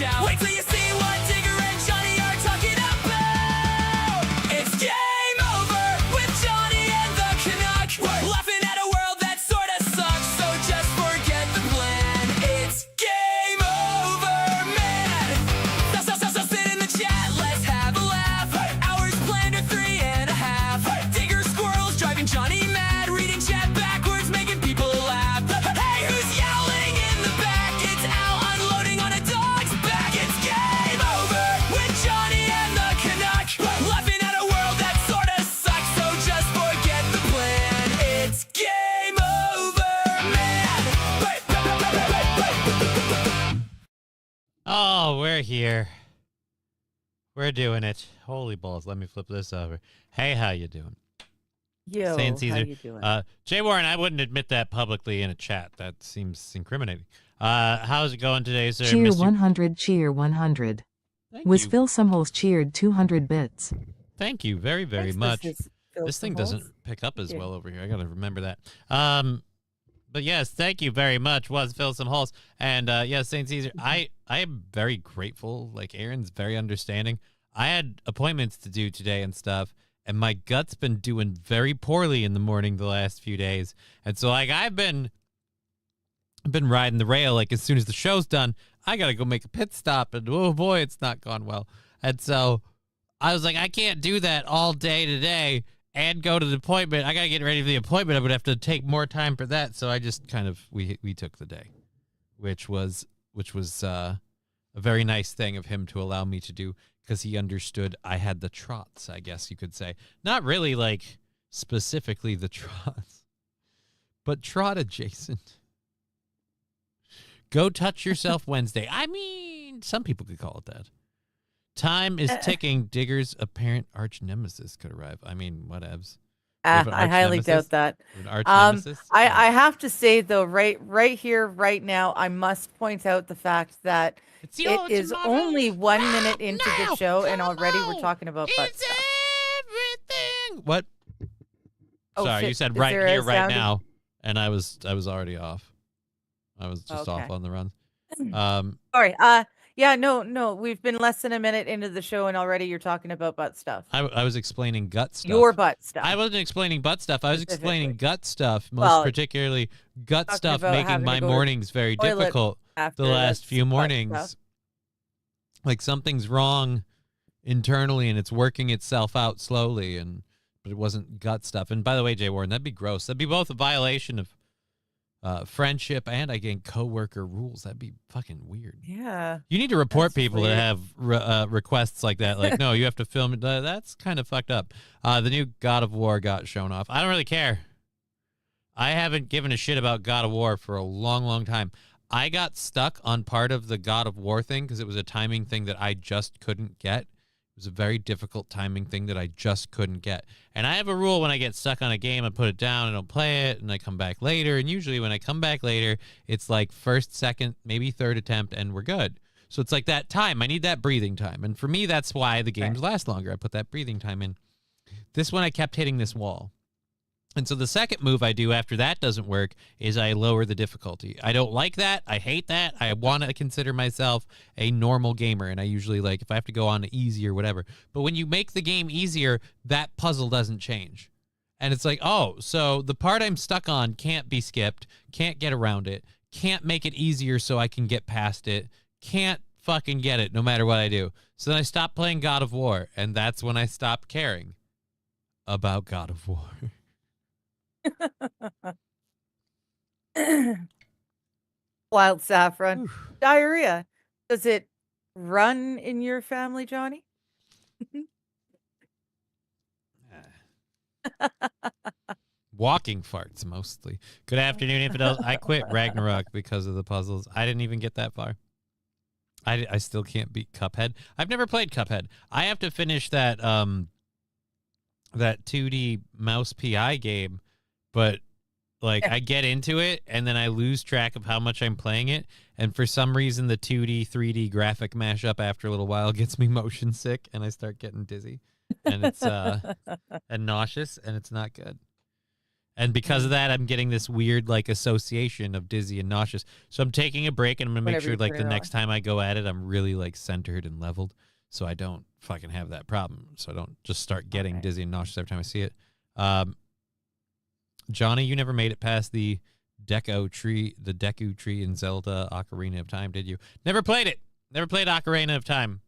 out. Wait till you see what Digger and Johnny are talking about. It's game over with Johnny and the Canuck. We're laughing at a world that sorta sucks, so just forget the plan. It's game over, man. So sit in the chat, let's have a laugh. Hours planned are 3.5. Digger squirrels driving Johnny mad, reading chat backwards, making people laugh. Hey, who's yelling in the back? It's Al unloading on a dog's back. It's game over with Johnny and the Canuck. Laughing at a world that sorta sucks, so just forget the plan. It's game over, man. Oh, we're here. We're doing it. Holy balls. Let me flip this over. Hey, how you doing? Yo, Saint how Caesar. you doing? Jay Warren, I wouldn't admit that publicly in a chat. That seems incriminating. How's it going today, sir? Cheer Mr. 100, cheer 100. Thank Was you. Phil Sumholes cheered 200 bits. Thank you very, very Thanks, much. Mrs. Phil This thing Sumholes. doesn't pick up as Yeah. well over here. I gotta remember that. But yes, thank you very much. Was Phil some holes and yes, Saint Caesar. I am very grateful. Like Aaron's very understanding. I had appointments to do today and stuff, and my gut's been doing very poorly in the morning the last few days, and so like I've been riding the rail. Like as soon as the show's done, I gotta go make a pit stop, and oh boy, it's not gone well. And so I was like, I can't do that all day today and go to the appointment. I gotta get ready for the appointment. I would have to take more time for that. So I just kind of we took the day, which was a very nice thing of him to allow me to do, because he understood I had the trots, I guess you could say. Not really like specifically the trots, but trot adjacent. Go touch yourself Wednesday. I mean, some people could call it that. Time is ticking. Digger's apparent arch nemesis could arrive. I mean, whatevs. have an I arch highly nemesis? doubt that. An arch Um, nemesis? I have to say though, right here, right now, I must point out the fact that It's it is only 1 minute into the show, and already we're talking about butt It's stuff. everything. What? Oh, Sorry, shit. you said Is right there a here, right sound? now, and I was already off. I was just Okay. off on the run. Sorry. Yeah, no. We've been less than a minute into the show, and already you're talking about butt stuff. I was explaining gut stuff. Your butt stuff. I wasn't explaining butt stuff. I was explaining Specifically. gut stuff, most Well, particularly gut talking stuff, about making having my to go to mornings very toilet difficult. after The last that's few butt mornings, stuff. like something's wrong internally, and it's working itself out slowly, but it wasn't gut stuff. And by the way, Jay Warren, that'd be gross. That'd be both a violation of friendship and again coworker rules. That'd be fucking weird. Yeah. You need to report That's people weird. that have requests like that. Like, no, you have to film it. That's kind of fucked up. The new God of War got shown off. I don't really care. I haven't given a shit about God of War for a long, long time. I got stuck on part of the God of War thing because it was a timing thing that I just couldn't get. It was a very difficult timing thing that I just couldn't get. And I have a rule: when I get stuck on a game, I put it down, I don't play it, and I come back later. And usually when I come back later, it's like first, second, maybe third attempt, and we're good. So it's like that time. I need that breathing time. And for me, that's why the games last longer. I put that breathing time in. This one, I kept hitting this wall. And so the second move I do after that doesn't work is I lower the difficulty. I don't like that. I hate that. I want to consider myself a normal gamer, and I usually, like, if I have to go on to easy or whatever. But when you make the game easier, that puzzle doesn't change. And it's like, oh, so the part I'm stuck on can't be skipped, can't get around it, can't make it easier so I can get past it, can't fucking get it no matter what I do. So then I stopped playing God of War, and that's when I stopped caring about God of War. Wild saffron. Diarrhea. Does it run in your family, Johnny? Walking farts, mostly. Good afternoon, infidels. I quit Ragnarok because of the puzzles. I didn't even get that far. I still can't beat Cuphead. I've never played Cuphead. I have to finish that that 2D mouse PI game, but like I get into it and then I lose track of how much I'm playing it, and for some reason the 2D 3D graphic mashup after a little while gets me motion sick and I start getting dizzy, and it's and nauseous, and it's not good. And because of that, I'm getting this weird like association of dizzy and nauseous. So I'm taking a break, and I'm gonna make Whenever sure you like turn the it next on. time I go at it, I'm really like centered and leveled, so I don't fucking have that problem. So I don't just start getting Okay. dizzy and nauseous every time I see it. Johnny, you never made it past the Deku tree in Zelda Ocarina of Time, did you? Never played it. Never played Ocarina of Time.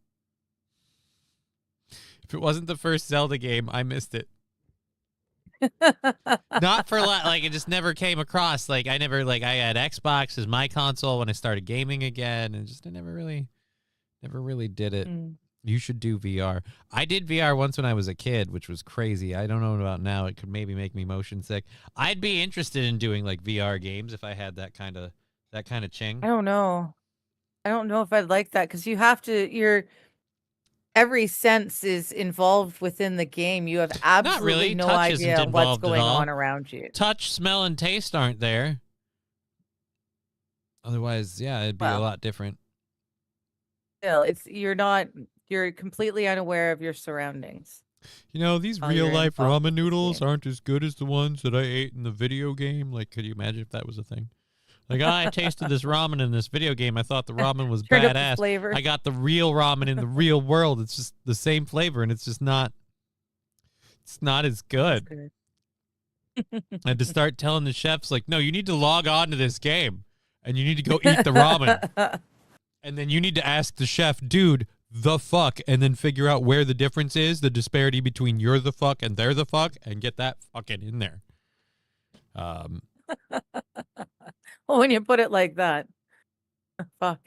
If it wasn't the first Zelda game, I missed it. Not for like it just never came across. Like I never like I had Xbox as my console when I started gaming again, and just I never really did it. Mm. You should do VR. I did VR once when I was a kid, which was crazy. I don't know about now. It could maybe make me motion sick. I'd be interested in doing like VR games if I had that kind of ching. I don't know. I don't know if I'd like that because you have to. Every sense is involved within the game. You have absolutely really. no Touch isn't idea what's involved at going all. on around you. Touch, smell, and taste aren't there. Otherwise, yeah, it'd be a Well. lot different. Still, you're completely unaware of your surroundings. You know, these Oh, you're real life involved ramen with this noodles game. aren't as good as the ones that I ate in the video game. Like, could you imagine if that was a thing? Like, I tasted this ramen in this video game. I thought the ramen was Turned up the badass. flavor. I got the real ramen in the real world. It's just the same flavor, and it's just not. It's not as good. Good. I had to start telling the chefs, like, no, you need to log on to this game, and you need to go eat the ramen, and then you need to ask the chef, dude, the fuck, and then figure out where the difference is, the disparity between you're the fuck and they're the fuck, and get that fucking in there. Well, when you put it like that, fuck.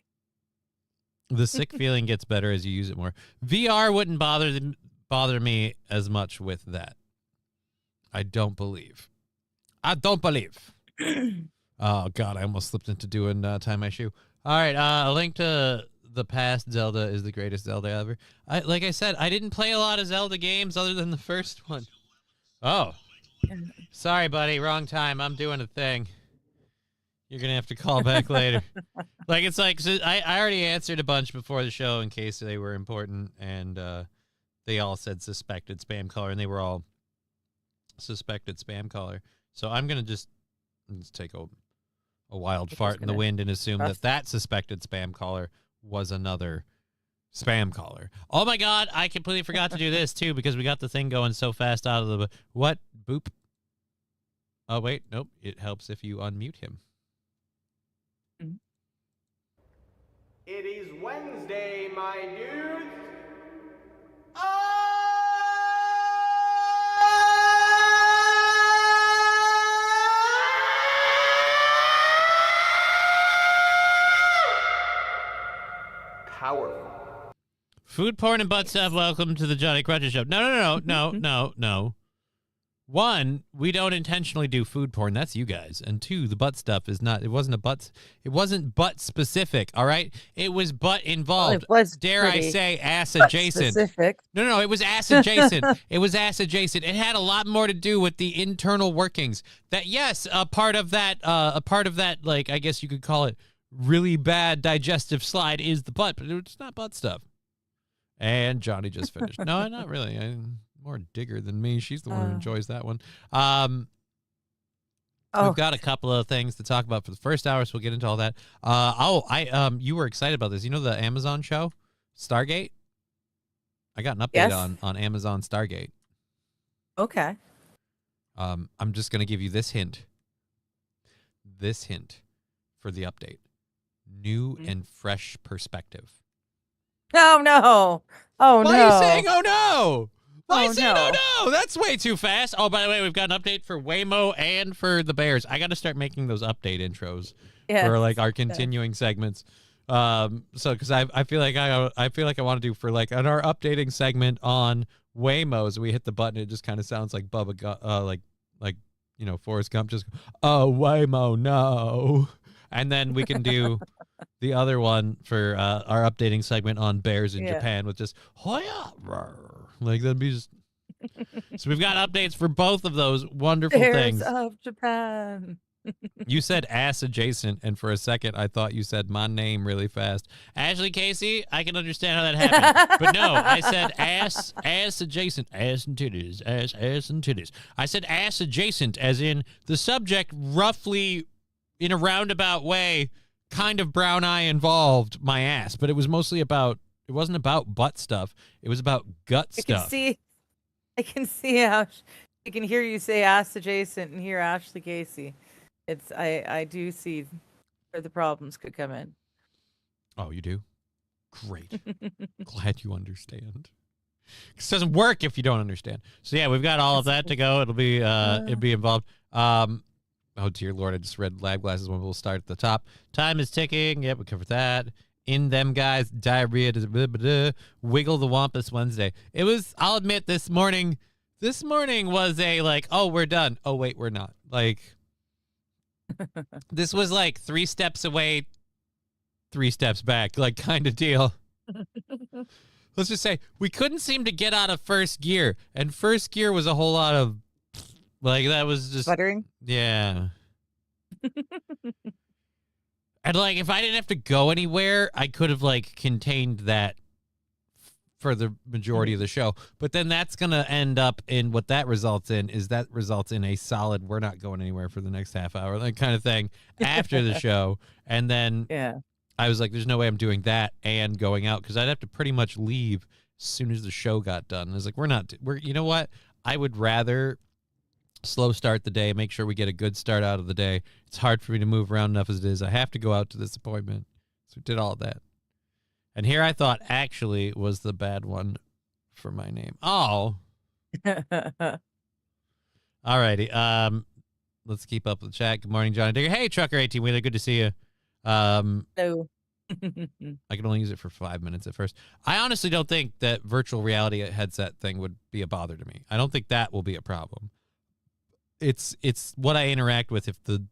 The sick feeling gets better as you use it more. VR wouldn't bother me as much with that. I don't believe. Oh god, I almost slipped into doing tie my shoe. All right, A Link to the Past Zelda is the greatest Zelda ever. Like I said, I didn't play a lot of Zelda games other than the first one. Oh, sorry, buddy, wrong time. I'm doing a thing. You're gonna have to call back later. Like it's like so I already answered a bunch before the show in case they were important, and they all said suspected spam caller, and they were all suspected spam caller. So I'm gonna just take a wild You're fart just in the gonna wind and assume trust- that suspected spam caller was another spam caller. Oh my god, I completely forgot to do this too because we got the thing going so fast out of the what boop. Oh wait, nope. It helps if you unmute him. It is Wednesday, my dudes. Powerful. Food porn and butt stuff. Welcome to the Johnny Crutcher Show. No. One, we don't intentionally do food porn. That's you guys. And two, the butt stuff is not. It wasn't butt specific. All right. It was butt involved. It was Dare I pretty say ass butt adjacent? specific. No. It was ass adjacent. It was ass adjacent. It had a lot more to do with the internal workings. That yes, a part of that. Like I guess you could call it really bad digestive slide is the butt, but it's not butt stuff. And Johnny just finished. No, not really. I'm more digger than me. She's the one who enjoys that one. We've got a couple of things to talk about for the first hour, so we'll get into all that. You were excited about this. You know the Amazon show, Stargate? I got an update Yes. on Amazon Stargate. Okay. I'm just going to give you this hint. This hint for the update. New and fresh perspective. Oh no. Oh Why no. are you saying, oh no? Why are you Oh, saying, no. oh no? That's way too fast. Oh, by the way, we've got an update for Waymo and for the Bears. I got to start making those update intros for like our continuing segments. So because I feel like I want to do for like on our updating segment on Waymos, we hit the button, it just kind of sounds like like you know, Forrest Gump just oh Waymo no, and then we can do the other one for our updating segment on bears in Japan with just hoya like that'd be just. So we've got updates for both of those wonderful Bears things. of Japan. You said ass adjacent, and for a second I thought you said my name really fast. Ashley Casey, I can understand how that happened. But no, I said ass adjacent, ass and titties, ass and titties. I said ass adjacent, as in the subject roughly in a roundabout way, kind of brown eye involved my ass, but it was mostly about, it wasn't about butt stuff. It was about gut stuff. I can see how I can hear you say ass adjacent and hear Ashley Casey. I do see where the problems could come in. Oh, you do? Great. Glad you understand. This doesn't work if you don't understand. So yeah, we've got all of that to go. It'll be involved. Oh dear Lord, I just read lab glasses when we'll start at the top. Time is ticking. Yep, we covered that. In them guys, diarrhea, wiggle the wampus Wednesday. It was, I'll admit, this morning was a like, oh, we're done. Oh wait, we're not. Like, this was like 3 steps away, 3 steps back, like kind of deal. Let's just say we couldn't seem to get out of first gear, and first gear was a whole lot of like, that was just Buttering? Yeah. And like, if I didn't have to go anywhere, I could have like contained that for the majority of the show. But then that's going to end up in what that results in is that results in a solid, we're not going anywhere for the next half hour, that kind of thing after the show. And then I was like, there's no way I'm doing that and going out, because I'd have to pretty much leave as soon as the show got done. I was like, we're you know what? I would rather slow start the day, make sure we get a good start out of the day. It's hard for me to move around enough as it is. I have to go out to this appointment. So we did all of that. And here I thought actually was the bad one for my name. Oh. Alrighty. Let's keep up with the chat. Good morning, Johnny Digger. Hey, Trucker 18 Wheeler, good to see you. Hello. I can only use it for 5 minutes at first. I honestly don't think that virtual reality headset thing would be a bother to me. I don't think that will be a problem. It's what I interact with if the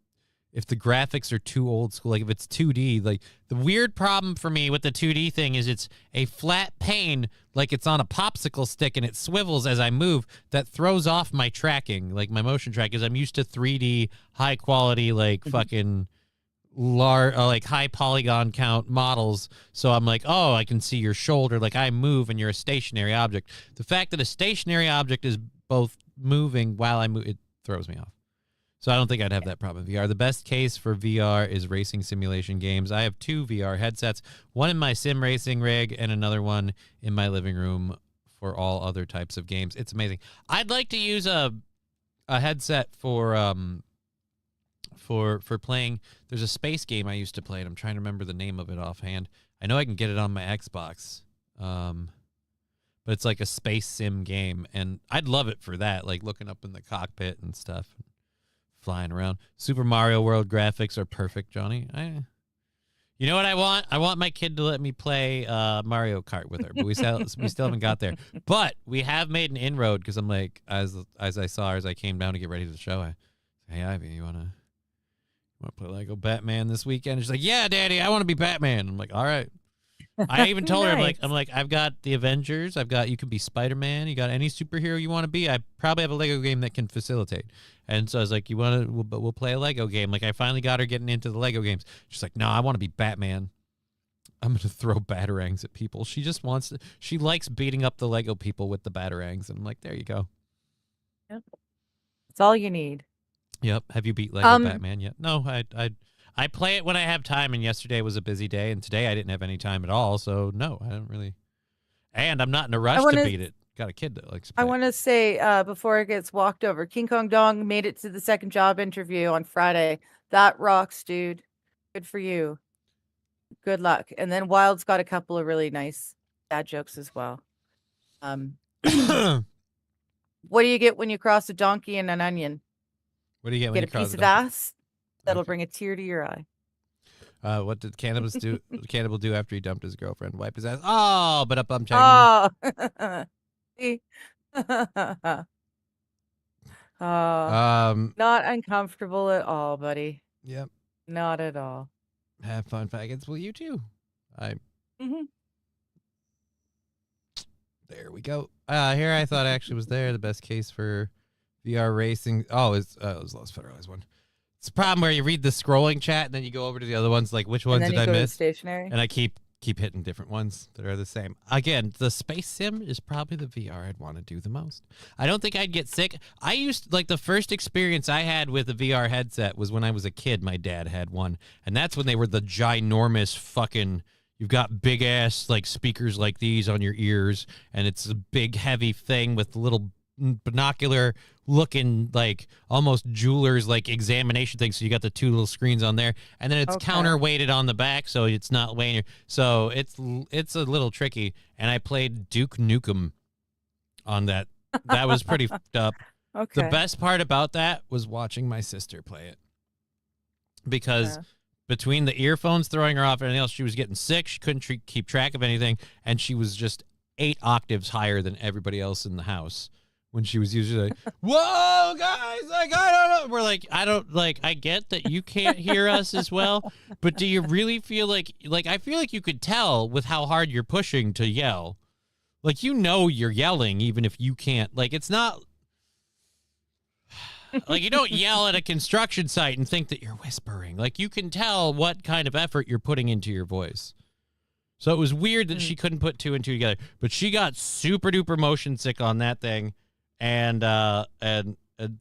graphics are too old school, like if it's 2D, like the weird problem for me with the 2D thing is it's a flat pane, like it's on a popsicle stick and it swivels as I move. That throws off my tracking, like my motion track, because I'm used to 3D high quality, like fucking large, like high polygon count models. So I'm like, oh, I can see your shoulder, like I move and you're a stationary object. The fact that a stationary object is both moving while I move, it throws me off. So I don't think I'd have that problem in VR. The best case for VR is racing simulation games. I have 2 VR headsets, one in my sim racing rig and another one in my living room for all other types of games. It's amazing. I'd like to use a headset for playing. There's a space game I used to play, and I'm trying to remember the name of it offhand. I know I can get it on my Xbox. But it's like a space sim game, and I'd love it for that, like looking up in the cockpit and stuff, flying around. Super Mario World graphics are perfect, Johnny. You know what I want? I want my kid to let me play Mario Kart with her, but we still haven't got there. But we have made an inroad, because I'm like, as I saw her as I came down to get ready for the show, I said, hey, Ivy, you wanna play Lego Batman this weekend? And she's like, yeah, Daddy, I want to be Batman. I'm like, all right. I even told her, I'm like, I've got the Avengers. You could be Spider-Man. You got any superhero you want to be. I probably have a Lego game that can facilitate. And so I was like, we'll play a Lego game. Like, I finally got her getting into the Lego games. She's like, no, I want to be Batman. I'm going to throw batarangs at people. She just she likes beating up the Lego people with the batarangs. And I'm like, there you go. Yep. That's all you need. Yep. Have you beat Lego Batman yet? No, I play it when I have time, and yesterday was a busy day, and today I didn't have any time at all, so no, I don't really. And I'm not in a rush to beat it. Got a kid that likes to play. I want to say, before it gets walked over, King Kong Dong made it to the second job interview on Friday. That rocks, dude. Good for you. Good luck. And then Wild's got a couple of really nice dad jokes as well. What do you get when you cross a donkey and an onion? What do you get when you cross a piece of ass? That'll bring a tear to your eye. What did Cannibal do after he dumped his girlfriend? Wipe his ass. Oh, but I'm checking. Oh. See? Not uncomfortable at all, buddy. Yep. Not at all. Have fun, faggots. Well, you too. There we go. Here I thought actually was the best case for VR racing. Oh, it was the Los Federales one. It's a problem where you read the scrolling chat and then you go over to the other ones, like which And ones then did you I go to miss? stationary. And I keep hitting different ones that are the same. Again, the space sim is probably the VR I'd want to do the most. I don't think I'd get sick. I used like the first experience I had with a VR headset was when I was a kid. My dad had one, and that's when they were the ginormous fucking. You've got big ass like speakers like these on your ears, and it's a big heavy thing with little binocular looking like almost jeweler's like examination thing. So you got the two little screens on there, and then it's Okay. counterweighted on the back, so it's not weighing your. So it's a little tricky. And I played Duke Nukem on that. That was pretty fucked up. Okay. The best part about that was watching my sister play it, because Yeah. between the earphones throwing her off and everything else, she was getting sick. She couldn't keep track of anything, and she was just 8 octaves higher than everybody else in the house. When she was usually like, whoa, guys, like, I don't know. We're like, I get that you can't hear us as well, but do you really feel like, I feel like you could tell with how hard you're pushing to yell. Like, you're yelling even if you can't. Like, it's not, like, you don't yell at a construction site and think that you're whispering. Like, you can tell what kind of effort you're putting into your voice. So it was weird that she couldn't put 2 and 2 together, but she got super duper motion sick on that thing. And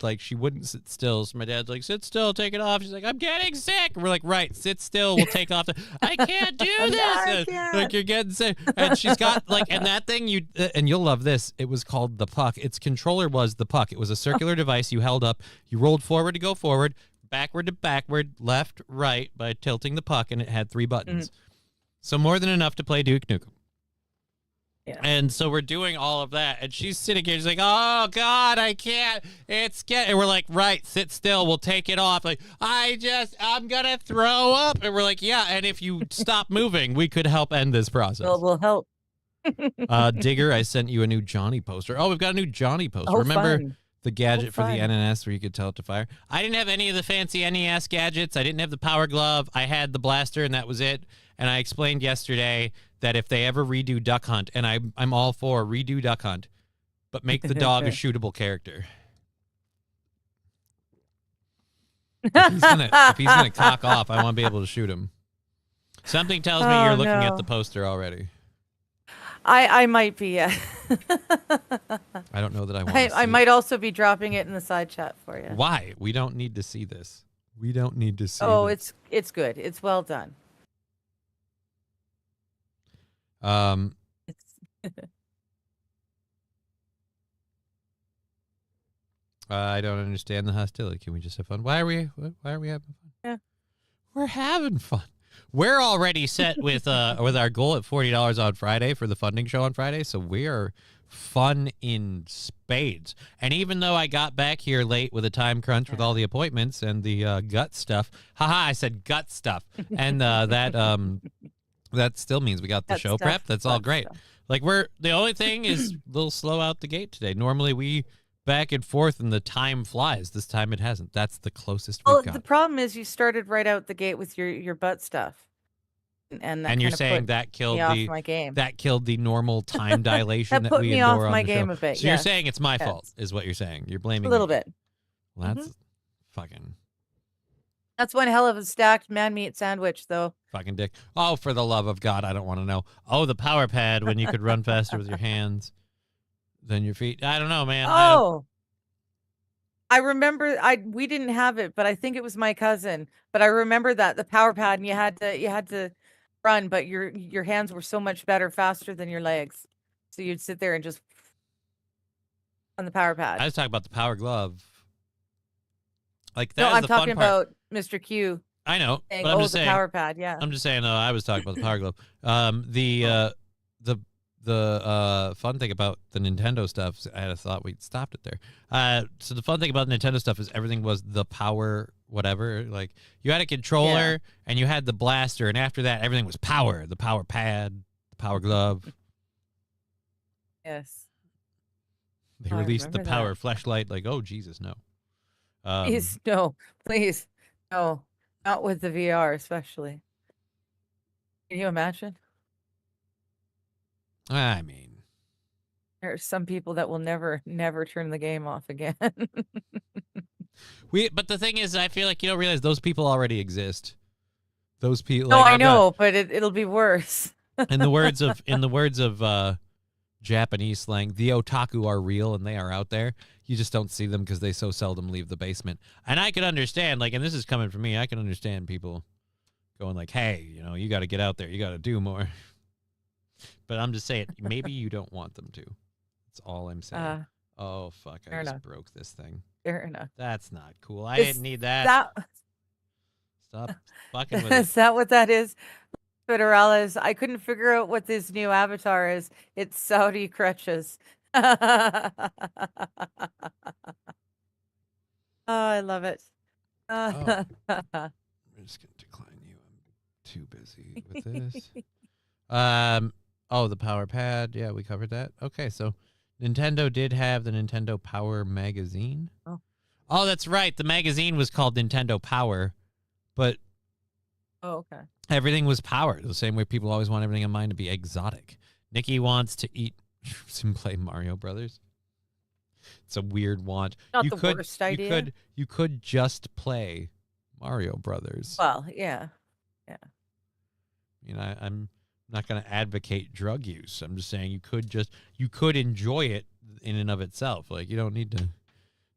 like she wouldn't sit still. So my dad's like, sit still, take it off. She's like, I'm getting sick. And we're like, right, sit still. We'll take off. I can't do this. I And, like, can't. you're getting sick. And she's got like, and that thing and you'll love this. It was called the puck. Its controller was the puck. It was a circular device you held up. You rolled forward to go forward, backward to backward, left, right by tilting the puck. And it had 3 buttons. So more than enough to play Duke Nukem. Yeah. And so we're doing all of that, and she's sitting here. She's like, "Oh God, I can't. And we're like, "Right, sit still. We'll take it off." Like, I'm gonna throw up. And we're like, "Yeah." And if you stop moving, we could help end this process. Will help. Digger, I sent you a new Johnny poster. Oh, we've got a new Johnny poster. Oh, Remember fun. the gadget for the fun. NNS where you could tell it to fire? I didn't have any of the fancy NES gadgets. I didn't have the power glove. I had the blaster, and that was it. And I explained yesterday that if they ever redo Duck Hunt, and I'm all for redo Duck Hunt, but make the dog a shootable character. If he's gonna cock off, I want to be able to shoot him. Something tells me Oh, you're looking at no. the poster already. I might be, yeah. I don't know that I want to see I might also be dropping it in the side chat for you. Why? We don't need to see this. We don't need to see Oh, this. it's good. It's well done. It's I don't understand the hostility. Can we just have fun? Why are we having fun? Yeah. We're having fun. We're already set with our goal at $40 on Friday for the funding show on Friday, so we are fun in spades. And even though I got back here late with a time crunch with all the appointments and the gut stuff, I said gut stuff, and that still means we got the Gut show stuff, prep. That's all gut great. stuff. Like the only thing is a little slow out the gate today. Normally we back and forth and the time flies. This time it hasn't. That's the closest Well, we've got. the problem is you started right out the gate with your butt stuff, and that And you're kinda saying put that killed me off my game. that killed the normal time dilation That that put we me endure off on my the game show. a bit, So you're yes. saying it's my Yes. fault, is what you're saying. You're blaming A little me. bit. Well, that's fucking That's one hell of a stacked man meat sandwich, though. fucking dick. Oh, for the love of God, I don't want to know. Oh, the power pad when you could run faster with your hands than your feet. I don't know, man. Oh, I remember. We didn't have it, but I think it was my cousin. But I remember that the power pad, and you had to run, but your hands were so much better, faster than your legs. So you'd sit there and just on the power pad. I was talking about the power glove. Like No, that is I'm the fun talking part. about Mr. Q I know, saying, but I'm "Oh, just the saying. power pad." Yeah. I'm just saying. I was talking about the power glove. The fun thing about the Nintendo stuff, I had a thought we'd stopped it there. So the fun thing about Nintendo stuff is everything was the power whatever. Like you had a controller and you had the blaster, and after that everything was power. The power pad, the power glove. Yes. They Oh, I released the remember power fleshlight. Like, oh Jesus, no. Please, no, please, no, not with the VR, especially. Can you imagine? I mean, There are some people that will never turn the game off again. But the thing is, I feel like you don't realize those people already exist. Those people. No, like, I I've got- know, but it'll be worse. in the words of Japanese slang, the otaku are real and they are out there. You just don't see them because they so seldom leave the basement. And I can understand, like, and this is coming from me, I can understand people going like, hey, you got to get out there. You got to do more. But I'm just saying, maybe you don't want them to. That's all I'm saying. Oh, fuck. I fair just enough. broke this thing. Fair enough. That's not cool. I Is didn't need that. That Stop fucking with it. is that what that is? Federales. I couldn't figure out what this new avatar is. It's Saudi crutches. Oh, I love it. Oh. I'm just going to decline you. I'm too busy with this. The Power Pad. Yeah, we covered that. Okay, so Nintendo did have the Nintendo Power magazine. Oh, that's right. The magazine was called Nintendo Power, but Oh, okay. everything was power. The same way people always want everything in mind to be exotic. Nikki wants to eat and play Mario Brothers. It's a weird want. Not the worst idea. You could just play Mario Brothers. Well, yeah. I'm not going to advocate drug use. I'm just saying you could enjoy it in and of itself. Like, you don't need to.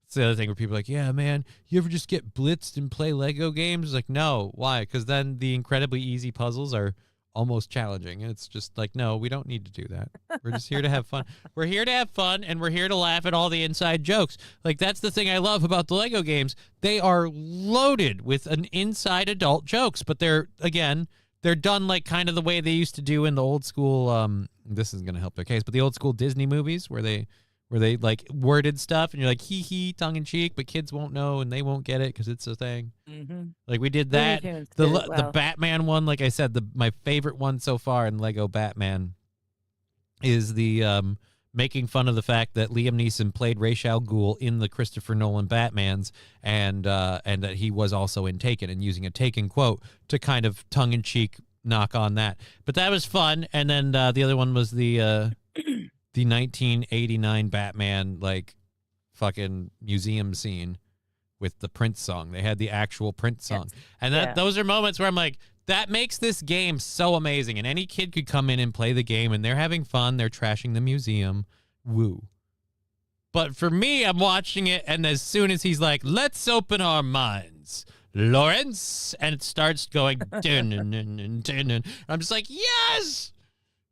It's the other thing where people are like, yeah, man, you ever just get blitzed and play Lego games? Like, no. Why? Because then the incredibly easy puzzles are almost challenging. And it's just like, no, we don't need to do that. We're just here to have fun. We're here to have fun, and we're here to laugh at all the inside jokes. Like, that's the thing I love about the Lego games. They are loaded with an inside adult jokes, but they're done like kind of the way they used to do in the old school, this isn't going to help their case, but the old school Disney movies where they like worded stuff and you're like, hee hee, tongue in cheek, but kids won't know and they won't get it because it's a thing. Mm-hmm. Like, we did that. The Batman one, like I said, my favorite one so far in Lego Batman is the making fun of the fact that Liam Neeson played Ra's al Ghul in the Christopher Nolan Batmans, and that he was also in Taken, and using a Taken quote to kind of tongue in cheek knock on that. But that was fun. And then the other one was the 1989 Batman, like, fucking museum scene with the Prince song. They had the actual Prince song. And those are moments where I'm like, that makes this game so amazing. And any kid could come in and play the game, and they're having fun. They're trashing the museum. Woo. But for me, I'm watching it, and as soon as he's like, let's open our minds, Lawrence, and it starts going, dun, dun, dun, dun, dun, dun. I'm just like, yes!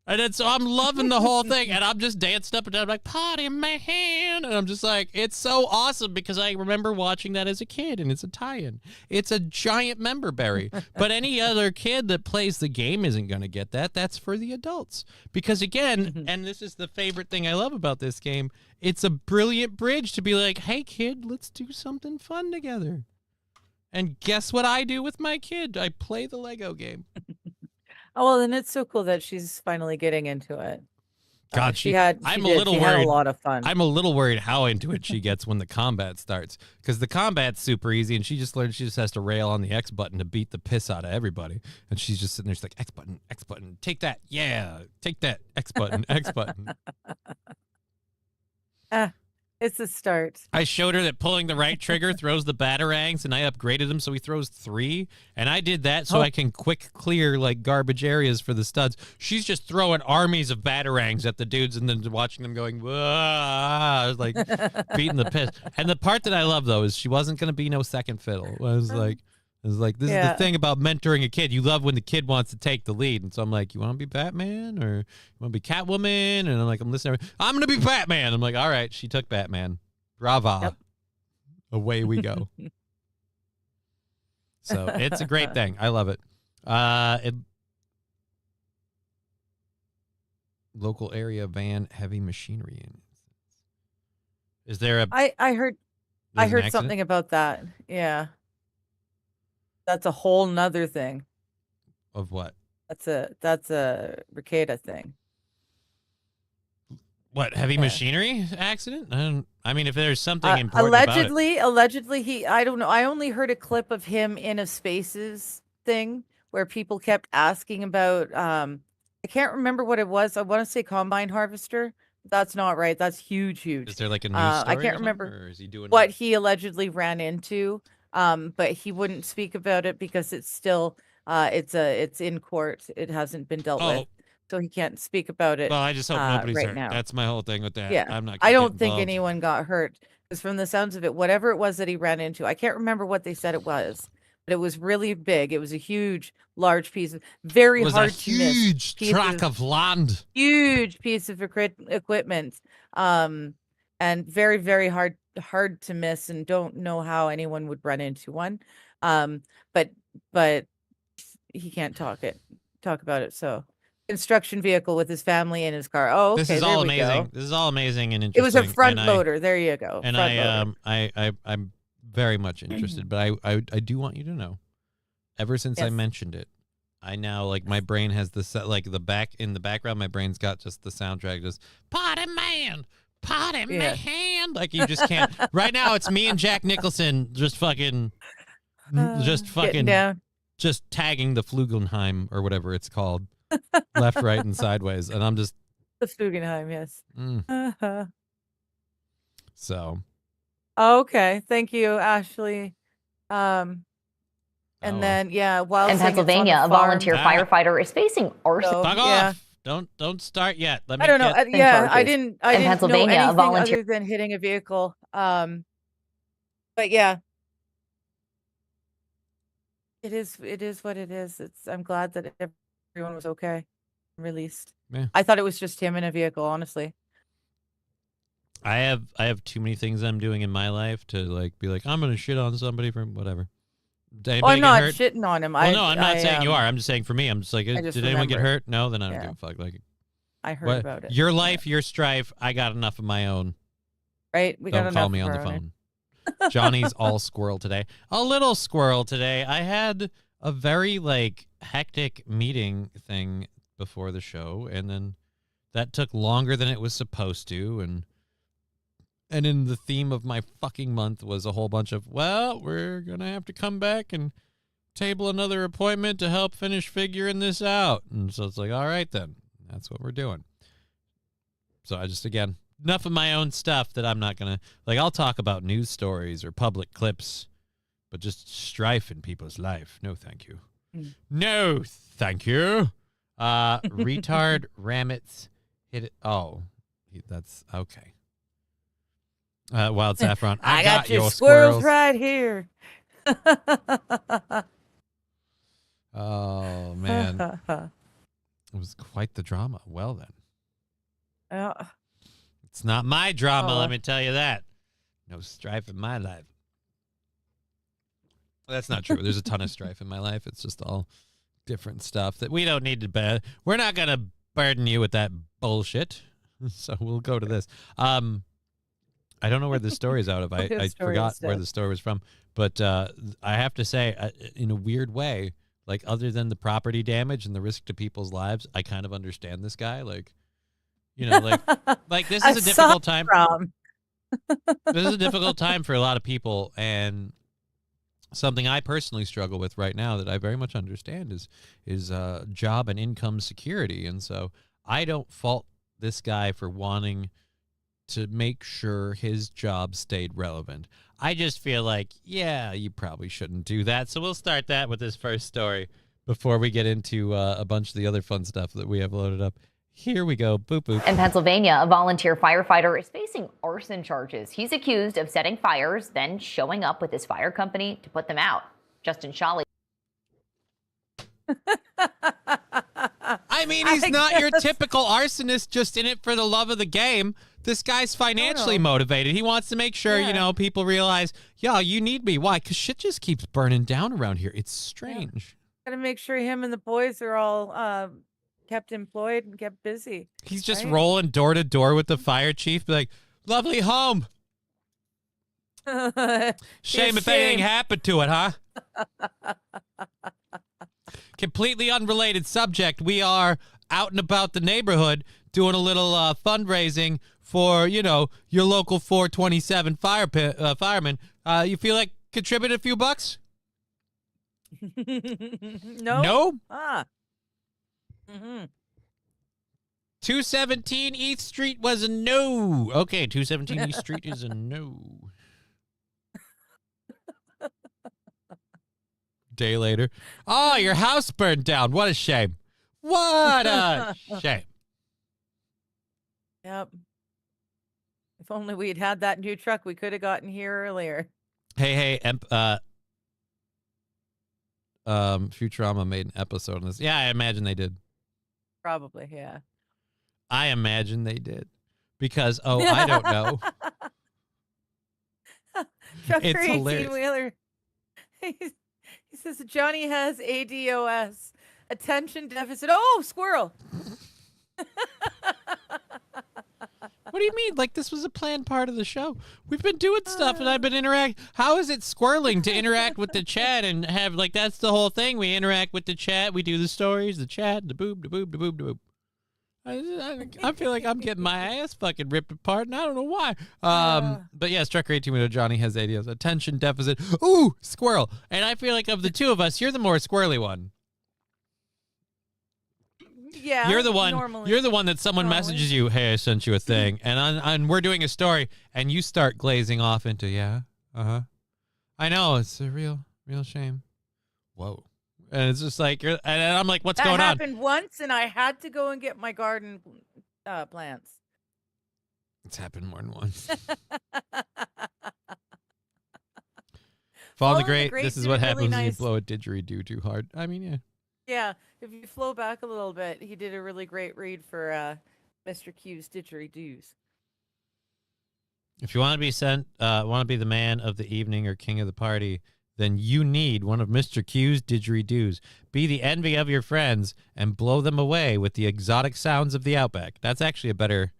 And so I'm loving the whole thing, and I'm just dancing up and down, like, party man. And I'm just like, it's so awesome because I remember watching that as a kid, and it's a tie-in. It's a giant member berry. But any other kid that plays the game isn't going to get that. That's for the adults. Because, again, and this is the favorite thing I love about this game, it's a brilliant bridge to be like, hey, kid, let's do something fun together. And guess what I do with my kid? I play the Lego game. Oh, well, then it's so cool that she's finally getting into it. God, she had a lot of fun. I'm a little worried how into it she gets when the combat starts, because the combat's super easy, and she just learned she just has to rail on the X button to beat the piss out of everybody. And she's just sitting there, she's like, X button, take that, yeah, take that, X button, X button. It's a start. I showed her that pulling the right trigger throws the batarangs, and I upgraded him so he throws 3. And I did that so I can quick clear like garbage areas for the studs. She's just throwing armies of batarangs at the dudes and then watching them going, whoa, like beating the piss. And the part that I love though is she wasn't going to be no second fiddle. It was like, this is the thing about mentoring a kid. You love when the kid wants to take the lead. And so I'm like, you want to be Batman or you want to be Catwoman? And I'm like, I'm listening. I'm going to be Batman. I'm like, all right. She took Batman. Brava. Yep. Away we go. So it's a great thing. I love it. Local area van heavy machinery. Is there a? I heard something about that. Yeah. That's a whole nother thing. Of what? That's a Ricada thing. What, heavy machinery accident? I mean, if there's something important about it. Allegedly, I don't know. I only heard a clip of him in a Spaces thing where people kept asking about, I can't remember what it was. I want to say Combine Harvester, That's not right. That's huge. Is there like a news I story? can't or remember something, or is he doing what he allegedly ran into, but he wouldn't speak about it because it's still it's in court. It hasn't been dealt with, Oh, so he can't speak about it well, I just hope nobody's right hurt. now. That's my whole thing with that. Yeah, I'm not. I Gonna don't get think involved. anyone got hurt because from the sounds of it, whatever it was that he ran into, I can't remember what they said it was, but it was really big. It was a large piece of very It was hard a to miss huge piece tract of land. huge piece of equipment, and very hard to miss, and don't know how anyone would run into one, but he can't talk about it. So construction vehicle with his family in his car. Oh, okay, This is there all we amazing. go. This is all amazing and It was interesting. a front and loader. There you go. And front loader. I'm very much interested, but I do want you to know, ever since I Yes. mentioned it, I now like my brain has the set like the background. My brain's got just the soundtrack, just Potty Man, Yeah. Man. Like you just can't. Right now, it's me and Jack Nicholson just fucking, just Getting fucking, down. just tagging the Flugelheim or whatever it's called, left, right, and sideways, and I'm just The Fuggenheim, yes. Uh-huh. so. Okay, thank you, Ashley. And Oh. then Wild In Thing, it's on Pennsylvania, the a farm, volunteer Ah. firefighter is facing arson. so, Fuck yeah. off! Don't start yet. Let me. I don't know. get- I charges. didn't In know Pennsylvania, a anything volunteer- other than hitting a vehicle. But yeah, it is what it is. I'm glad that everyone was okay, released. Yeah. I thought it was just him in a vehicle, honestly. I have too many things I'm doing in my life to like be like I'm gonna shit on somebody from whatever. Did Well, anybody I'm get not hurt? shitting on him. Well, no, I'm not saying you are. I'm just saying for me, I'm just like, I just did anyone get remembered. hurt? No, then I don't Yeah. give a fuck. Like, I heard what? about it. Your Yeah. life, your strife. I got enough of my own. Right? We got Don't call enough me of on the our own. phone. Johnny's all squirrel today. A little squirrel today. I had a very like hectic meeting thing before the show, and then that took longer than it was supposed to, and in the theme of my fucking month was a whole bunch of, well, we're gonna have to come back and table another appointment to help finish figuring this out. And so it's like, all right then, that's what we're doing. So I just, again, enough of my own stuff that I'm not gonna like. I'll talk about news stories or public clips, but just strife in people's life, no thank you. Mm. No thank you. Retard Ramets hit it. Oh, that's okay. Wild Saffron, I got your squirrels squirrels. right here. Oh man, it was quite the drama. Well then, Yeah. it's not my drama. Oh. Let me tell you that. No strife in my life. That's not true. There's a ton of strife in my life. It's just all different stuff that we don't need to bear. We're not gonna burden you with that bullshit. So we'll go to this. I don't know where the story's out of. I Good story forgot where instead. the story was from. But I have to say, in a weird way, like other than the property damage and the risk to people's lives, I kind of understand this guy. Like, you know, like this is a difficult time. This is a difficult time for a lot of people, and something I personally struggle with right now that I very much understand is job and income security. And so I don't fault this guy for wanting to make sure his job stayed relevant. I just feel like, yeah, you probably shouldn't do that. So we'll start that with this first story before we get into a bunch of the other fun stuff that we have loaded up. Here we go. Boop, boop. In Pennsylvania, a volunteer firefighter is facing arson charges. He's accused of setting fires, then showing up with his fire company to put them out. Justin Shawley. I mean, he's I not your guess. typical arsonist just in it for the love of the game. This guy's financially motivated. He wants to make sure, Yeah. people realize, yeah, you need me. Why? Because shit just keeps burning down around here. It's strange. Gotta make sure him and the boys are all kept employed and kept busy. He's just Right. rolling door to door with the fire chief, be like, lovely home. Shame if anything shame. happened to it, huh? Completely unrelated subject. We are out and about the neighborhood doing a little fundraising for, your local 427 firemen. You feel like contributing a few bucks? No. No? Ah. Mm-hmm. 217 East Street was a no. Okay, 217 East Street is a no. Day later. Oh, your house burned down. What a shame. What a shame. Yep. If only we'd had that new truck, we could have gotten here earlier. Hey, Futurama made an episode on this. Yeah, I imagine they did. Probably, yeah. I imagine they did. Because, I don't know. Trucker It's hilarious. 18-wheeler. He says Johnny has ADOS, attention deficit. Oh, squirrel. What do you mean? Like, this was a planned part of the show. We've been doing stuff, and I've been How is it squirreling to interact with the chat and have, like, that's the whole thing. We interact with the chat. We do the stories, the chat, the boob, the boob, the boob, the boob. I feel like I'm getting my ass fucking ripped apart, and I don't know why. But yeah, Trucker 18 Johnny has ADOS, attention deficit. Ooh, squirrel. And I feel like of the two of us, you're the more squirrely one. Yeah. You're the one. Normally. You're the one that someone messages you. Hey, I sent you a thing, and we're doing a story, and you start glazing off into I know it's a real shame. Whoa, and it's just like and I'm like, what's going on? That happened once, and I had to go and get my garden plants. It's happened more than once. Follow the Great. This is what happens when you blow a didgeridoo too hard. I mean, yeah. Yeah, if you flow back a little bit, he did a really great read for Mr. Q's didgeridoos. If you want to be want to be the man of the evening or king of the party, then you need one of Mr. Q's didgeridoos. Be the envy of your friends and blow them away with the exotic sounds of the outback. That's actually a better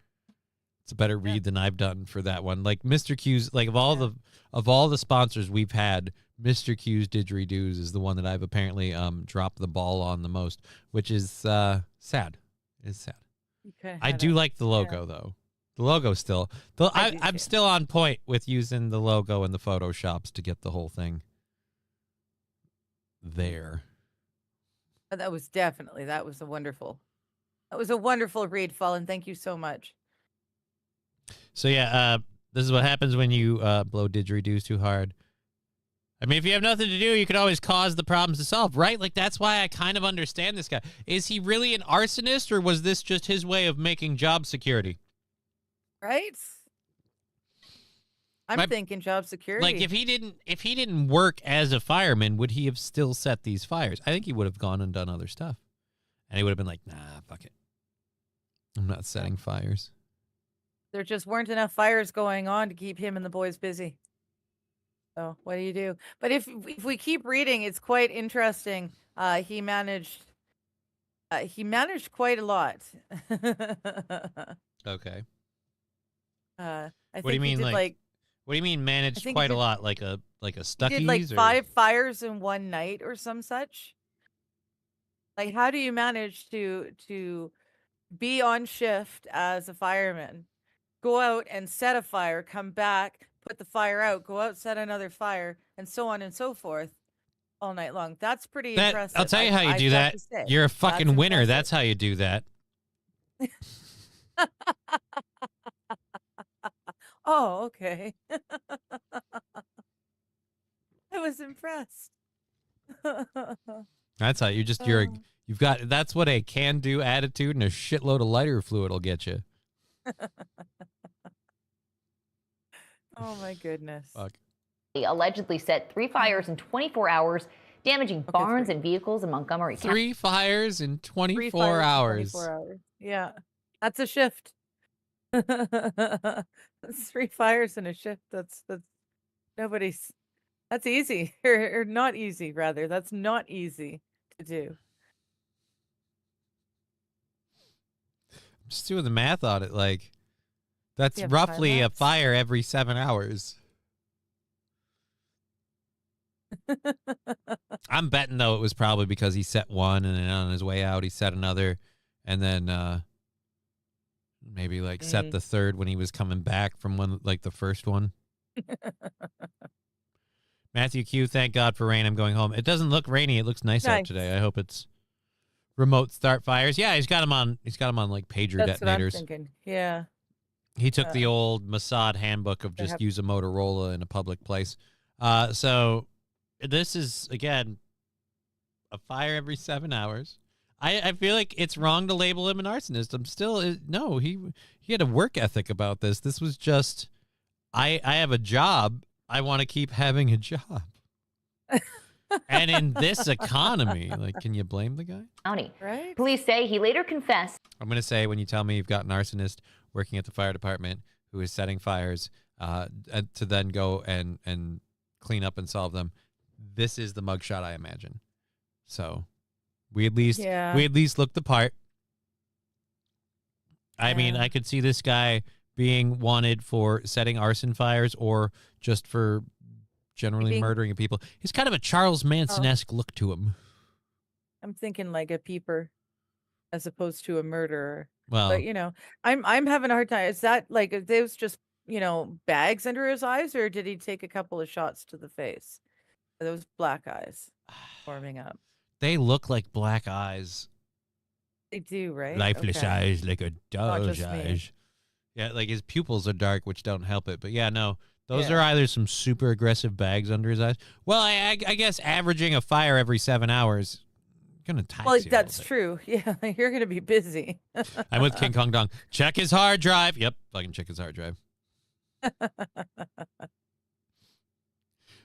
read than I've done for that one. Like Mr. Q's, like of all the sponsors we've had, Mr. Q's didgeridoos is the one that I've apparently dropped the ball on the most, which is sad. It's sad. I do like the logo though. The logo still. I'm still on point with using the logo in the Photoshops to get the whole thing there. That was a wonderful read, Fallen. Thank you so much. So yeah, this is what happens when you blow didgeridoos too hard. I mean, if you have nothing to do, you could always cause the problems to solve, right? Like, that's why I kind of understand this guy. Is he really an arsonist, or was this just his way of making job security? Right? I'm thinking job security. Like, if he didn't work as a fireman, would he have still set these fires? I think he would have gone and done other stuff. And he would have been like, nah, fuck it. I'm not setting fires. There just weren't enough fires going on to keep him and the boys busy. So what do you do? But if we keep reading, it's quite interesting. He managed quite a lot. Okay. I What do think you mean, he did like what do you mean managed think he quite a did- lot? Like a he Stuckey's? did like or? 5 fires in one night or some such. Like, how do you manage to be on shift as a fireman, go out and set a fire, come back, put the fire out, go out, set another fire, and so on and so forth all night long? That's pretty impressive. I'll tell you how you I've do got that. to say. You're a fucking winner. impressive. That's how you do that. Oh, okay. I was impressed. That's how you've got. That's what a can-do attitude and a shitload of lighter fluid will get you. Oh my goodness. Fuck. He allegedly set 3 fires in 24 hours, damaging barns and vehicles in Montgomery County. 3 fires in 24 3 fires in hours. 24 hours. Yeah. That's a shift. That's 3 fires in a shift. That's easy. Or not easy, rather. That's not easy to do. I'm just doing the math on it. Like, that's You have roughly a time-lapse? fire every 7 hours. I'm betting, though, it was probably because he set one, and then on his way out, he set another, and then maybe, like, set the third when he was coming back from the first one. Matthew Q, thank God for rain. I'm going home. It doesn't look rainy. It looks nice out Nice. today. I hope it's remote start fires. Yeah, he's got them on. He's got them on like pager That's what I'm detonators. thinking. Yeah. He took the old Mossad handbook of They just have- use a Motorola in a public place. So this is again a fire every 7 hours. I feel like it's wrong to label him an arsonist. I'm still no. He had a work ethic about this. This was just I have a job. I want to keep having a job. And in this economy, like, can you blame the guy? County. Right? Police say he later confessed I'm going to say when you tell me you've got an arsonist working at the fire department who is setting fires to then go and clean up and solve them, this is the mugshot I imagine. So we at least look the part. I mean, Yeah. I could see this guy being wanted for setting arson fires or just for generally Being- murdering people. He's kind of a Charles Manson-esque look to him. I'm thinking like a peeper as opposed to a murderer. Well, But I'm having a hard time. Is that like are those just, bags under his eyes, or did he take a couple of shots to the face? Are those black eyes forming up? they look like black eyes. They do, right? Lifeless Okay. eyes like a Not dog's just me. eyes. Yeah, like his pupils are dark, which don't help it. But yeah, no, those Yeah. are either some super aggressive bags under his eyes. Well, I guess averaging a fire every 7 hours gonna tax Well, you a that's little true. Yeah, you're gonna be busy. bit. I'm with King Kong Dong. Check his hard drive. Yep, fucking check his hard drive.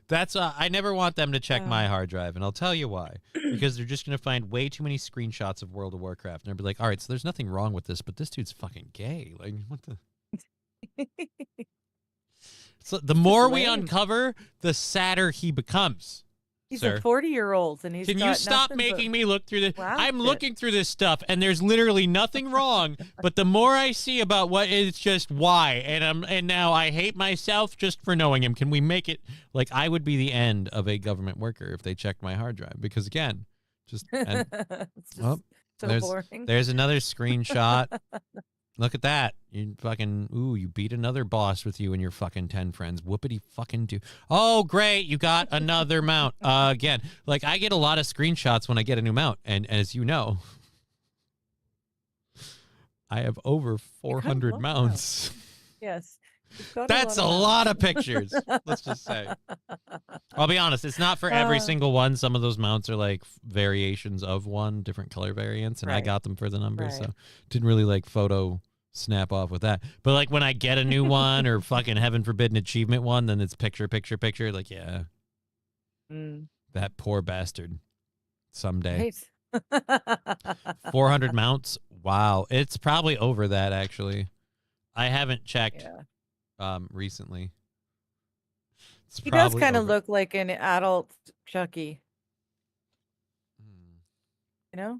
That's I never want them to check my hard drive, and I'll tell you why. Because they're just gonna find way too many screenshots of World of Warcraft, and they'll be like, "All right, so there's nothing wrong with this, but this dude's fucking gay. Like, what the?" So the more we lame. uncover, the sadder he becomes. He's Sir. a 40-year-old, and he's Can you got stop nothing making but- me look through this? Wow, I'm shit. looking through this stuff, and there's literally nothing wrong. But the more I see about what, it's just why, and now I hate myself just for knowing him. Can we make it like I would be the end of a government worker if they checked my hard drive? Because again, just and It's just oh, so there's boring. there's another screenshot. Look at that. You fucking, you beat another boss with you and your fucking 10 friends. Whoopity fucking do. Oh, great. You got another mount. Again, like I get a lot of screenshots when I get a new mount. And as you know, I have over 400 lot. mounts. Yes. You've got That's a of lot of pictures. Let's just say. I'll be honest. It's not for every single one. Some of those mounts are like variations of one, different color variants. And I Right. got them for the numbers. Right. So didn't really like photo snap off with that. But like when I get a new one or fucking heaven forbid an achievement one, then it's picture. Like, yeah, Mm, that poor bastard. Someday. right. 400 mounts. Wow. It's probably over that actually. I haven't checked Yeah. recently. It's He does probably kind of over. look like an adult Chucky, Hmm. you know?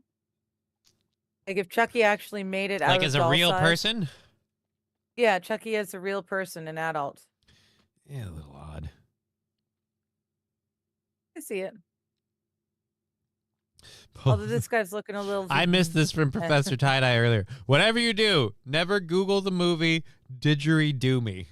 Like if Chucky actually made it out Like of as a doll real size. person? Yeah, Chucky is a real person, an adult. Yeah, a little odd. I see it. Although this guy's looking a little. I missed this from Professor Tie-Dye earlier. Whatever you do, never Google the movie Didgeridoo Me.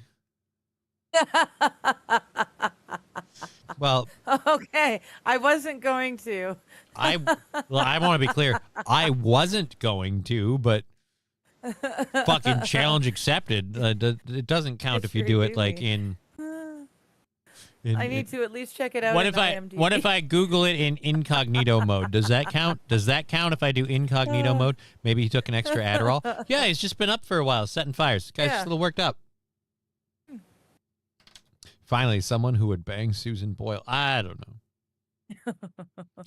Well, Okay, I wasn't going to. I want to be clear. I wasn't going to, but fucking challenge accepted. It doesn't count if you do it Didgeridoo like Me. in I need to at least check it out. What in if I IMDb. Google it in incognito mode? Does that count? Does that count if I do incognito mode? Maybe he took an extra Adderall. Yeah, he's just been up for a while, setting fires. Guy's Yeah. just a little worked up. Finally, someone who would bang Susan Boyle. I don't know.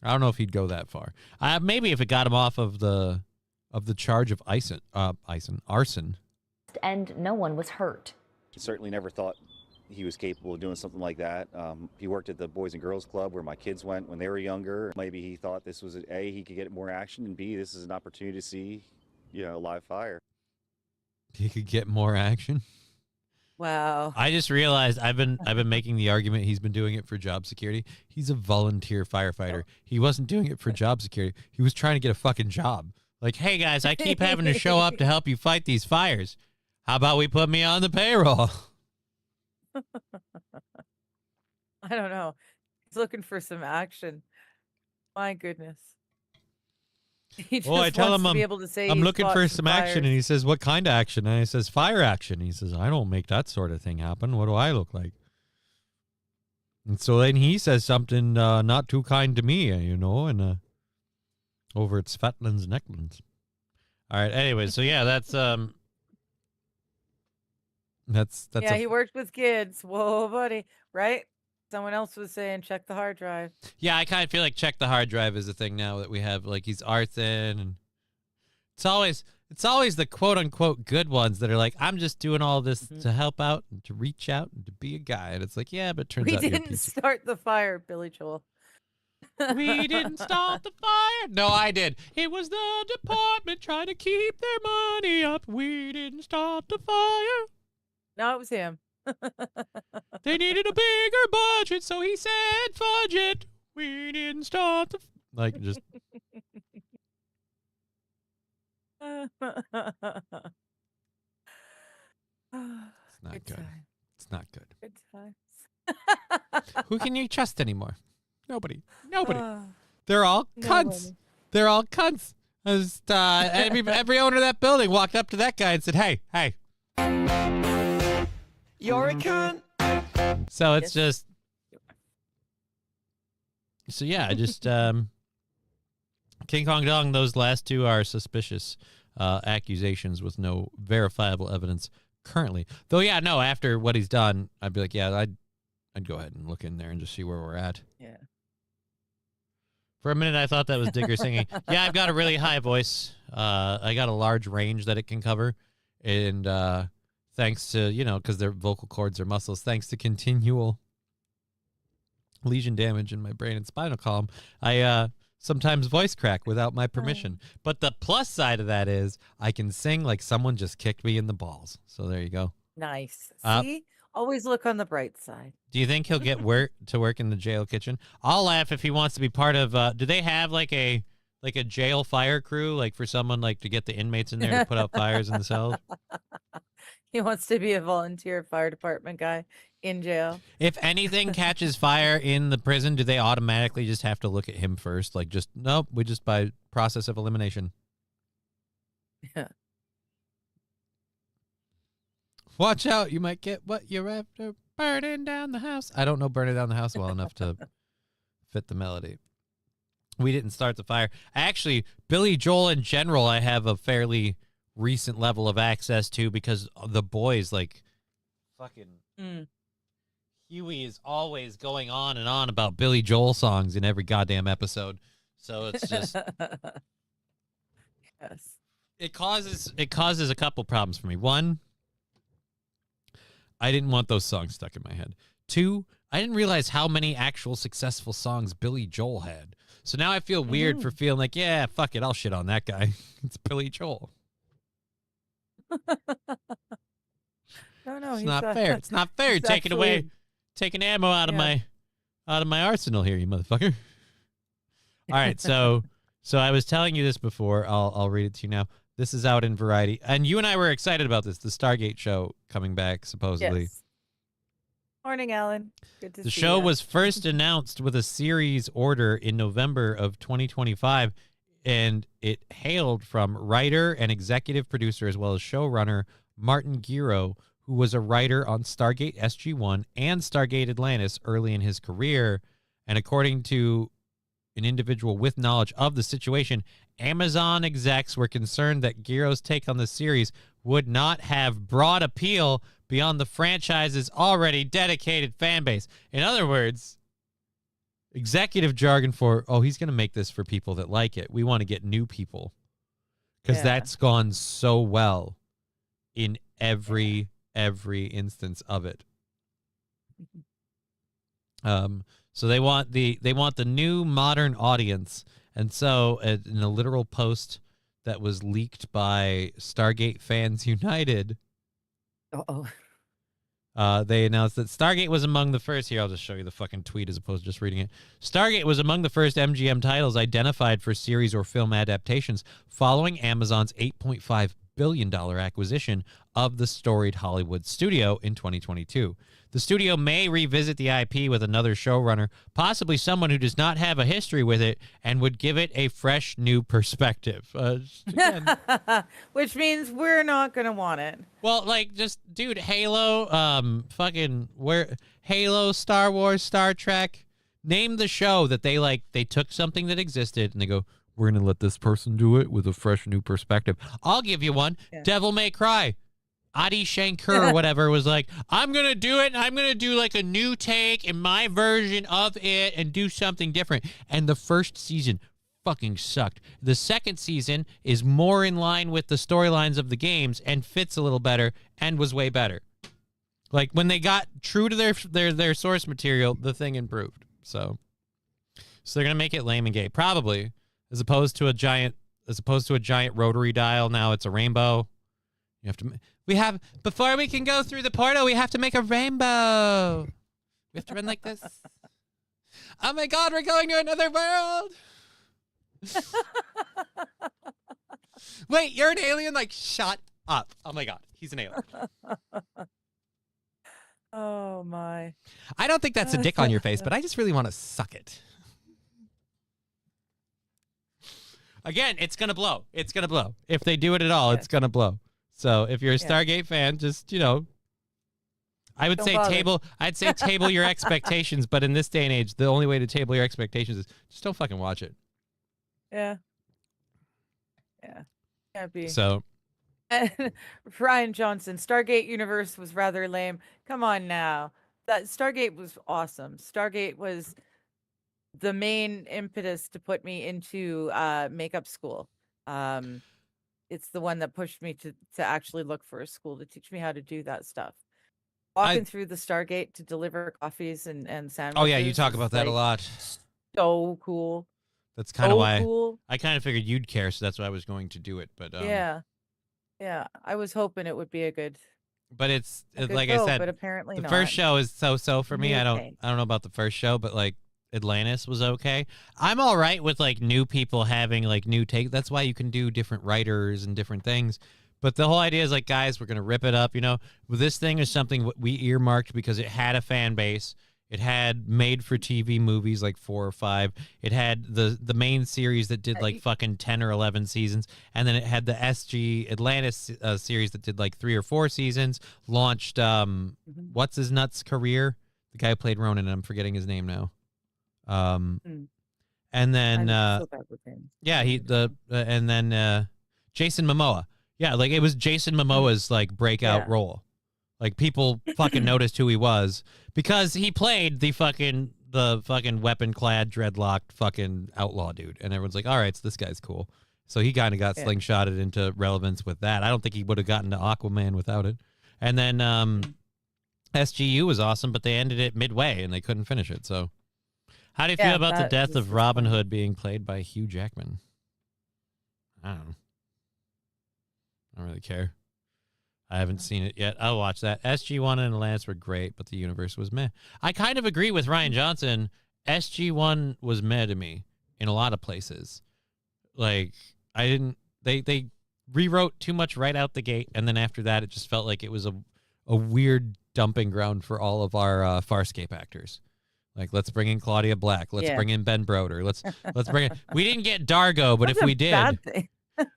I don't know if he'd go that far. Maybe if it got him off of the charge of arson. and no one was hurt. Certainly never thought he was capable of doing something like that. He worked at the Boys and Girls Club where my kids went when they were younger. Maybe he thought this was A, he could get more action, and B, this is an opportunity to see, live fire. He could get more action. Wow. I just realized I've been making the argument he's been doing it for job security. He's a volunteer firefighter. He wasn't doing it for job security. He was trying to get a fucking job. Like, hey guys, I keep having to show up to help you fight these fires. How about we put me on the payroll? I don't know. He's looking for some action. My goodness. He just Oh, I tell wants him to be I'm- able to say I'm he's looking fought for some some action, fires. and he says, "What kind of action?" And I says, "Fire action." He says, "I don't make that sort of thing happen. What do I look like?" And so then he says something not too kind to me, and over at Svetland's Necklands. All right. Anyway, so yeah, that's Yeah, he worked with kids. Whoa, buddy. Right? Someone else was saying check the hard drive. yeah. I kind of feel like check the hard drive is a thing now that we have. Like he's Arthur, and it's always the quote unquote good ones that are like, I'm just doing all this to help out and to reach out and to be a guy, and it's like, yeah, but it turns We out you're a didn't piece of start the fire, Billy Joel. We didn't start the fire. No, I did. It was the department trying to keep their money up. We didn't start the fire. No, it was him. They needed a bigger budget, so he said, fudge it. We didn't start the... Like, just... It's not Good good. time. It's not good. Good times. Who can you trust anymore? Nobody. Nobody. Ah, They're all cunts. nobody. They're all cunts. Just, every owner of that building walked up to that guy and said, hey. You're a cunt. So it's Yes. just... So yeah, I just King Kong Dong, those last two are suspicious accusations with no verifiable evidence currently. Though yeah, no, after what he's done, I'd be like, yeah, I'd go ahead and look in there and just see where we're at. Yeah. For a minute I thought that was Digger singing. Yeah, I've got a really high voice. I got a large range that it can cover. And thanks to, because their vocal cords are muscles, thanks to continual lesion damage in my brain and spinal column, I sometimes voice crack without my permission. But the plus side of that is I can sing like someone just kicked me in the balls. So there you go. Nice. Uh, See? Always look on the bright side. Do you think he'll get to work in the jail kitchen? I'll laugh if he wants to be part of. Do they have like a jail fire crew, like for someone like to get the inmates in there to put out fires in the cells? He wants to be a volunteer fire department guy in jail. If anything catches fire in the prison, do they automatically just have to look at him first? Like, just nope, we just by process of elimination. Yeah. Watch out, you might get what you're after. Burning down the house. I don't know burning down the house well enough to fit the melody. We didn't start the fire. Actually, Billy Joel in general, I have a fairly recent level of access to because the boys, like, fucking Huey is always going on and on about Billy Joel songs in every goddamn episode. So it's just Yes. it causes a couple problems for me. One, I didn't want those songs stuck in my head. Two, I didn't realize how many actual successful songs Billy Joel had. So now I feel weird for feeling like, yeah, fuck it, I'll shit on that guy. It's Billy Joel. No, It's he's not fair. It's not fair. he's Taking ammo out of Yeah. my arsenal here, you motherfucker. All right, so I was telling you this before. I'll read it to you now. This is out in Variety, and you and I were excited about this. The Stargate show coming back supposedly. Yes. Morning, Alan. Good to The see show ya. was first announced with a series order in November of 2025, and it hailed from writer and executive producer as well as showrunner Martin Giro, who was a writer on Stargate SG-1 and Stargate Atlantis early in his career. And according to an individual with knowledge of the situation, Amazon execs were concerned that Giro's take on the series would not have broad appeal beyond the franchise's already dedicated fan base. In other words, executive jargon for, oh, he's going to make this for people that like it. We want to get new people. Because Yeah. that's gone so well in every instance of it. So they want the new modern audience. And so in a literal post that was leaked by Stargate Fans United, Uh-oh. they announced that Stargate was among the first. Here, I'll just show you the fucking tweet as opposed to just reading it. Stargate was among the first MGM titles identified for series or film adaptations following Amazon's $8.5 billion acquisition of the storied Hollywood studio in 2022. The studio may revisit the IP with another showrunner, possibly someone who does not have a history with it and would give it a fresh new perspective. Again, Which means we're not gonna want it. well, like, just dude, Halo, Halo, Star Wars, Star Trek. Name the show that they took something that existed and they go, we're gonna let this person do it with a fresh new perspective. I'll give you one. Yeah. Devil May Cry. Adi Shankar or whatever was like, I'm gonna do it and I'm gonna do like a new take in my version of it and do something different. And the first season fucking sucked. The second season is more in line with the storylines of the games and fits a little better and was way better. Like when they got true to their source material, the thing improved. So they're gonna make it lame and gay, probably, as opposed to a giant rotary dial. Now it's a rainbow. You have to. Before we can go through the portal, we have to make a rainbow. We have to run like this. Oh my God, we're going to another world. Wait, you're an alien? Like, shut up. Oh my God, he's an alien. Oh my. I don't think that's a dick on your face, but I just really want to suck it. Again, it's going to blow. It's going to blow. If they do it at all, it's going to blow. So if you're a Stargate fan, just, I would say table your expectations, but in this day and age, the only way to table your expectations is just don't fucking watch it. Yeah. Yeah. Can't be. So Ryan Johnson, Stargate Universe was rather lame. Come on now. That Stargate was awesome. Stargate was the main impetus to put me into makeup school. It's the one that pushed me to actually look for a school to teach me how to do that stuff. Walking through the Stargate to deliver coffees and sandwiches. Oh yeah, you talk about that a like lot. So cool. That's kind of why cool. I kind of figured you'd care, so that's why I was going to do it. But Yeah. I was hoping it would be a good. But it's good like go, I said, but apparently the not. first show is so for me. New I don't thing. know about the first show, but like Atlantis was okay. I'm all right with like new people having like new take. That's why you can do different writers and different things. But the whole idea is like, guys, we're gonna rip it up. This thing is something we earmarked because it had a fan base. It had made-for-TV movies like 4 or 5. It had the main series that did like fucking 10 or 11 seasons, and then it had the SG Atlantis series that did like 3 or 4 seasons. Launched what's his nuts career? The guy who played Ronan, and I'm forgetting his name now. And then I'm so bad with names. and then Jason Momoa. Yeah, like it was Jason Momoa's like breakout role. Like people fucking noticed who he was because he played the fucking weapon-clad, dreadlocked fucking outlaw dude, and everyone's like, all right, so this guy's cool. So he kind of got slingshotted into relevance with that. I don't think he would have gotten to Aquaman without it. And then SGU was awesome, but they ended it midway and they couldn't finish it. So how do you feel about the death of Robin Hood being played by Hugh Jackman? I don't know. I don't really care. I haven't seen it yet. I'll watch that. SG-1 and Atlantis were great, but the universe was meh. I kind of agree with Ryan Johnson. SG-1 was meh to me in a lot of places. Like, they rewrote too much right out the gate, and then after that, it just felt like it was a weird dumping ground for all of our Farscape actors. Like, let's bring in Claudia Black. Let's bring in Ben Broder. Let's bring in... We didn't get Dargo, but if we did... Bad thing.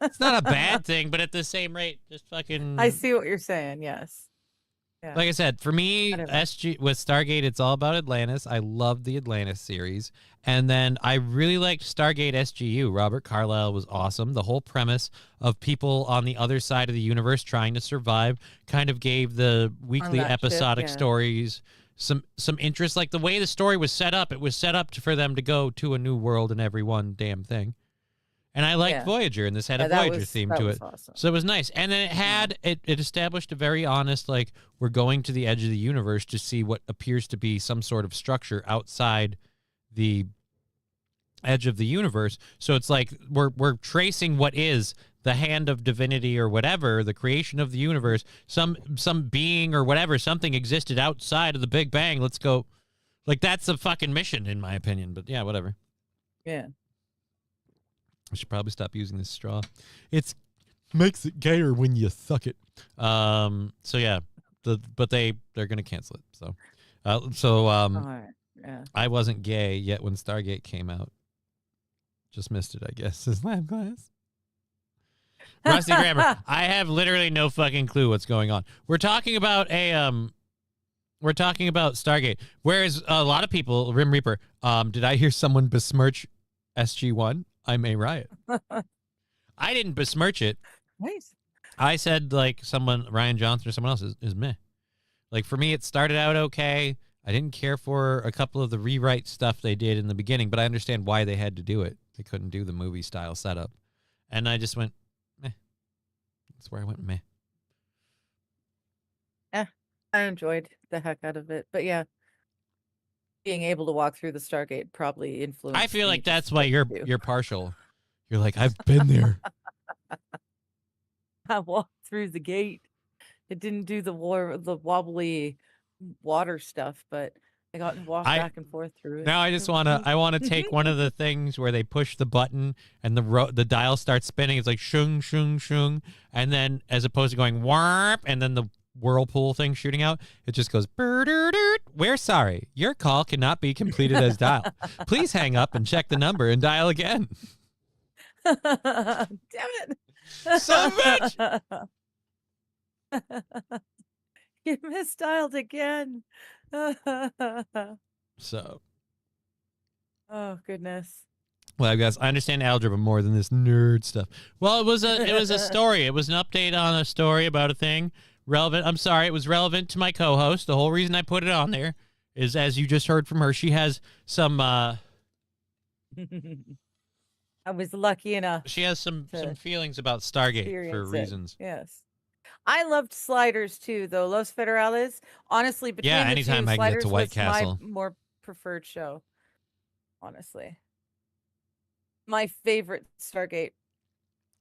It's not a bad thing, but at the same rate, just fucking... I see what you're saying, yes. Yeah. Like I said, for me, I don't know. SG with Stargate, it's all about Atlantis. I love the Atlantis series. And then I really liked Stargate SGU. Robert Carlyle was awesome. The whole premise of people on the other side of the universe trying to survive kind of gave the weekly that ship, episodic yeah. stories some interest. Like the way the story was set up, it was set up for them to go to a new world in every one damn thing. And I liked Voyager, and this had a Voyager theme to it. Awesome. So it was nice. And then it had, it established a very honest, like, we're going to the edge of the universe to see what appears to be some sort of structure outside the edge of the universe. So it's like, we're tracing what is the hand of divinity or whatever, the creation of the universe, some being or whatever, something existed outside of the Big Bang. Let's go. Like, that's a fucking mission, in my opinion. But yeah, whatever. Yeah. I should probably stop using this straw. It makes it gayer when you suck it. So yeah, but they're gonna cancel it. So, All right. Yeah. I wasn't gay yet when Stargate came out. Just missed it, I guess. Is lab class. Rusty Grammar. I have literally no fucking clue what's going on. We're talking about Stargate. Whereas a lot of people, Rim Reaper, did I hear someone besmirch SG-1? I may riot. I didn't besmirch it. Nice. I said like someone, Ryan Johnson or someone else is meh. Like for me, it started out okay. I didn't care for a couple of the rewrite stuff they did in the beginning, but I understand why they had to do it. They couldn't do the movie style setup. And I just went, meh. That's where I went, meh. I enjoyed the heck out of it. But yeah, being able to walk through the Stargate probably influenced. I feel me like just that's why what to do. you're partial. You're like, I've been there. I walked through the gate. It didn't do the wobbly water stuff, but I got to walk back and forth through it. Now I want to take one of the things where they push the button and the dial starts spinning. It's like shung shung shung, and then as opposed to going warp and then the whirlpool thing shooting out, it just goes. We're sorry, your call cannot be completed as dialed. Please hang up and check the number and dial again. Damn it! So much. You misdialed again. So, Oh goodness. well, guys, I understand algebra more than this nerd stuff. Well, it was a story. It was an update on a story about a thing relevant. I'm sorry, it was relevant to my co-host. The whole reason I put it on there is, as you just heard from her, she has some. I was lucky enough. She has some to feelings about Stargate experience for it. reasons. Yes. I loved Sliders too, though. Los Federales. Honestly, between Yeah, the anytime two, I can get to Sliders White was Castle. my more preferred show. Honestly, my favorite Stargate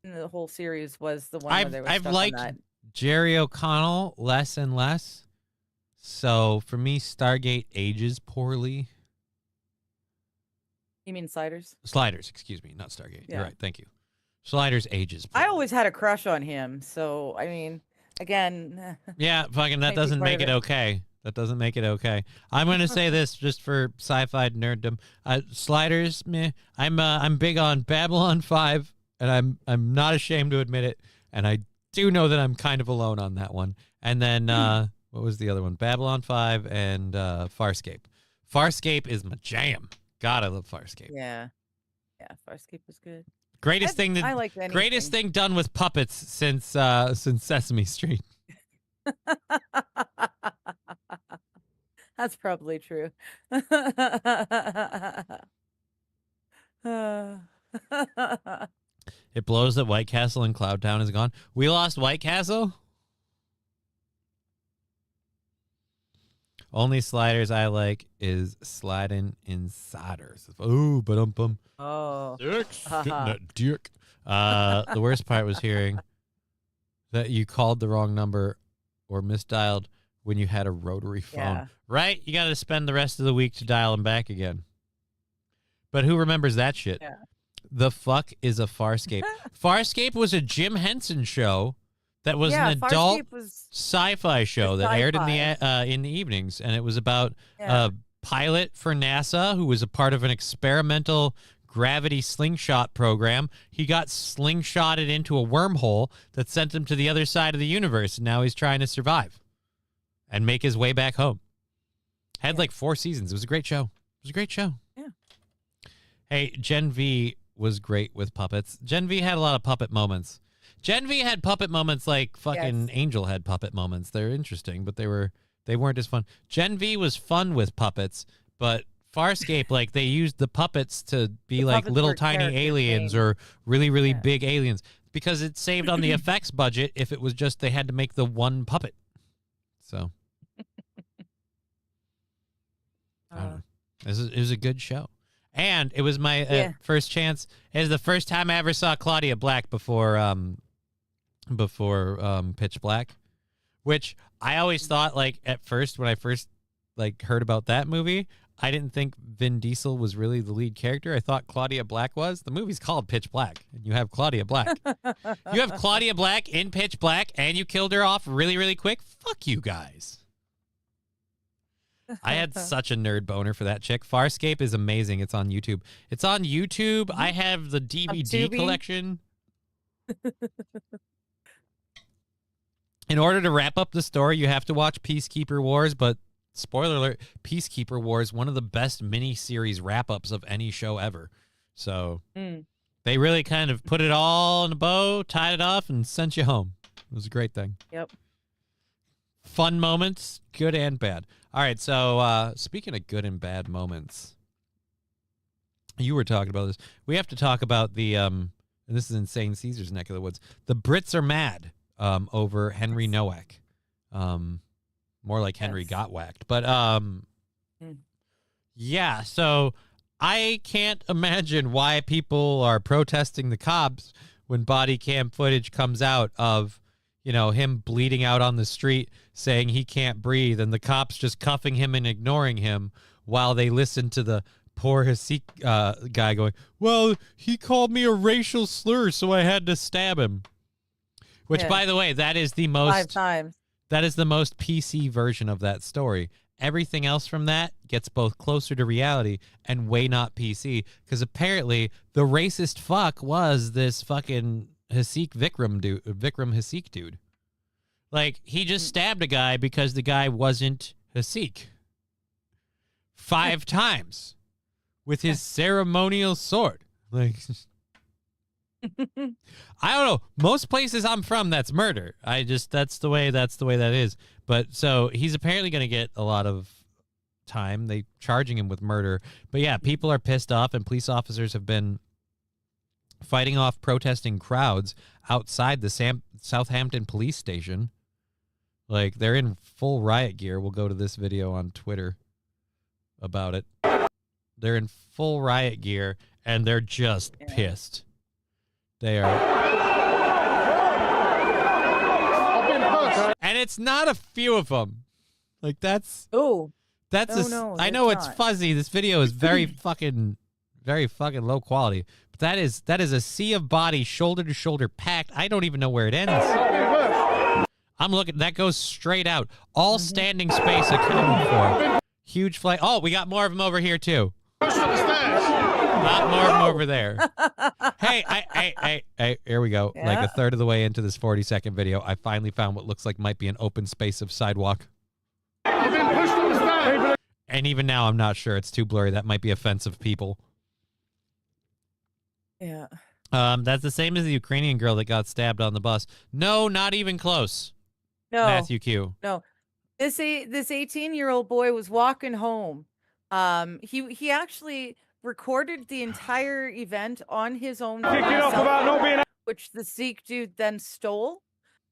in the whole series was the one where they were I've stuck liked on that. Jerry O'Connell less and less. So for me, Stargate ages poorly. You mean Sliders? Sliders, excuse me, not Stargate. You're Yeah. right. Thank you. Sliders ages poorly. I always had a crush on him, so I mean, again, Yeah, fucking that Might be doesn't part make of it it. okay. That doesn't make it okay. I'm gonna say this just for sci-fi nerddom. Sliders, meh. I'm big on Babylon 5, and I'm not ashamed to admit it. And I do know that I'm kind of alone on that one. And then what was the other one? Babylon 5 and Farscape. Farscape is my jam. God, I love Farscape. yeah, Farscape was good. Greatest thing I liked anything. greatest thing done with puppets since Sesame Street. That's probably true. It blows that White Castle and Cloudtown is gone. We lost White Castle? Only sliders I like is sliding insiders. Ooh, ba-dum-bum. Oh. Dicks. Haha. Getting that dick. The worst part was hearing that you called the wrong number or misdialed when you had a rotary phone. Yeah. Right? You got to spend the rest of the week to dial them back again. But who remembers that shit? Yeah. The fuck is a Farscape? Farscape was a Jim Henson show that was Yeah, an adult Farscape was sci-fi show that aired in the evenings, and it was about Yeah. a pilot for NASA who was a part of an experimental gravity slingshot program. He got slingshotted into a wormhole that sent him to the other side of the universe, and now he's trying to survive and make his way back home. Had like 4 seasons. It was a great show. It was a great show. Yeah. Hey, Gen V was great with puppets. Gen V had a lot of puppet moments. Gen V had puppet moments like fucking Yes. Angel had puppet moments. They're interesting, but they weren't as fun. Gen V was fun with puppets, but Farscape, like they used the puppets to be The like puppets little were tiny characters aliens named. or really, really Yeah. big aliens because it saved on the effects budget if it was just they had to make the one puppet. So I don't know. It was a good show. And it was my Yeah. first chance. It was the first time I ever saw Claudia Black before Pitch Black, which I always thought like at first when I first like heard about that movie, I didn't think Vin Diesel was really the lead character. I thought Claudia Black was. The movie's called Pitch Black, and you have Claudia Black. You have Claudia Black in Pitch Black, and you killed her off really, really quick? Fuck you guys. I had such a nerd boner for that chick. Farscape is amazing. It's on YouTube. It's on YouTube. I have the DVD Tubi? collection. In order to wrap up the story, you have to watch Peacekeeper Wars, but spoiler alert, Peacekeeper Wars, one of the best mini-series wrap-ups of any show ever. So they really kind of put it all in a bow, tied it off, and sent you home. It was a great thing. Yep. Fun moments, good and bad. All right, so speaking of good and bad moments, you were talking about this. We have to talk about the, and this is Insane Caesar's neck of the woods. The Brits are mad over Henry Nowak. More like Henry got whacked. But, yeah, so I can't imagine why people are protesting the cops when body cam footage comes out of, you know, him bleeding out on the street saying he can't breathe and the cops just cuffing him and ignoring him while they listen to the poor Hasik guy going, well, he called me a racial slur, so I had to stab him. Which, by the way, that is the most... 5 times. That is the most PC version of that story. Everything else from that gets both closer to reality and way not PC, because apparently the racist fuck was this fucking Hasik Vikram Hasik dude. Like, he just stabbed a guy because the guy wasn't Hasik. 5 times with his ceremonial sword. Like, I don't know. Most places I'm from, that's murder. That's the way that is. But so he's apparently going to get a lot of time. They charging him with murder. But yeah, people are pissed off, and police officers have been fighting off protesting crowds outside the Southampton police station. Like, they're in full riot gear. We'll go to this video on Twitter about it. They're in full riot gear, and they're just pissed. They are. And it's not a few of them. Like, that's... Oh. No, I know it's fuzzy. This video is very fucking low quality. But that is a sea of bodies, shoulder to shoulder, packed. I don't even know where it ends. I'm looking. That goes straight out. All standing space accounted for. Huge flight. Oh, we got more of them over here, too. Not more of them over there. Hey, here we go. Yeah. Like a third of the way into this 40-second video, I finally found what looks like might be an open space of sidewalk. And even now, I'm not sure. It's too blurry. That might be offensive, people. Yeah. That's the same as the Ukrainian girl that got stabbed on the bus. No, not even close. No. Matthew Q. No. This 18-year-old boy was walking home. He actually recorded the entire event on his own cell phone, which the Sikh dude then stole.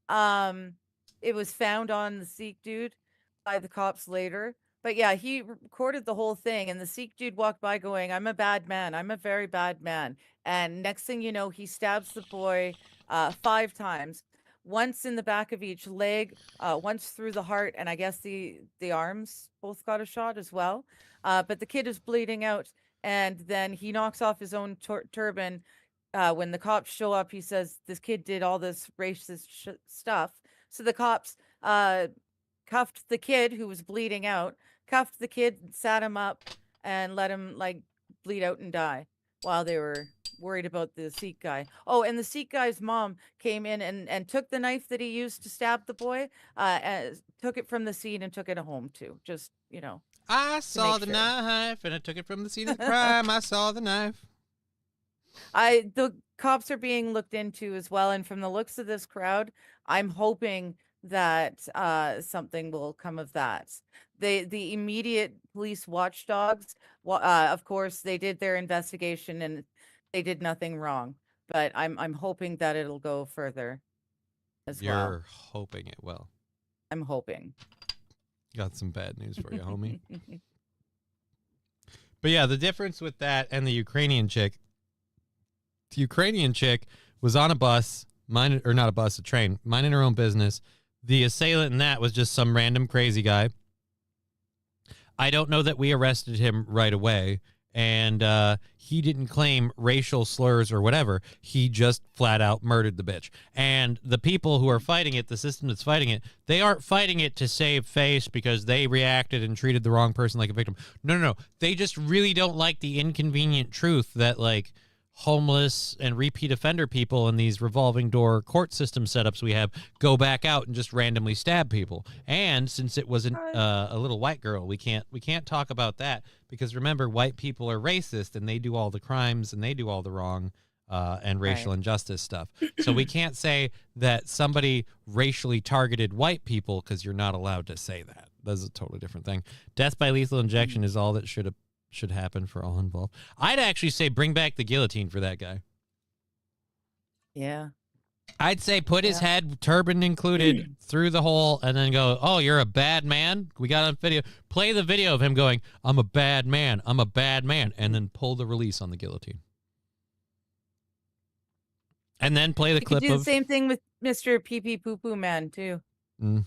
It was found on the Sikh dude by the cops later. But yeah, he recorded the whole thing, and the Sikh dude walked by going, I'm a bad man. I'm a very bad man. And next thing you know, he stabs the boy 5 times. Once in the back of each leg, once through the heart, and I guess the arms both got a shot as well. But the kid is bleeding out, and then he knocks off his own turban. When the cops show up, he says, this kid did all this racist stuff. So the cops cuffed the kid who was bleeding out, cuffed the kid, sat him up, and let him, like, bleed out and die while they were worried about the Sikh guy. Oh, and the Sikh guy's mom came in and took the knife that he used to stab the boy, took it from the scene and took it home too. Just, you know. I saw the sure. knife and I took it from the scene of the crime. I saw the knife. The cops are being looked into as well, and from the looks of this crowd, I'm hoping that something will come of that. The immediate police watchdogs, of course, they did their investigation and they did nothing wrong. But I'm hoping that it'll go further as well. You're hoping it will. I'm hoping. Got some bad news for you, homie. But yeah, the difference with that and the Ukrainian chick was on a bus, a train, minding her own business. The assailant in that was just some random crazy guy. I don't know that we arrested him right away. And he didn't claim racial slurs or whatever. He just flat out murdered the bitch. And the people who are fighting it, the system that's fighting it, they aren't fighting it to save face because they reacted and treated the wrong person like a victim. No. They just really don't like the inconvenient truth that, like, homeless and repeat offender people in these revolving door court system setups we have go back out and just randomly stab people. And since it was a little white girl, we can't talk about that because remember, white people are racist and they do all the crimes and they do all the wrong and racial injustice stuff. So we can't say that somebody racially targeted white people because you're not allowed to say that. That's a totally different thing. Death by lethal injection is all that should happen for all involved. I'd actually say bring back the guillotine for that guy. Yeah. I'd say put his head, turban included, through the hole and then go, oh, you're a bad man? We got on video. Play the video of him going, I'm a bad man. I'm a bad man. And then pull the release on the guillotine. And then play the You clip could do of... the same thing with Mr. Pee Pee Poo Poo Man, too. Mm.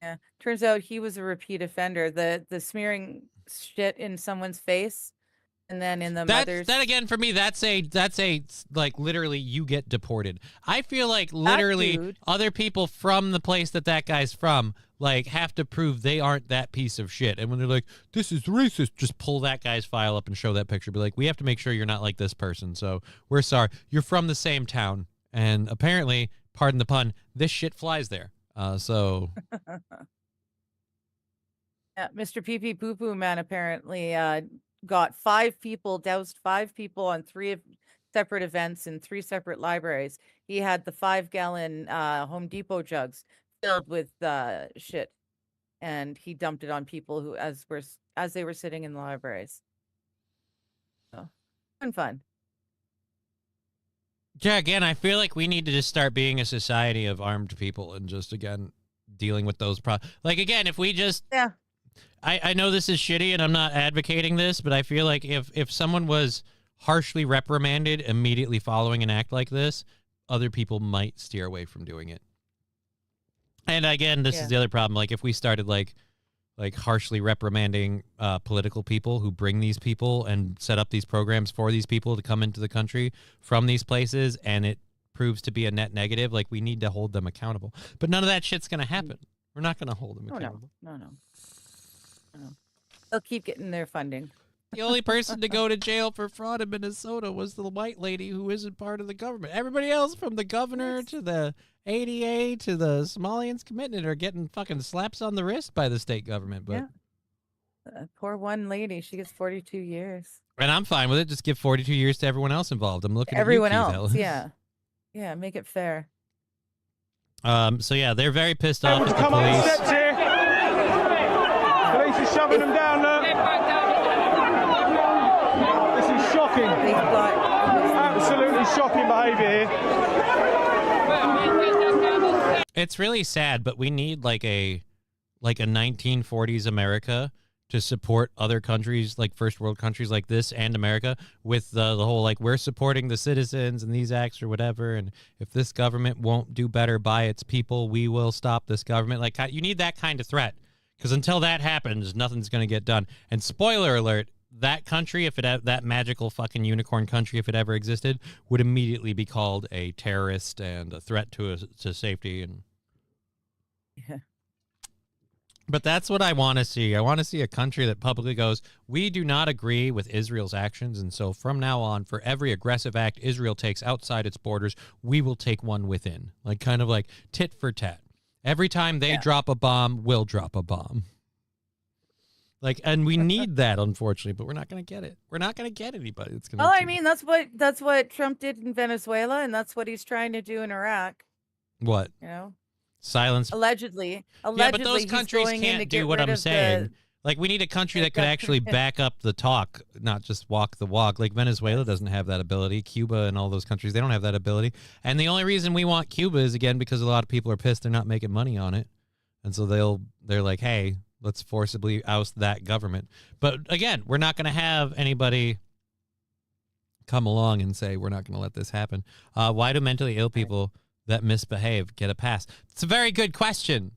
Yeah. Turns out he was a repeat offender. The smearing shit in someone's face and then in the mother's. That again, for me, that's a like literally you get deported. I feel like literally dude. other people from the place that guy's from like have to prove they aren't that piece of shit. And when they're like, this is racist, just pull that guy's file up and show that picture. Be like, we have to make sure you're not like this person. So we're sorry. You're from the same town. And apparently, pardon the pun, this shit flies there. So Yeah, Mr. Pee Pee Poo Poo Man apparently got 5 people, doused 5 people on 3 separate events in 3 separate libraries. He had the 5-gallon Home Depot jugs filled with shit, and he dumped it on people who as they were sitting in the libraries. So fun. yeah, again, I feel like we need to just start being a society of armed people and just again dealing with those problems. Like again, if we just Yeah. I know this is shitty and I'm not advocating this, but I feel like if someone was harshly reprimanded immediately following an act like this, other people might steer away from doing it. And again, this is the other problem. Like if we started like harshly reprimanding political people who bring these people and set up these programs for these people to come into the country from these places and it proves to be a net negative, like we need to hold them accountable. But none of that shit's going to happen. We're not going to hold them accountable. No. They'll keep getting their funding. The only person to go to jail for fraud in Minnesota was the white lady who isn't part of the government. Everybody else, from the governor to the ADA to the Somalians committed, are getting fucking slaps on the wrist by the state government. But Poor one lady, she gets 42 years. and I'm fine with it. Just give 42 years to everyone else involved. I'm looking Everyone at you, Keith else, Ellis. yeah, make it fair. So yeah, they're very pissed off at the Come on, police. steps here. Police are shoving them down, look. This is shocking. They've got Absolutely shocking behaviour here. It's really sad, but we need like a 1940s America to support other countries, like first world countries like this and America, with the whole like we're supporting the citizens and these acts or whatever, and if this government won't do better by its people, we will stop this government. Like you need that kind of threat, because until that happens, nothing's going to get done. And spoiler alert, that country, if it that magical fucking unicorn country, if it ever existed, would immediately be called a terrorist and a threat to safety. And Yeah. but that's what I want to see. I want to see a country that publicly goes, we do not agree with Israel's actions, and so from now on, for every aggressive act Israel takes outside its borders, we will take one within. Like kind of like tit for tat. Every time they drop a bomb, we'll drop a bomb. Like, and we need that, unfortunately, but we're not going to get it. We're not going to get anybody that's going to. Well, I mean, that's what Trump did in Venezuela, and that's what he's trying to do in Iraq. What? You know, Silence. Allegedly, Yeah, but those he's countries going in to can't get do what rid I'm of saying. Like, we need a country that could actually back up the talk, not just walk the walk. Like, Venezuela doesn't have that ability. Cuba and all those countries, they don't have that ability. And the only reason we want Cuba is, again, because a lot of people are pissed they're not making money on it. And so they're like, hey, let's forcibly oust that government. But, again, we're not going to have anybody come along and say we're not going to let this happen. Why do mentally ill people that misbehave get a pass? It's a very good question.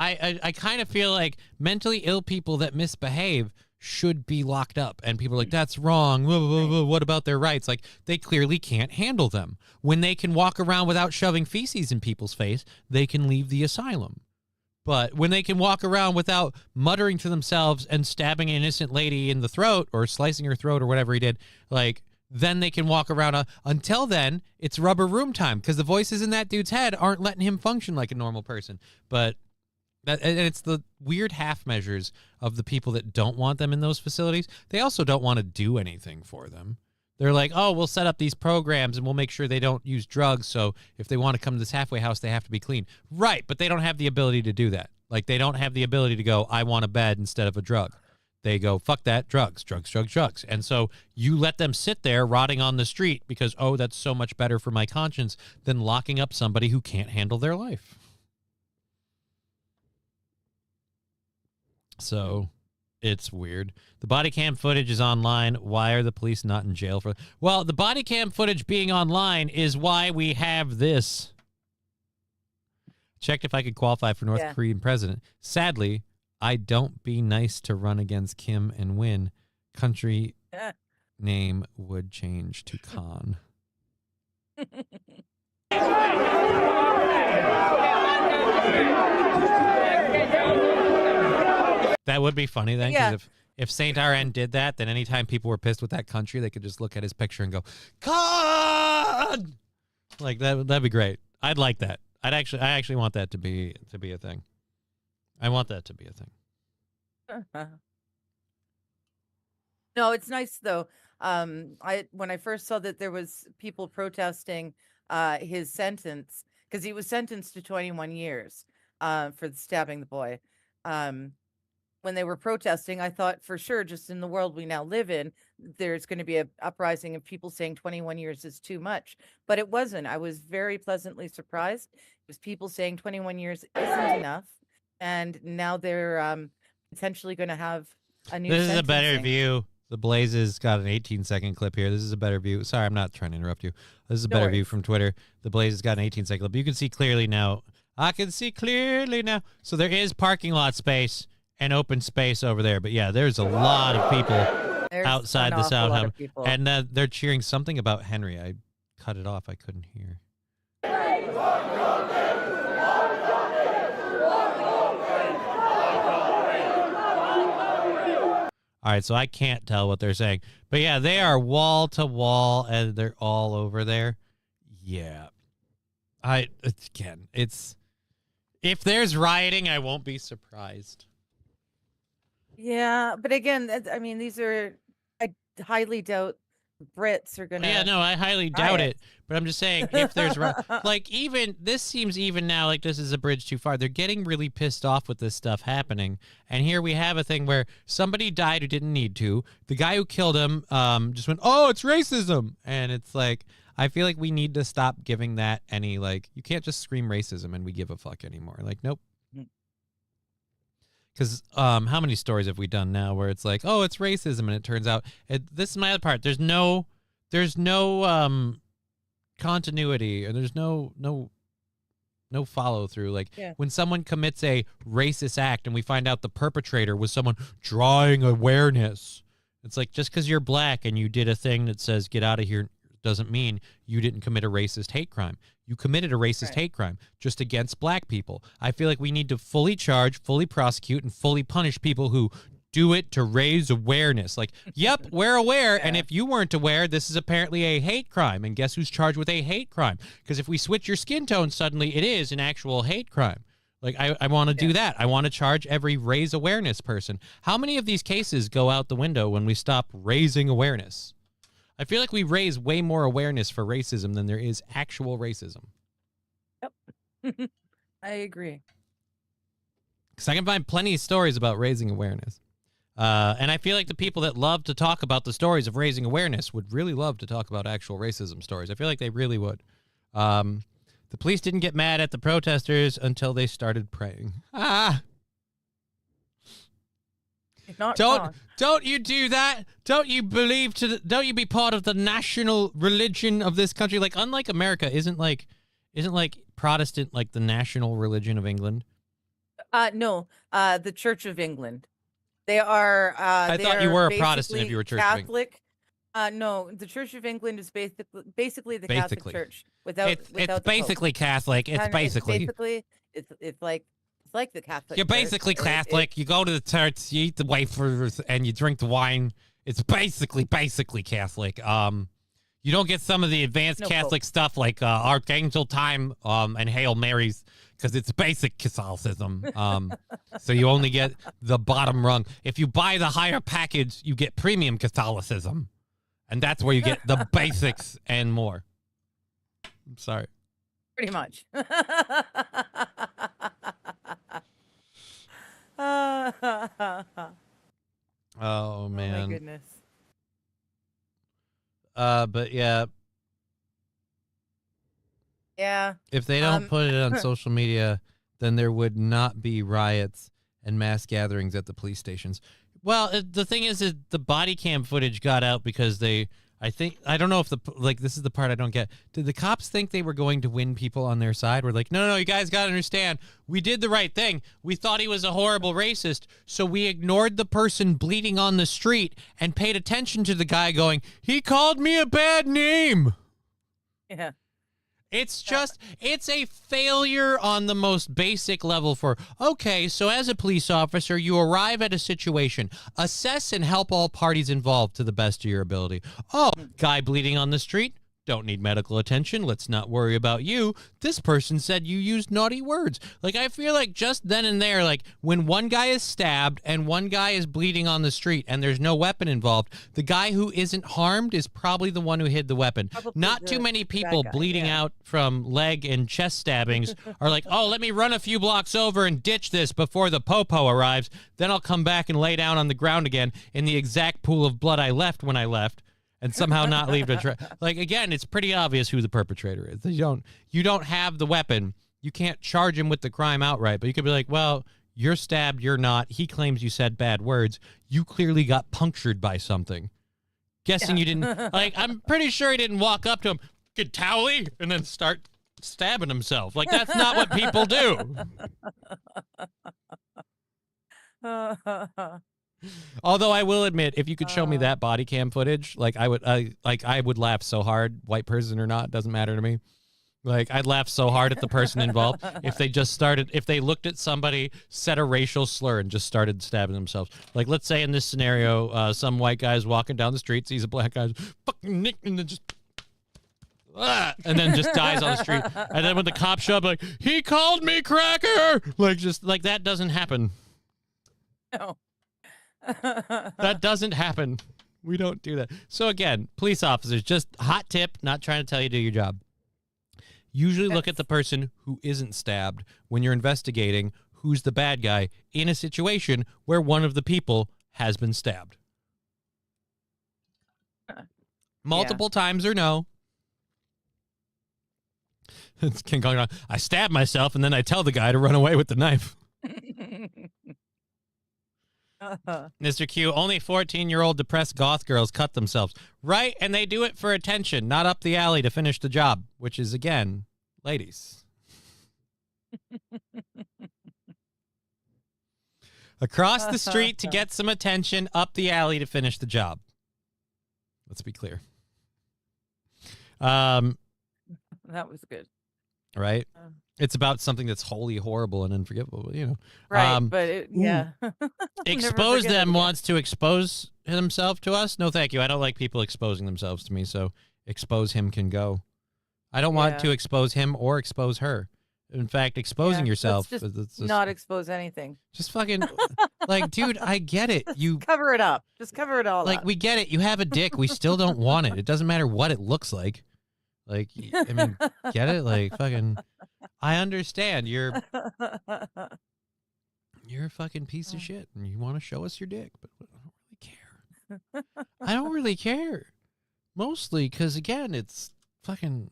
I kind of feel like mentally ill people that misbehave should be locked up, and people are like, that's wrong. Whoa, whoa, whoa. What about their rights? Like, they clearly can't handle them. When they can walk around without shoving feces in people's face, they can leave the asylum. But when they can walk around without muttering to themselves and stabbing an innocent lady in the throat or slicing her throat or whatever he did, like, then they can walk around. Until then, it's rubber room time, because the voices in that dude's head aren't letting him function like a normal person. But and it's the weird half measures of the people that don't want them in those facilities. They also don't want to do anything for them. They're like, oh, we'll set up these programs and we'll make sure they don't use drugs. So if they want to come to this halfway house, they have to be clean. Right, but they don't have the ability to do that. Like, they don't have the ability to go, I want a bed instead of a drug. They go, fuck that, drugs, drugs, drugs, drugs. And so you let them sit there rotting on the street because, oh, that's so much better for my conscience than locking up somebody who can't handle their life. So it's weird. The body cam footage is online. Why are the police not in jail for? Well, the body cam footage being online is why we have this. Checked if I could qualify for North Korean president. Sadly, I don't be nice to run against Kim and win. Country name would change to Khan. That would be funny then, because if Saint RN did that, then anytime people were pissed with that country, they could just look at his picture and go, Khan! Like, that'd be great. I'd like that. I actually want that to be a thing. I want that to be a thing. No, it's nice though. When I first saw that there was people protesting his sentence, because he was sentenced to 21 years for stabbing the boy. When they were protesting, I thought for sure, just in the world we now live in, there's going to be an uprising of people saying 21 years is too much. But it wasn't. I was very pleasantly surprised. It was people saying 21 years isn't enough. And now they're potentially going to have a new This is a better sentencing. view. The Blaze's got an 18-second clip here. This is a better view. Sorry, I'm not trying to interrupt you. This is a better view from Twitter. The Blaze has got an 18-second clip. You can see clearly now. I can see clearly now. So there is parking lot space and open space over there. But yeah, there's a lot of people There's outside an this awful lot outhouse. of people. And they're cheering something about Henry. I cut it off. I couldn't hear. All right, so I can't tell what they're saying. But yeah, they are wall to wall, and they're all over there. Yeah. It's if there's rioting, I won't be surprised. Yeah, but again, I mean, these are, I highly doubt Brits are going to. Yeah, no, I highly doubt it. But I'm just saying, if there's like, even this seems even now like this is a bridge too far. They're getting really pissed off with this stuff happening, and here we have a thing where somebody died who didn't need to. The guy who killed him just went, "Oh, it's racism," and it's like, I feel like we need to stop giving that any, like, you can't just scream racism and we give a fuck anymore. Like, nope. Because how many stories have we done now where it's like, oh, it's racism, and it turns out this is my other part. There's no continuity, or there's no follow through. Like when someone commits a racist act and we find out the perpetrator was someone drawing awareness, it's like, just because you're black and you did a thing that says get out of here doesn't mean you didn't commit a racist hate crime. You committed a racist hate crime just against black people. I feel like we need to fully charge, fully prosecute, and fully punish people who do it to raise awareness. Like, yep, we're aware, and if you weren't aware, this is apparently a hate crime, and guess who's charged with a hate crime? Because if we switch your skin tone, suddenly it is an actual hate crime. Like, I want to do that. I want to charge every raise awareness person. How many of these cases go out the window when we stop raising awareness? I feel like we raise way more awareness for racism than there is actual racism. Yep. I agree. Because I can find plenty of stories about raising awareness. And I feel like the people that love to talk about the stories of raising awareness would really love to talk about actual racism stories. I feel like they really would. The police didn't get mad at the protesters until they started praying. Not wrong. Don't you do that? Don't you believe don't you be part of the national religion of this country? Like, unlike America, isn't like Protestant like the national religion of England? No, the Church of England. They are. I They thought you are were a Protestant if you were basically Church of England. Catholic. No, the Church of England is basically the Basically. Catholic Church without It's without the Pope. basically Catholic. It's Kinda- basically. it's like the Catholic. You're Church. basically It- Catholic. You go to the church, you eat the wafers, and you drink the wine. It's basically Catholic. You don't get some of the advanced No Catholic stuff like Archangel Time and Hail Marys because it's basic Catholicism. So you only get the bottom rung. If you buy the higher package, you get premium Catholicism, and that's where you get the basics and more. I'm sorry. Pretty much. Oh Oh my man. goodness. But yeah, Yeah. if they don't Um, put it on social media, then there would not be riots and mass gatherings at the police stations. Well, the thing is that the body cam footage got out because I don't know if this is the part I don't get. Did the cops think they were going to win people on their side? We're like, no, you guys got to understand. We did the right thing. We thought he was a horrible racist, so we ignored the person bleeding on the street and paid attention to the guy going, he called me a bad name. Yeah. It's a failure on the most basic level okay, so as a police officer, you arrive at a situation, assess and help all parties involved to the best of your ability. Oh, guy bleeding on the street? Don't need medical attention. Let's not worry about you. This person said you used naughty words. Like, I feel like just then and there, like, when one guy is stabbed and one guy is bleeding on the street and there's no weapon involved, the guy who isn't harmed is probably the one who hid the weapon. Probably Not too the many bad people guy, bleeding yeah. out from leg and chest stabbings are like, oh, let me run a few blocks over and ditch this before the popo arrives. Then I'll come back and lay down on the ground again in the exact pool of blood I left when I left. And somehow not leave a like, again, it's pretty obvious who the perpetrator is. You don't have the weapon. You can't charge him with the crime outright, but you could be like, well, you're stabbed, you're not. He claims you said bad words. You clearly got punctured by something. Guessing you didn't, like, I'm pretty sure he didn't walk up to him, get towely, and then start stabbing himself. Like, that's not what people do. Although I will admit, if you could show me that body cam footage, like I would laugh so hard, white person or not, doesn't matter to me. Like, I'd laugh so hard at the person involved if they looked at somebody, said a racial slur, and just started stabbing themselves. Like, let's say in this scenario, some white guy's walking down the street, sees a black guy, fucking Nick, and then just. And then just dies on the street. And then when the cops show up, like, he called me cracker! Like, just like that doesn't happen. No. That doesn't happen. We don't do that. So again, police officers, just hot tip, not trying to tell you to do your job. Usually look at the person who isn't stabbed when you're investigating who's the bad guy in a situation where one of the people has been stabbed. Multiple times or no. It's King Kong. I stab myself and then I tell the guy to run away with the knife. Mr. Q, only 14-year-old depressed goth girls cut themselves. Right, and they do it for attention, not up the alley to finish the job, which is, again, ladies. Across the street to get some attention, up the alley to finish the job. Let's be clear. That was good. Right? It's about something that's wholly horrible and unforgivable, you know. Right, but yeah. Expose forget them it. wants to expose himself to us. No, thank you. I don't like people exposing themselves to me, so expose him can go. I don't want Yeah. to expose him or expose her. In fact, exposing Yeah, yourself let's is just not expose anything. just fucking like, dude, I get it. You Cover it up. Just cover it all like up. we get it. You have a dick. We still don't want it. It doesn't matter what it looks like. Like, I mean, get it? Like, fucking, I understand. You're a fucking piece of shit, and you want to show us your dick, but I don't really care. I don't really care. Mostly because, again, it's fucking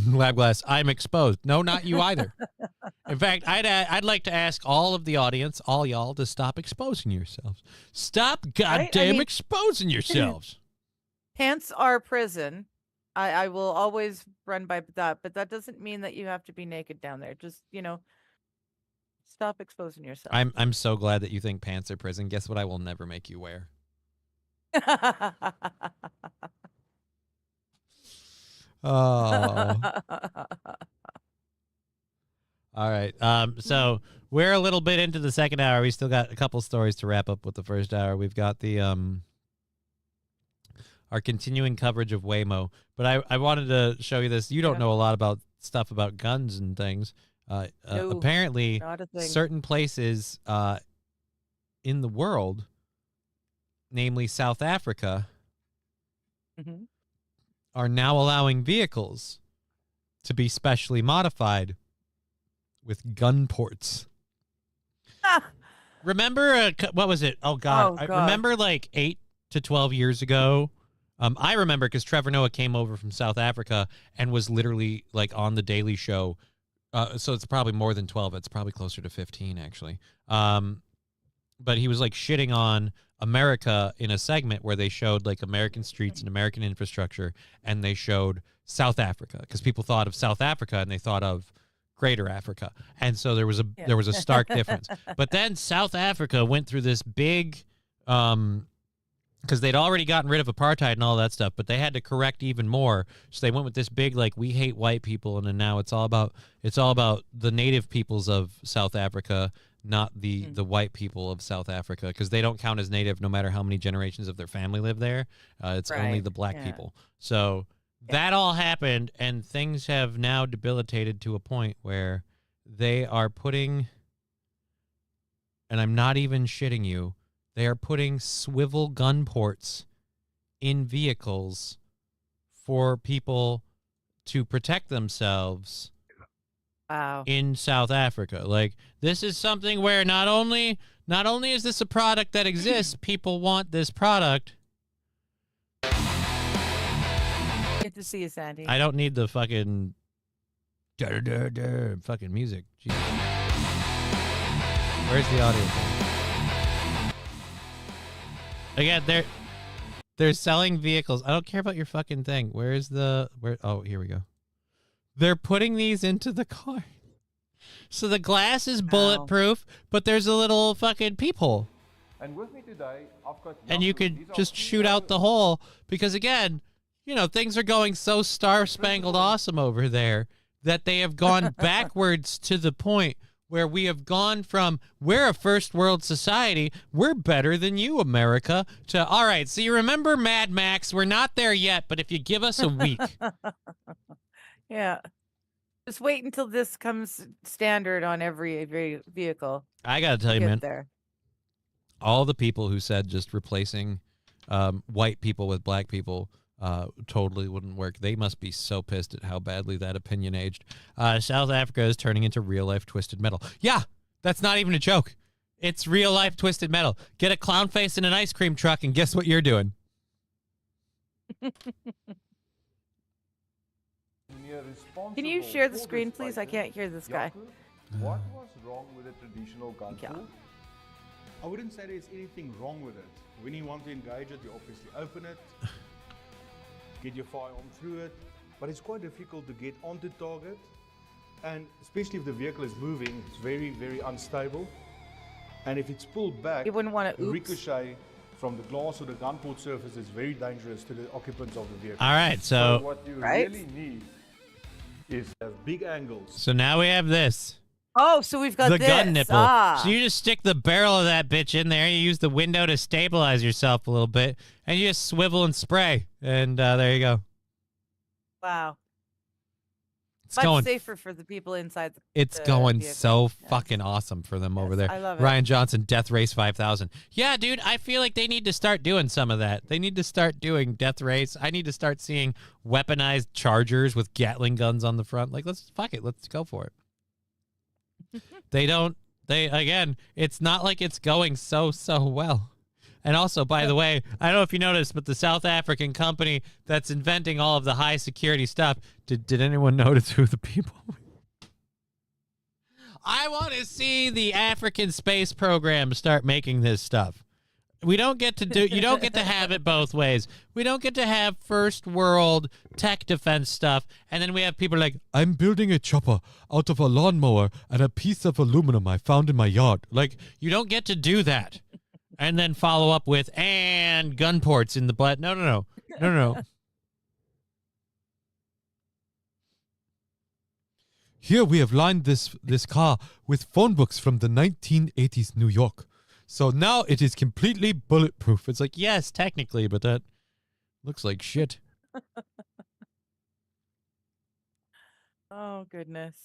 lab glass. I'm exposed. No, not you either. In fact, I'd like to ask all of the audience, all y'all, to stop exposing yourselves. Stop goddamn mean- exposing yourselves. Pants are prison. I will always run by that, but that doesn't mean that you have to be naked down there. Just, Stop exposing yourself. I'm so glad that you think pants are prison. Guess what? I will never make you wear. Oh. All right. So we're a little bit into the second hour. We still got a couple stories to wrap up with the first hour. We've got the our continuing coverage of Waymo. But I wanted to show you this. You don't know a lot about stuff about guns and things. No, Apparently, not a thing. certain places in the world, namely South Africa, Mhm. are now allowing vehicles to be specially modified with gun ports. Ah, Remember, what was it? Oh, God. Oh, I God. remember like 8 to 12 years ago. I remember because Trevor Noah came over from South Africa and was literally like on the Daily Show. So it's probably more than 12. It's probably closer to 15, actually. But he was like shitting on America in a segment where they showed like American streets and American infrastructure, and they showed South Africa because people thought of South Africa and they thought of Greater Africa, and so there was a stark difference. But then South Africa went through this big, because they'd already gotten rid of apartheid and all that stuff, but they had to correct even more. So they went with this big like we hate white people, and then now it's all about the native peoples of South Africa, not the white people of South Africa, because they don't count as native no matter how many generations of their family live there. It's only Right, the black yeah. people. So that all happened, and things have now debilitated to a point where they are putting, and I'm not even shitting you, they are putting swivel gun ports in vehicles for people to protect themselves Wow. in South Africa. Like, this is something where not only is this a product that exists, people want this product. Good to see you, Sandy. I don't need the fucking fucking music. Jeez. Where's the audio thing? Again, they're selling vehicles. I don't care about your fucking thing. Where? Oh, here we go. They're putting these into the car. So the glass is bulletproof, but there's a little fucking peephole. And with me today, I've got. And you could just shoot out the hole because, again, you know, things are going so star-spangled awesome over there that they have gone backwards to the point where we have gone from we're a first world society, we're better than you, America, to all right, so you remember Mad Max, we're not there yet, but if you give us a week. Yeah. Just wait until this comes standard on every vehicle. I got to tell you, Get man, there. all the people who said just replacing white people with black people totally wouldn't work. They must be so pissed at how badly that opinion aged. South Africa is turning into real-life Twisted Metal. Yeah, that's not even a joke. It's real-life Twisted Metal. Get a clown face in an ice cream truck, and guess what you're doing? Can you share the screen, please? I can't hear this guy. What was wrong with the traditional gun Yeah. port? I wouldn't say there's anything wrong with it. When you want to engage it, you obviously open it, get your firearm through it, but it's quite difficult to get onto target, and especially if the vehicle is moving, it's very, very unstable. And if it's pulled back, You wouldn't want the to oops. ricochet from the glass or the gun port surface is very dangerous to the occupants of the vehicle. All right, So so what you Right? really need is Have big angles. so now we have this. Oh, so we've got The this. gun nipple. Ah. So you just stick the barrel of that bitch in there. You use the window to stabilize yourself a little bit, and you just swivel and spray, and there you go. Wow. It's Much going. safer for the people inside. It's the going vehicle. so Yes. fucking awesome for them over Yes, there. I love it. Ryan Johnson, Death Race 5000. Yeah, dude, I feel like they need to start doing some of that. They need to start doing Death Race. I need to start seeing weaponized Chargers with Gatling guns on the front. Like, let's go for it. Again, it's not like it's going so well. And also, by the way, I don't know if you noticed, but the South African company that's inventing all of the high security stuff, did anyone notice who the people were? I want to see the African space program start making this stuff. We don't get to do. You don't get to have it both ways. We don't get to have first world tech defense stuff, and then we have people like, I'm building a chopper out of a lawnmower and a piece of aluminum I found in my yard. Like, you don't get to do that, and then follow up with and gun ports in the butt. No. Here we have lined this car with phone books from the 1980s New York. So now it is completely bulletproof. It's like, yes, technically, but that looks like shit. Oh, goodness.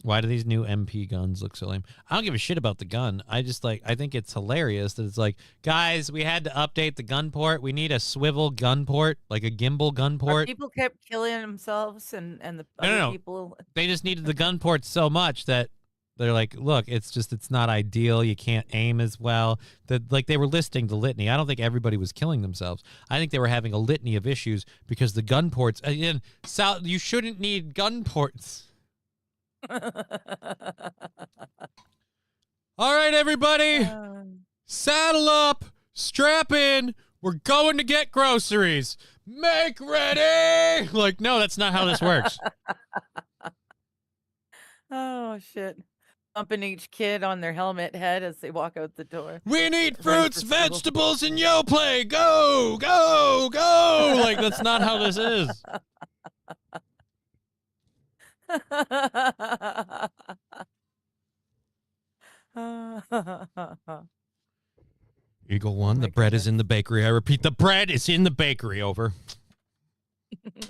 Why do these new MP guns look so lame? I don't give a shit about the gun. I think it's hilarious that it's like, guys, we had to update the gun port. We need a swivel gun port, like a gimbal gun Our port. people kept killing themselves and the No, other no. people. They just needed the gun port so much that they're like, look, it's not ideal. You can't aim as well. Like they were listing the litany. I don't think everybody was killing themselves. I think they were having a litany of issues because the gun ports, again, you shouldn't need gun ports. All right, everybody, saddle up, strap in. We're going to get groceries. Make ready. Like, no, that's not how this works. Oh, shit. Bumping each kid on their helmet head as they walk out the door. We need Ready fruits, for school. vegetables, and Yoplait. Go, go, go. Like, that's not how this is. Eagle 1, the bread is in the bakery. I repeat, the bread is in the bakery. Over. This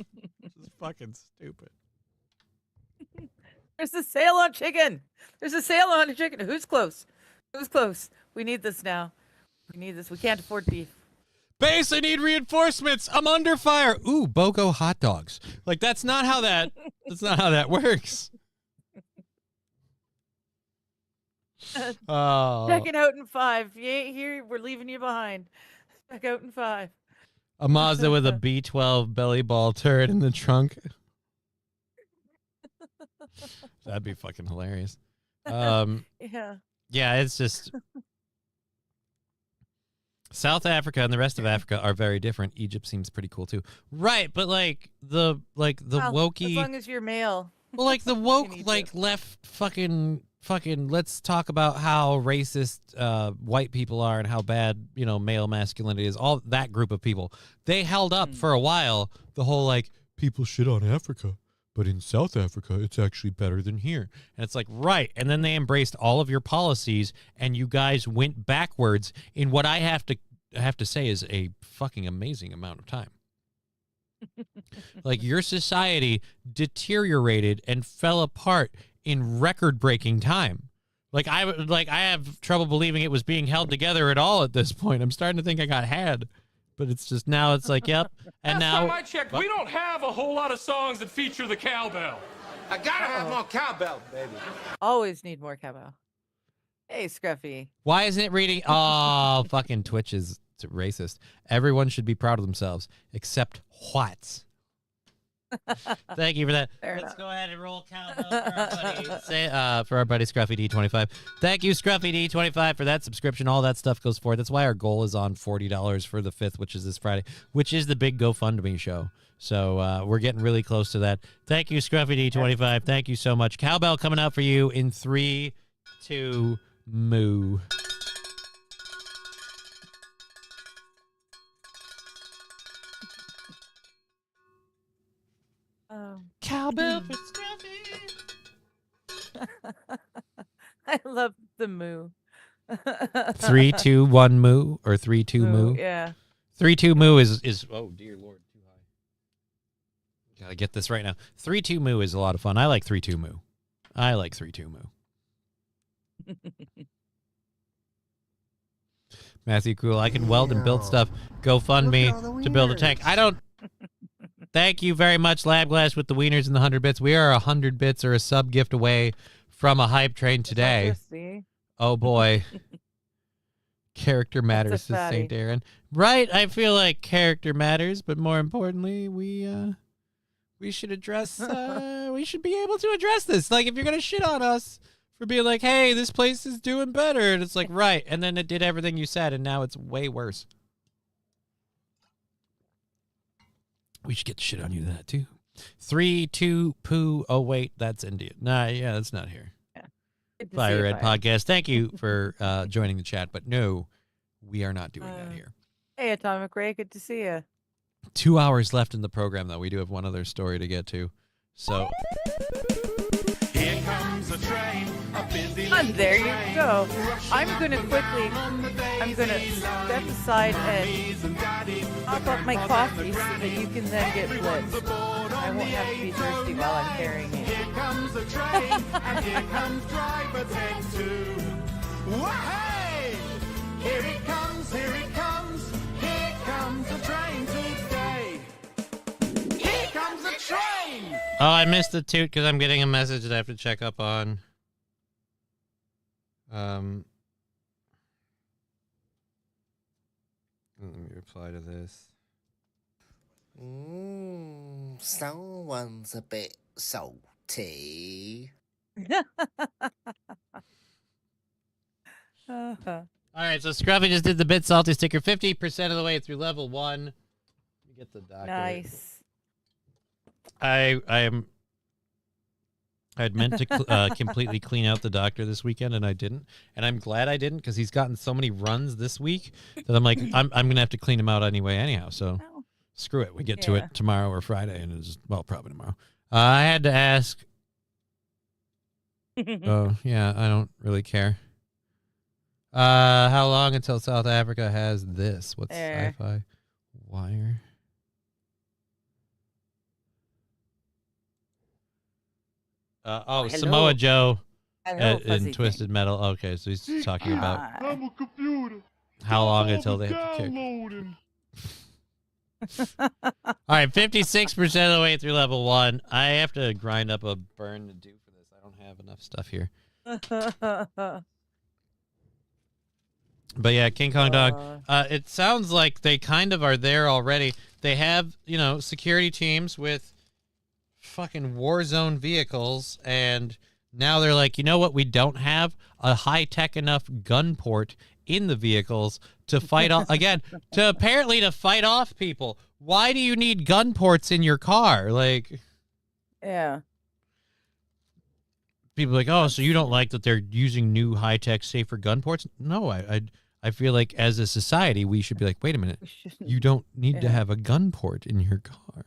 is fucking stupid. There's a sale on chicken. There's a sale on chicken. Who's close? Who's close? We need this now. We need this. We can't afford beef. Base, I need reinforcements. I'm under fire. Ooh, BOGO hot dogs. Like, that's not how that works. Oh. Checking out in 5. You ain't here. We're leaving you behind. Check out in 5. A Mazda with a B12 belly ball turret in the trunk. That'd be fucking hilarious. Yeah. Yeah, it's just South Africa and the rest of Africa are very different. Egypt seems pretty cool too. Right, but the Well, wokey, as long as you're male. well, like the woke, need like to. left fucking let's talk about how racist white people are and how bad, male masculinity is. All that group of people. They held up for a while the whole like people shit on Africa, but in South Africa it's actually better than here. And it's like, right. And then they embraced all of your policies and you guys went backwards in what I have to say is a fucking amazing amount of time. Like your society deteriorated and fell apart in record-breaking time. Like I have trouble believing it was being held together at all at this point. I'm starting to think I got had, but it's just now it's like, yep. And Last now time I checked, we don't have a whole lot of songs that feature the cowbell. I gotta have more cowbell, baby. Always need more cowbell. Hey, Scruffy. why isn't it reading? Oh, fucking Twitch is racist. Everyone should be proud of themselves, except whites. Thank you for that. Fair Let's enough. go ahead and roll cowbell for our buddy, for our buddy Scruffy D25. Thank you, Scruffy D25, for that subscription. All that stuff goes forward. That's why our goal is on $40 for the 5th, which is this Friday, which is the big GoFundMe show. So we're getting really close to that. Thank you, Scruffy D25. Thank you so much. Cowbell coming out for you in 3, 2, moo. Cowbell for Scruffy. I love the moo. 3, 2, 1 moo or 3, 2 moo. Yeah. 3, 2 moo is oh dear lord, too high. Gotta get this right now. 3, 2 moo is a lot of fun. I like 3, 2 moo. I like 3, 2 moo. Matthew Cool, I can weld and build stuff. GoFundMe to build a tank. I don't. Thank you very much, Labglass, with the wieners and the 100 bits. We are 100 bits or a sub gift away from a hype train today. See? Oh boy. Character matters, a says fatty. St. Aaron. Right, I feel like character matters, but more importantly, we should address we should be able to address this. Like if you're gonna shit on us for being like, hey, this place is doing better. And it's like, right. And then it did everything you said, and now it's way worse. We should get shit on you that too. 3, 2, poo. Oh, wait, that's India. Nah, yeah, that's not here. Good to see Fire you, Red Podcast. Thank you for joining the chat, but no, we are not doing that here. Hey, Atomic Ray, good to see you. 2 hours left in the program, though. We do have one other story to get to. So, Here comes a train, a busy And there you go. I'm gonna step aside and top up my coffee so that you can then get blitzed. I won't have to be thirsty while I'm carrying it. Here comes a train, and here comes driver 10 2. Wahey! Here it comes, here it comes. Here comes a train today. Here comes a train! oh, I missed the toot because I'm getting a message that I have to check up on. Let me reply to this. Someone's a bit salty. All right, so Scruffy just did the bit salty sticker 50% of the way through level 1. Let me get the doctor. Nice. I'd meant to completely clean out the doctor this weekend, and I didn't. And I'm glad I didn't because he's gotten so many runs this week that I'm like, I'm gonna have to clean him out anyhow. So screw it. We get to it tomorrow or Friday, and it's probably tomorrow. I had to ask. Oh yeah, I don't really care. How long until South Africa has this? What's Sci-Fi Wire? Hello. Samoa Joe Hello, in Fuzzy Twisted Metal. Okay, so he's talking about I'm a computer. how long until they have to kick. Downloading. All right, 56% of the way through level 1. I have to grind up a burn to do for this. I don't have enough stuff here. But yeah, King Kong Dog. It sounds like they kind of are there already. They have, security teams with fucking Warzone vehicles, and now they're like, you know what? We don't have a high-tech enough gun port in the vehicles to fight off again. To fight off people. Why do you need gun ports in your car? Like, Yeah. people are like, oh, so you don't like that they're using new high-tech, safer gun ports? No, I feel like as a society, we should be like, wait a minute, you don't need to have a gun port in your car.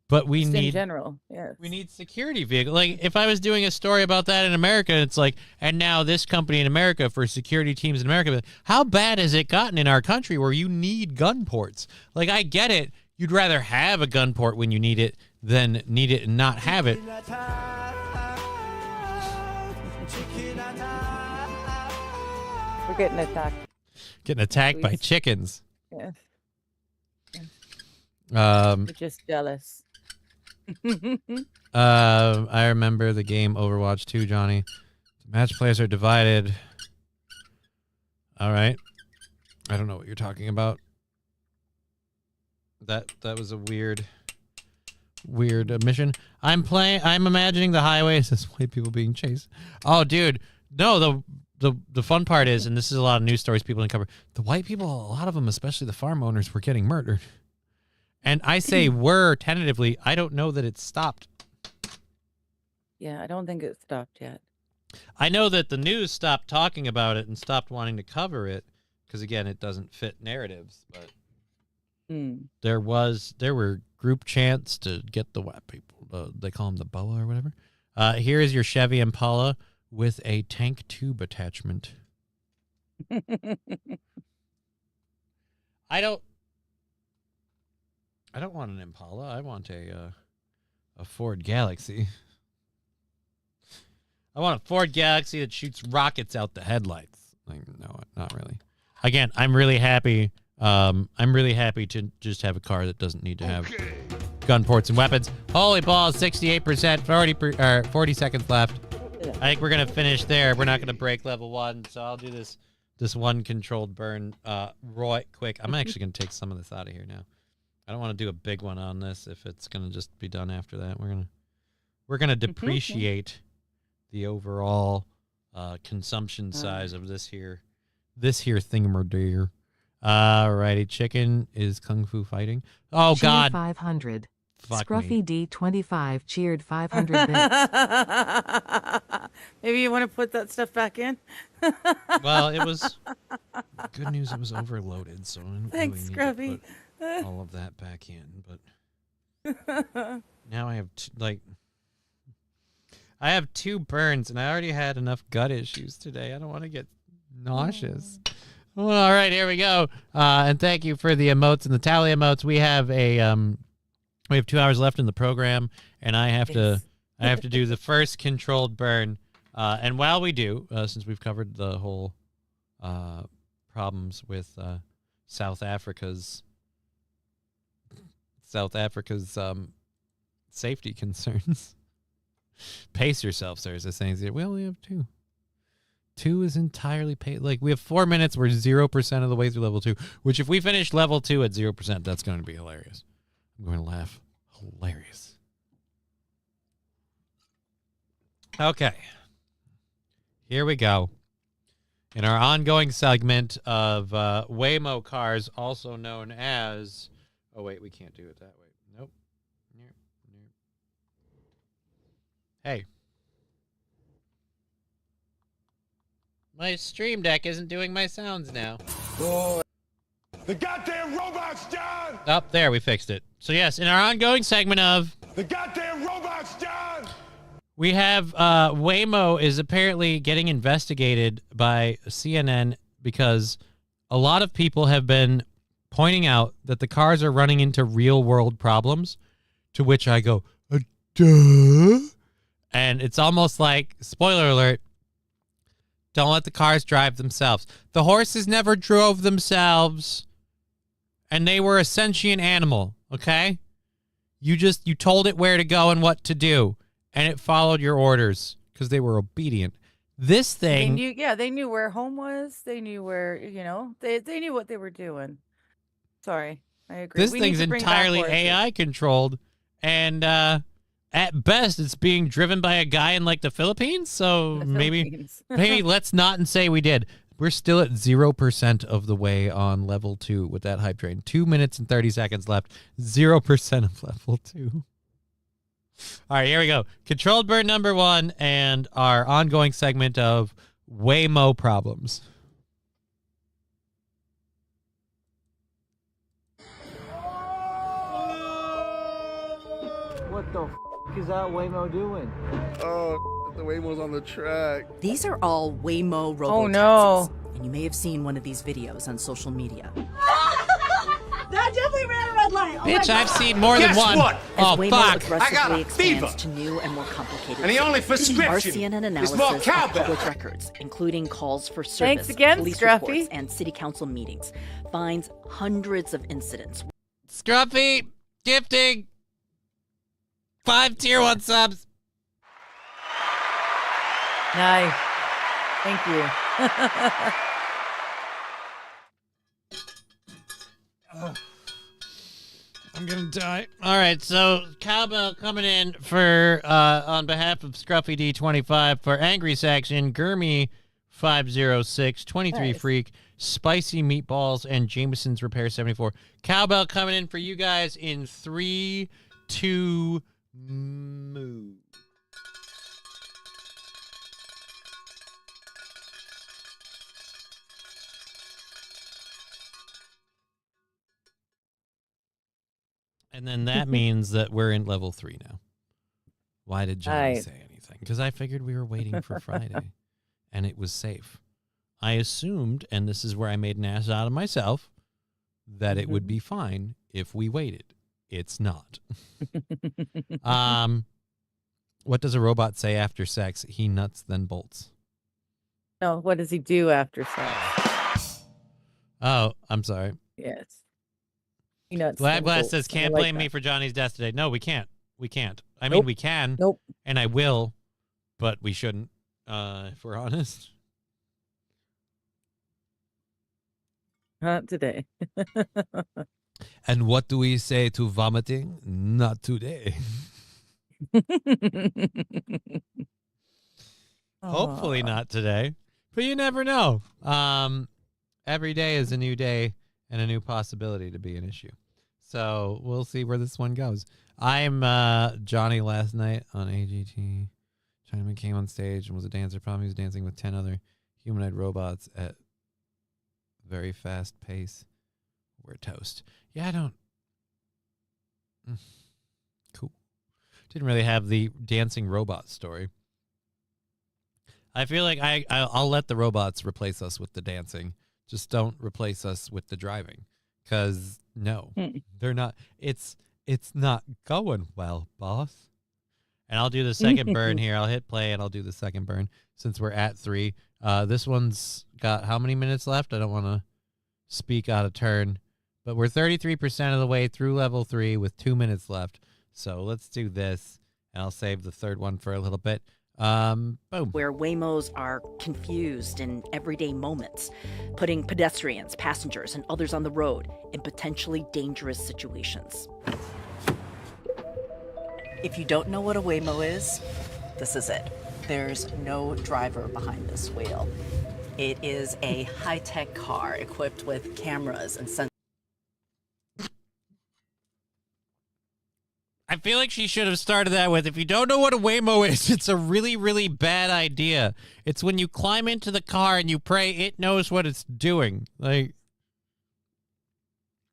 But we Just need in general, yes. we need security vehicles. Like if I was doing a story about that in America, it's like, and now this company in America for security teams in America. How bad has it gotten in our country where you need gun ports? Like I get it, you'd rather have a gun port when you need it than need it and not have it. We're getting attacked. Getting attacked by Please. chickens. Yes. We're just jealous. I remember the game Overwatch 2, Johnny. Match players are divided. All right. I don't know what you're talking about. That was a weird mission. I'm imagining the highways as white people being chased. Oh, dude. No, the fun part is, and this is a lot of news stories people didn't cover, the white people, a lot of them, especially the farm owners, were getting murdered. And I say were tentatively. I don't know that it's stopped. Yeah, I don't think it stopped yet. I know that the news stopped talking about it and stopped wanting to cover it because, again, it doesn't fit narratives. But there were group chants to get the white people. They call them the BOA or whatever. Here is your Chevy Impala with a tank tube attachment. I don't want an Impala. I want a Ford Galaxy. I want a Ford Galaxy that shoots rockets out the headlights. Like, no, not really. Again, I'm really happy. I'm really happy to just have a car that doesn't need to have gun ports and weapons. Holy balls, 68%, 40 seconds left. I think we're gonna finish there. We're not gonna break level 1, so I'll do this one controlled burn right quick. I'm actually gonna take some of this out of here now. I don't want to do a big one on this if it's gonna just be done after that. We're gonna depreciate the overall consumption size of this here thingamadeer. Alrighty, chicken is kung fu fighting. Oh Cheer God, 500. fuck Scruffy me. D25 cheered 500 bits. Maybe you want to put that stuff back in. Well, it was good news. It was overloaded, so I don't Thanks, really need Scruffy. to put all of that back in. But now I have I have 2 burns, and I already had enough gut issues today. I don't want to get nauseous. Well, all right, here we go. And thank you for the emotes and the tally emotes. We have we have 2 hours left in the program, and I have to do the first controlled burn. And while we do, since we've covered the whole problems with South Africa's safety concerns, pace yourself, sir. Is this saying we only have 2? 2 is entirely paid. Like, we have 4 minutes. We're 0% of the way through level 2, which if we finish level 2 at 0%, that's going to be hilarious. I'm going to laugh. Hilarious. Okay. Here we go. In our ongoing segment of Waymo cars, also known as... Oh, wait, we can't do it that way. Nope. Hey. My Stream Deck isn't doing my sounds now. The goddamn robots, John! Oh, there, we fixed it. So yes, in our ongoing segment of... The goddamn robots, John! We have Waymo is apparently getting investigated by CNN because a lot of people have been pointing out that the cars are running into real-world problems, to which I go, duh? And it's almost like, spoiler alert, don't let the cars drive themselves. The horses never drove themselves, and they were a sentient animal, okay? You told it where to go and what to do, and it followed your orders because they were obedient. This thing... They knew where home was. They knew where, they knew what they were doing. Sorry, I agree. This thing's entirely AI controlled, and at best, it's being driven by a guy in like the Philippines. So maybe let's not say we did. We're still at 0% of the way on level 2 with that hype train. 2 minutes and 30 seconds left. 0% of level 2. All right, here we go. Controlled burn number 1 and our ongoing segment of Waymo problems. What the is that Waymo doing? Oh, the Waymo's on the track. These are all Waymo robo Oh, no. taxis, and you may have seen one of these videos on social media. That definitely ran a red light. Oh Bitch, I've seen more than one. As Oh, Waymo fuck. aggressively expands to new and more complicated And the only cities. prescription Our CNN is analysis more of cowbell. public records, including calls for service, Thanks again, police Scruffy. reports, and city council meetings, finds hundreds of incidents. Scruffy, gifting, 5 tier 1 subs. Nice. Thank you. I'm gonna die. All right, so cowbell coming in for on behalf of Scruffy D25 for Angry Section, Gurmy 506, 23 Nice. Freak, Spicy Meatballs, and Jameson's Repair 74. Cowbell coming in for you guys in 3, 2, move. And then that means that we're in level 3 now. Why did Johnny Right. say anything? Because I figured we were waiting for Friday, and it was safe. I assumed, and this is where I made an ass out of myself, that it would be fine if we waited. It's not. What does a robot say after sex? He nuts, then bolts. No, what does he do after sex? Oh, I'm sorry. Yes. He nuts. Glad then Glass bolts. says, I can't like blame me that. for Johnny's death today. No, we can't. We can't. I mean, Nope. we can. Nope. And I will, but we shouldn't, if we're honest. Not today. And what do we say to vomiting? Not today. Hopefully not today, but you never know. Every day is a new day and a new possibility to be an issue. So we'll see where this one goes. I'm Johnny last night on AGT. Chinaman came on stage and was a dancer. Problem he was dancing with 10 other humanoid robots at very fast pace. We're toast. Yeah, I don't. Cool. Didn't really have the dancing robot story. I feel like I'll let the robots replace us with the dancing. Just don't replace us with the driving. Because, no, they're not. It's not going well, boss. And I'll do the second burn here. I'll hit play and I'll do the second burn since we're at 3. This one's got how many minutes left? I don't want to speak out of turn. But we're 33% of the way through level 3 with 2 minutes left. So let's do this. And I'll save the third one for a little bit. Boom. Where Waymos are confused in everyday moments, putting pedestrians, passengers, and others on the road in potentially dangerous situations. If you don't know what a Waymo is, this is it. There's no driver behind this wheel. It is a high-tech car equipped with cameras and sensors. I feel like she should have started that with, if you don't know what a Waymo is, it's a really, really bad idea. It's when you climb into the car and you pray it knows what it's doing. Like,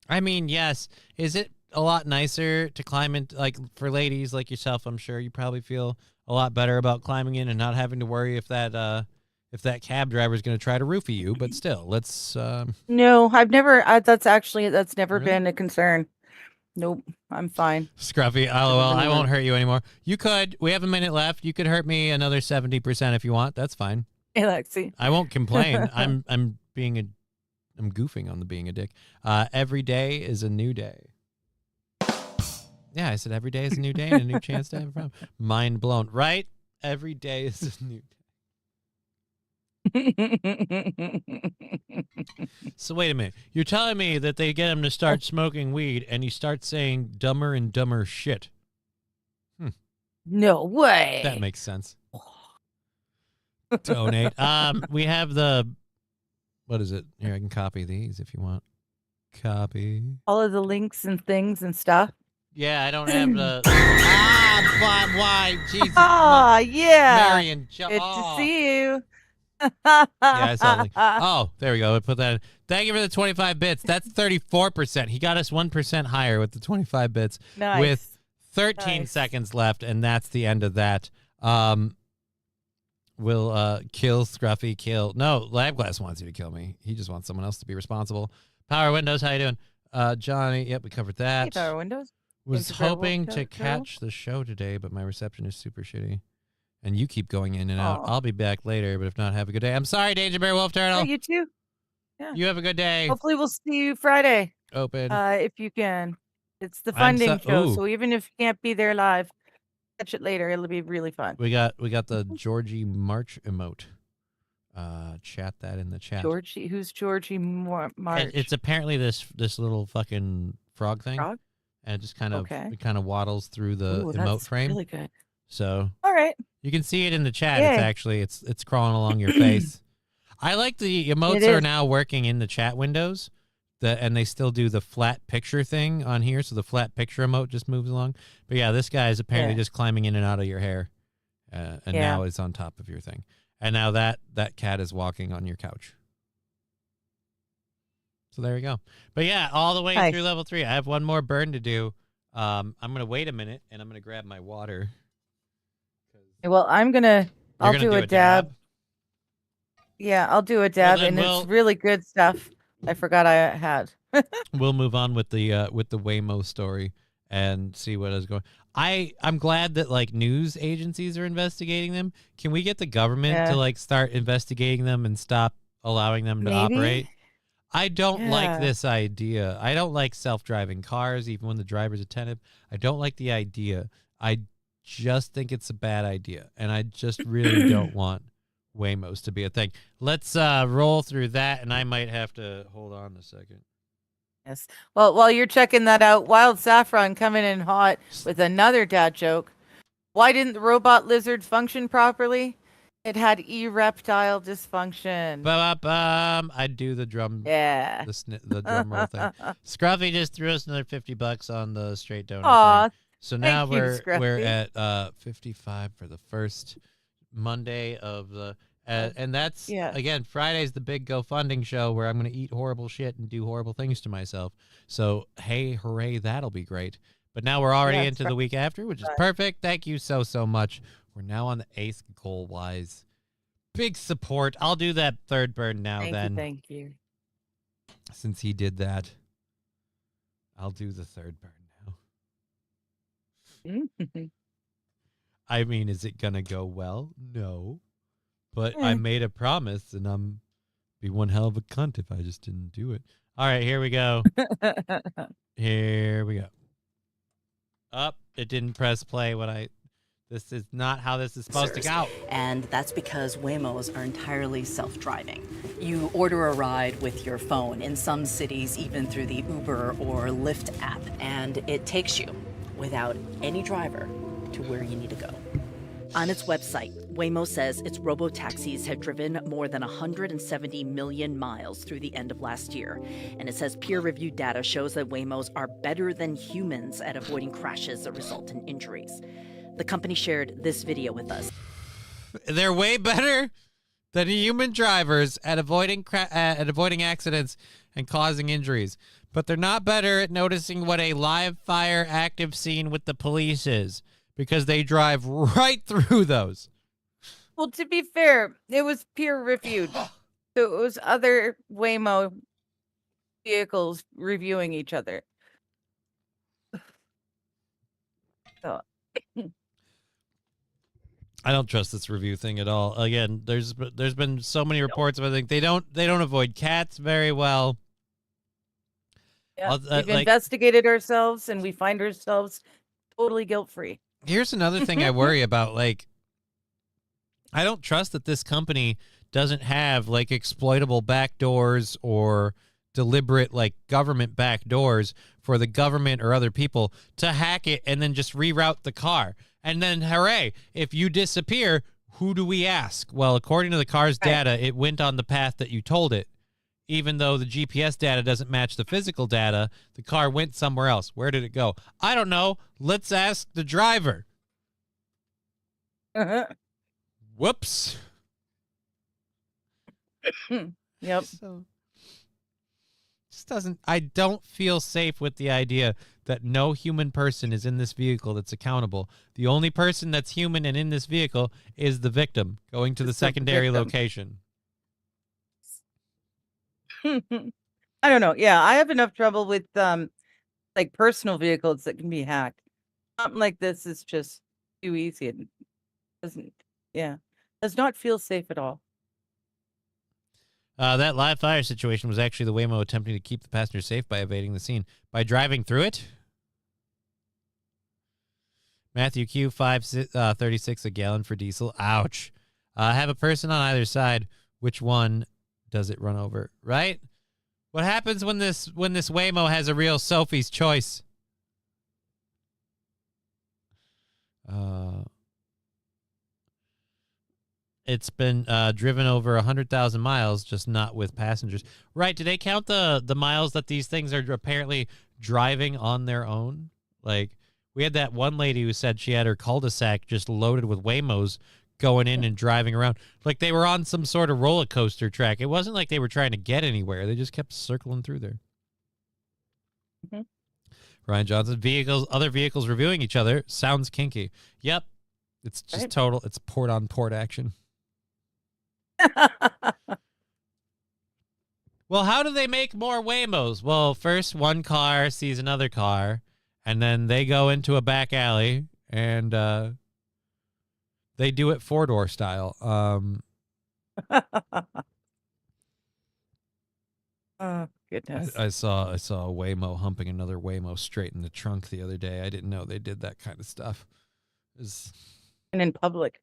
I mean, yes. Is it a lot nicer to climb in, like, for ladies like yourself? I'm sure you probably feel a lot better about climbing in and not having to worry if that cab driver is going to try to roofie you. But still, let's. No, I've never. That's never Really? been a concern. Nope, I'm fine. Scruffy, lol, I won't hurt you anymore. You could. We have a minute left. You could hurt me another 70% if you want. That's fine. Hey, Lexi. I won't complain. I'm goofing on the being a dick. Every day is a new day. Yeah, I said every day is a new day and a new chance to have a problem. Mind blown, right? Every day is a new day. So wait a minute. You're telling me that they get him to start smoking weed and he starts saying dumber and dumber shit. No way. That makes sense. Donate. We have the, what is it? Here, I can copy these if you want. Copy. All of the links and things and stuff. Yeah, I don't have the. But why? Jesus. Ah, yeah. Marion. Good to see you. Yeah, I saw the link. Oh, there we go. I put that in. Thank you for the 25 bits. That's 34%. He got us 1% higher with the 25 bits. Nice. With 13 seconds left, and that's the end of that. We'll kill Scruffy. Kill. No, Labglass wants you to kill me. He just wants someone else to be responsible. Power Windows, how you doing? Johnny, yep, we covered that. Hey, Power Windows. Was Thanks for hoping to welcome. catch the show today, but my reception is super shitty. And you keep going in and out. Aw. I'll be back later, but if not, have a good day. I'm sorry, Danger Bear Wolf Turtle. Yeah, you too. Yeah. You have a good day. Hopefully we'll see you Friday. Open. If you can. It's the I'm funding show, ooh. so even if you can't be there live, catch it later. It'll be really fun. We got the Georgie March emote. Chat that in the chat. Georgie, who's Georgie March? It's apparently this little fucking frog thing. Frog? And it just kind of Okay. it kind of waddles through the Ooh, emote that's frame. really good. So All right. you can see it in the chat. Yay. It's actually it's crawling along your face. I like the emotes It are is. now working in the chat windows. And they still do the flat picture thing on here, so the flat picture emote just moves along. But yeah, this guy is apparently Yeah. just climbing in and out of your hair, and Yeah. now it's on top of your thing. And now that cat is walking on your couch. So there you go. But yeah, all the way Nice. through level 3. I have one more burn to do. I'm gonna wait a minute, and I'm gonna grab my water. Well, I'll You're gonna do a dab. Yeah, I'll do a dab, then and we'll- it's really good stuff. I forgot I had. We'll move on with the Waymo story and see what is going. I'm glad that like news agencies are investigating them. Can we get the government Yeah. to like start investigating them and stop allowing them to Maybe? operate? I don't like Yeah. this idea. I don't like self-driving cars, even when the driver's attentive. I don't like the idea. I just think it's a bad idea, and I just really don't want Waymos to be a thing. Let's roll through that, and I might have to hold on a second. Yes. Well, while you're checking that out, Wild Saffron coming in hot with another dad joke. Why didn't the robot lizard function properly? It had erectile dysfunction. I'd do the drum. Yeah. The drum roll thing. Scruffy just threw us another $50 on the straight donor Aw, thing. So now thank you, we're Scruffy. at 55 for the first Monday of the and that's again Friday's the big GoFunding show where I'm going to eat horrible shit and do horrible things to myself. So hey, hooray, that'll be great. But now we're already into the week after, which is perfect. Thank you so much. We're now on the Ace goal wise. Big support. I'll do that third burn now. Thank you. Since he did that, I'll do the third burn now. I mean, is it gonna go well? No. But I made a promise, and I'm be one hell of a cunt if I just didn't do it. All right, here we go. Here we go. Up, it didn't press play when I. This is not how this is supposed to go. And that's because Waymos are entirely self-driving. You order a ride with your phone, in some cities even through the Uber or Lyft app, and it takes you without any driver to where you need to go. On its website, Waymo says its robo-taxis have driven more than 170 million miles through the end of last year. And it says peer-reviewed data shows that Waymos are better than humans at avoiding crashes that result in injuries. The company shared this video with us. They're way better than human drivers at avoiding accidents and causing injuries. But they're not better at noticing what a live fire active scene with the police is, because they drive right through those. Well, to be fair, it was peer reviewed. So it was other Waymo vehicles reviewing each other. So I don't trust this review thing at all. Again, there's been so many reports of I think they don't avoid cats very well. yeah, we've investigated ourselves and we find ourselves totally guilt-free. Here's another thing I worry about. Like, I don't trust that this company doesn't have like exploitable backdoors or deliberate like government backdoors for the government or other people to hack it and then just reroute the car. And then, hooray, if you disappear, who do we ask? Well, according to the car's data, it went on the path that you told it. Even though the GPS data doesn't match the physical data, the car went somewhere else. Where did it go? I don't know. Let's ask the driver. Whoops. Yep. So, I don't feel safe with the idea that no human person is in this vehicle that's accountable. The only person that's human and in this vehicle is the victim going to the secondary location. I don't know. Yeah, I have enough trouble with like personal vehicles that can be hacked. Something like this is just too easy. It does not feel safe at all. That live fire situation was actually the Waymo attempting to keep the passenger safe by evading the scene. By driving through it? Matthew Q, 5.36 a gallon for diesel. Ouch. Have a person on either side. Which one does it run over? Right? What happens when this Waymo has a real Sophie's choice? It's been driven over 100,000 miles, just not with passengers. Right? Do they count the miles that these things are apparently driving on their own? Like, we had that one lady who said she had her cul-de-sac just loaded with Waymos going in and driving around. Like they were on some sort of roller coaster track. It wasn't like they were trying to get anywhere. They just kept circling through there. Mm-hmm. Ryan Johnson, other vehicles reviewing each other. Sounds kinky. Yep. It's just total. It's port-on-port action. Well, how do they make more Waymos? Well, first one car sees another car, and then they go into a back alley, and they do it four-door style. Oh, goodness. I saw a Waymo humping another Waymo straight in the trunk the other day. I didn't know they did that kind of stuff. And in public.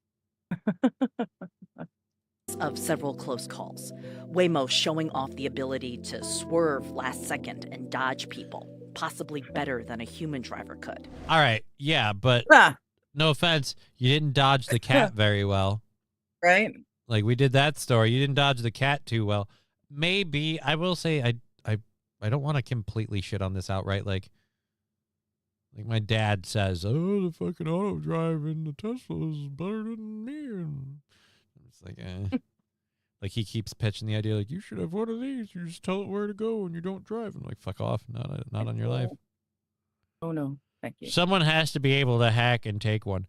Of several close calls. Waymo showing off the ability to swerve last second and dodge people, possibly better than a human driver could. All right, yeah, but no offense, you didn't dodge the cat very well. Right? Like we did that story. You didn't dodge the cat too well. Maybe I will say I don't want to completely shit on this outright. Like my dad says, oh, the fucking auto drive in the Tesla is better than me. And it's like, like he keeps pitching the idea, like, you should have one of these. You just tell it where to go and you don't drive. I'm like, fuck off. Not on your life. Oh, no. Thank you. Someone has to be able to hack and take one.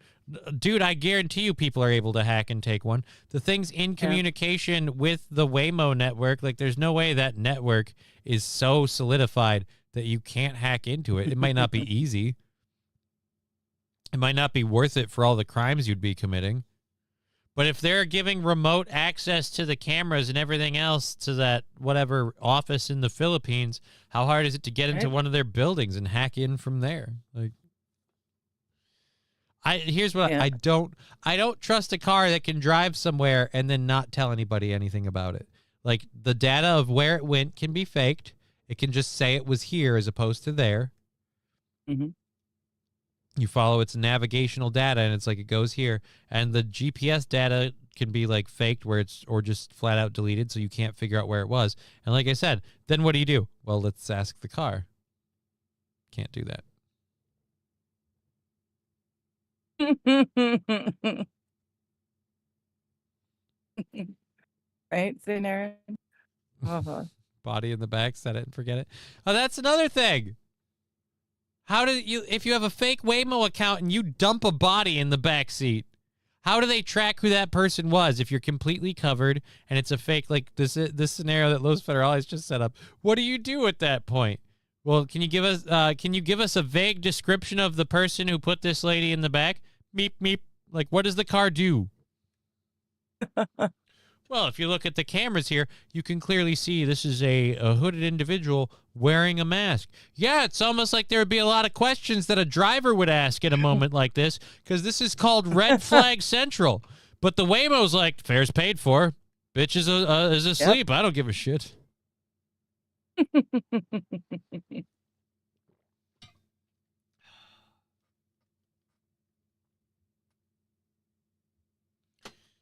Dude, I guarantee you people are able to hack and take one. The thing's in communication with the Waymo network. Like, there's no way that network is so solidified that you can't hack into it. It might not be easy. It might not be worth it for all the crimes you'd be committing. But if they're giving remote access to the cameras and everything else to that whatever office in the Philippines, how hard is it to get into one of their buildings and hack in from there? Like, here's what I don't trust a car that can drive somewhere and then not tell anybody anything about it. Like, the data of where it went can be faked. It can just say it was here as opposed to there. Mm-hmm. You follow its navigational data and it's like it goes here, and the GPS data can be like faked where it's or just flat out deleted so you can't figure out where it was. And like I said, then what do? Well, let's ask the car. Can't do that. Right, St. Aaron? Body in the back, set it and forget it. Oh, that's another thing. How do you, if you have a fake Waymo account and you dump a body in the back seat, how do they track who that person was if you're completely covered and it's a fake, like this scenario that Los Federales just set up? What do you do at that point? Well, can you give us a vague description of the person who put this lady in the back? Meep meep. Like, what does the car do? Well, if you look at the cameras here, you can clearly see this is a hooded individual wearing a mask. Yeah, it's almost like there would be a lot of questions that a driver would ask at a moment like this, because this is called Red Flag Central. But the Waymo's like, fare's paid for. Bitch is asleep. Yep. I don't give a shit.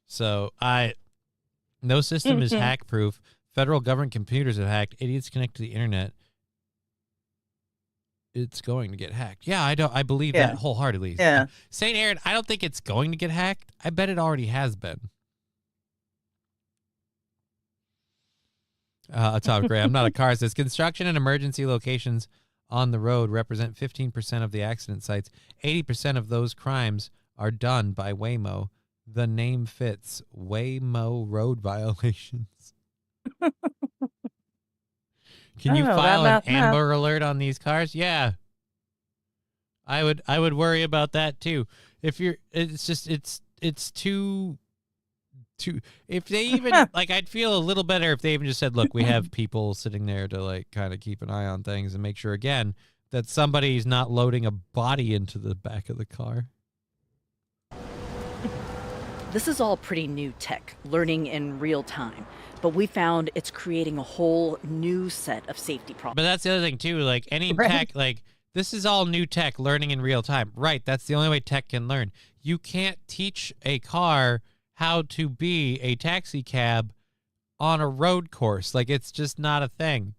So no system is hack-proof. Federal government computers have hacked. Idiots connect to the internet. It's going to get hacked. Yeah, I believe that wholeheartedly. Yeah. St. Aaron, I don't think it's going to get hacked. I bet it already has been. Tom Gray, I'm not a car. It says construction and emergency locations on the road represent 15% of the accident sites. 80% of those crimes are done by Waymo. The name fits. Waymo road violations. Can you file an Amber Alert on these cars? Yeah. I would worry about that too. If you're, it's too, if they even, like, I'd feel a little better if they even just said, look, we have people sitting there to, like, kind of keep an eye on things and make sure, again, that somebody's not loading a body into the back of the car. This is all pretty new tech, learning in real time. But we found it's creating a whole new set of safety problems. But that's the other thing, too. Like, any tech, like, this is all new tech, learning in real time. Right, that's the only way tech can learn. You can't teach a car how to be a taxi cab on a road course. Like, it's just not a thing.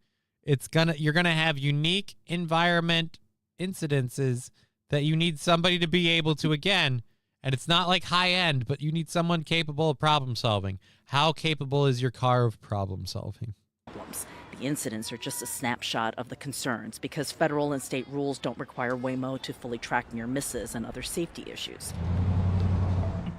You're gonna have unique environment incidences that you need somebody to be able to, again, and it's not like high end, but you need someone capable of problem solving. How capable is your car of problem solving? The incidents are just a snapshot of the concerns because federal and state rules don't require Waymo to fully track near misses and other safety issues.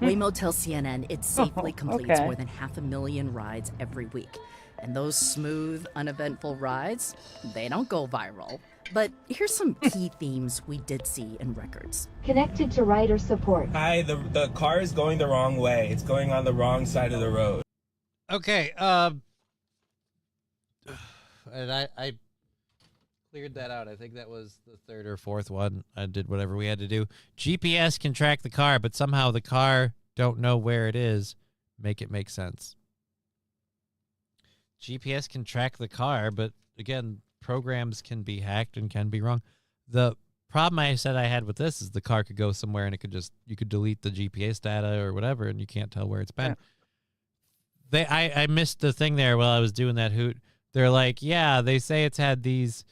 Waymo tells CNN it safely completes more than 500,000 rides every week. And those smooth, uneventful rides, they don't go viral. But here's some key themes we did see in records. Connected to rider support. Hi, the car is going the wrong way. It's going on the wrong side of the road. Okay, and I cleared that out. I think that was the third or fourth one. I did whatever we had to do. GPS can track the car, but somehow the car don't know where it is. Make it make sense. GPS can track the car, but again, programs can be hacked and can be wrong. The problem I said I had with this is the car could go somewhere and you could delete the GPS data or whatever, and you can't tell where it's been. I missed the thing there while I was doing that hoot. They're like, yeah, they say it's had these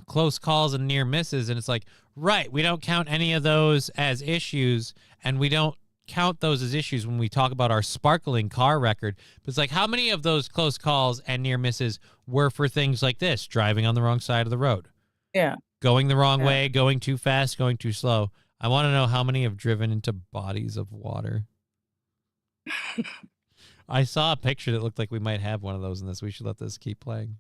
close calls and near misses, and it's like, right, we don't count any of those as issues, and we don't count those as issues when we talk about our sparkling car record. But it's like, how many of those close calls and near misses were for things like this, driving on the wrong side of the road? Yeah. Going the wrong way, going too fast, going too slow. I want to know how many have driven into bodies of water. I saw a picture that looked like we might have one of those in this. We should let this keep playing.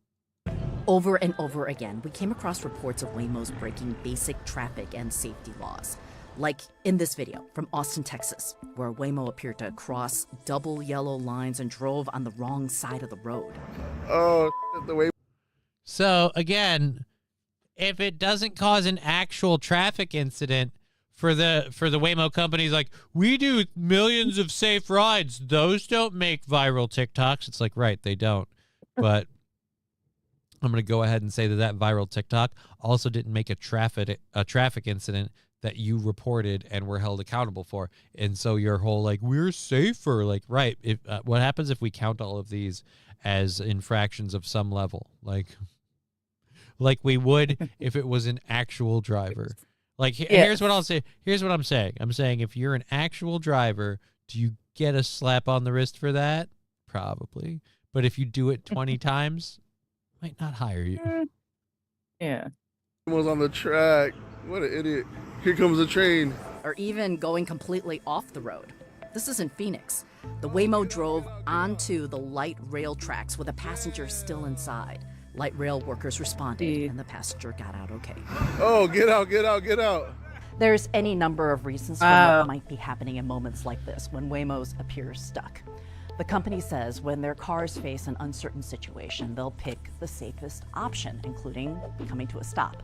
Over and over again, we came across reports of Waymos breaking basic traffic and safety laws. Like in this video from Austin, Texas, where Waymo appeared to cross double yellow lines and drove on the wrong side of the road. Oh, the way. So, again, if it doesn't cause an actual traffic incident, for the Waymo companies, like, we do millions of safe rides, those don't make viral TikToks. It's like, right, they don't. But I'm going to go ahead and say that viral TikTok also didn't make a traffic incident that you reported and were held accountable for. And so your whole, like, we're safer, like, right, if what happens if we count all of these as infractions of some level? Like we would if it was an actual driver. Like, here's what I'll say. Here's what I'm saying. I'm saying if you're an actual driver, do you get a slap on the wrist for that? Probably. But if you do it 20 times, might not hire you. Yeah. Was on the track. What an idiot. Here comes the train. Or even going completely off the road. This is in Phoenix. The Waymo drove onto the light rail tracks with a passenger still inside. Light rail workers responded, and the passenger got out okay. Oh, get out, get out, get out. There's any number of reasons for what might be happening in moments like this when Waymos appear stuck. The company says when their cars face an uncertain situation, they'll pick the safest option, including coming to a stop.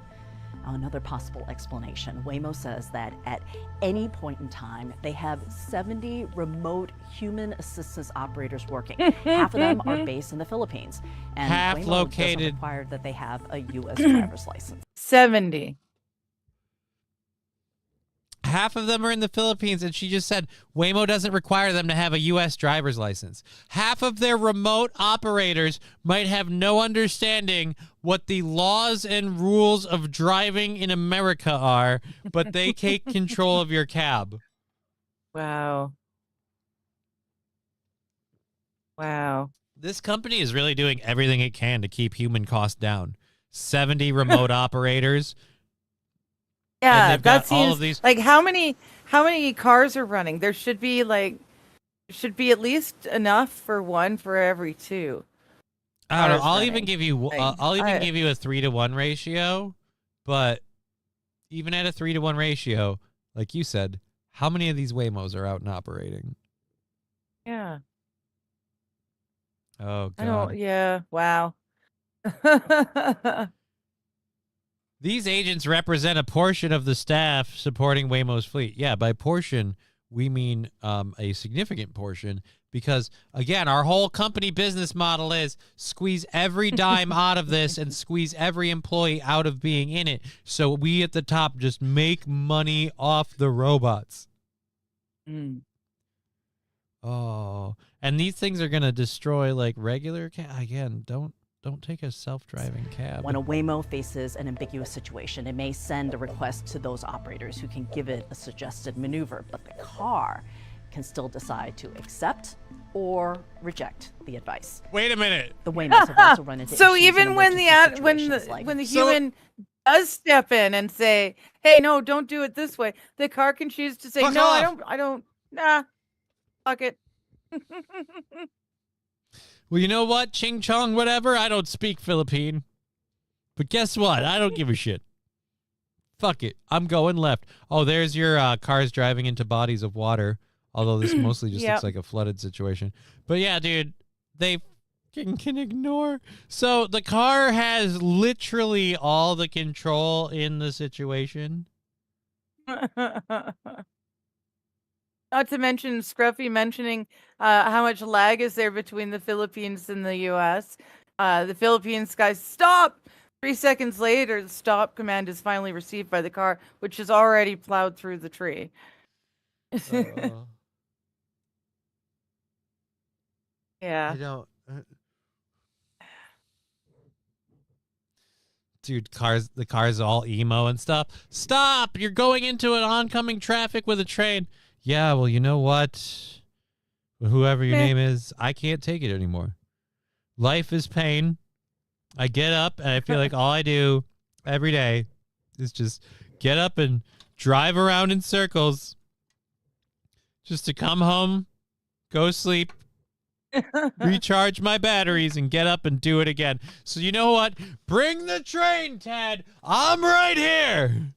Now, another possible explanation, Waymo says that at any point in time, they have 70 remote human assistance operators working. Half of them are based in the Philippines. And Half Waymo located. doesn't require that they have a U.S. driver's license. 70. Half of them are in the Philippines, and she just said Waymo doesn't require them to have a U.S. driver's license. Half of their remote operators might have no understanding what the laws and rules of driving in America are, but they take control of your cab. Wow. Wow. This company is really doing everything it can to keep human costs down. 70 remote operators. Yeah, they've got that seems all of these. like how many cars are running? There should be at least enough for one for every two. I don't know. cars I'll running. even give you. I'll even give you a 3-to-1 ratio, but even at a 3-to-1 ratio, like you said, how many of these Waymos are out and operating? Yeah. Oh God. I don't. Yeah. Wow. These agents represent a portion of the staff supporting Waymo's fleet. Yeah, by portion, we mean a significant portion because, again, our whole company business model is squeeze every dime out of this and squeeze every employee out of being in it. So we at the top just make money off the robots. Mm. Oh, and these things are going to destroy like regular again, don't take a self-driving cab. When a Waymo faces an ambiguous situation, it may send a request to those operators who can give it a suggested maneuver, but the car can still decide to accept or reject the advice. Wait a minute. The Waymos have also run into So issues in even when the human does step in and say, "Hey, no, don't do it this way," the car can choose to say, Fuck "No, off. I don't. Nah, fuck it." Well, you know what? Ching chong, whatever. I don't speak Philippine. But guess what? I don't give a shit. Fuck it. I'm going left. Oh, there's your cars driving into bodies of water. Although this mostly just looks like a flooded situation. But yeah, dude, they can ignore. So the car has literally all the control in the situation. Not to mention Scruffy mentioning how much lag is there between the Philippines and the U.S. The Philippines guys stop. 3 seconds later, the stop command is finally received by the car, which has already plowed through the tree. Yeah. I don't. Dude, the car's all emo and stuff. Stop! You're going into an oncoming traffic with a train. Yeah, well, you know what? Whoever your name is, I can't take it anymore. Life is pain. I get up and I feel like all I do every day is just get up and drive around in circles just to come home, go sleep, recharge my batteries, and get up and do it again. So you know what? Bring the train, Tad. I'm right here.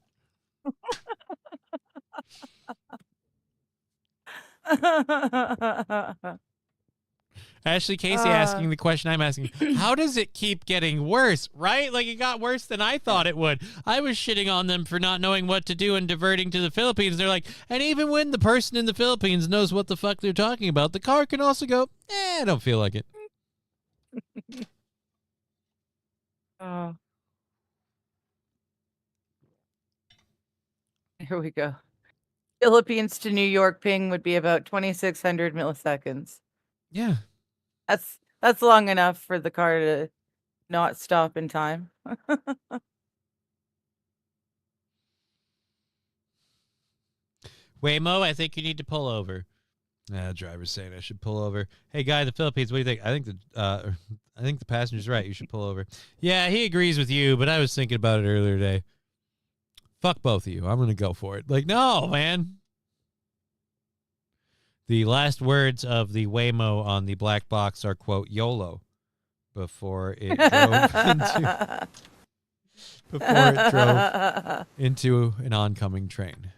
Ashley Casey asking the question I'm asking. How does it keep getting worse, right? Like, it got worse than I thought it would. I was shitting on them for not knowing what to do and diverting to the Philippines. They're like, and even when the person in the Philippines knows what the fuck they're talking about, the car can also go, I don't feel like it. Here we go. Philippines to New York ping would be about 2,600 milliseconds. Yeah. That's long enough for the car to not stop in time. Waymo, I think you need to pull over. Driver's saying I should pull over. Hey, guy in the Philippines, what do you think? I think the passenger's right. You should pull over. Yeah, he agrees with you, but I was thinking about it earlier today. Fuck both of you. I'm going to go for it. Like, no, man. The last words of the Waymo on the black box are, quote, YOLO, before it drove into an oncoming train.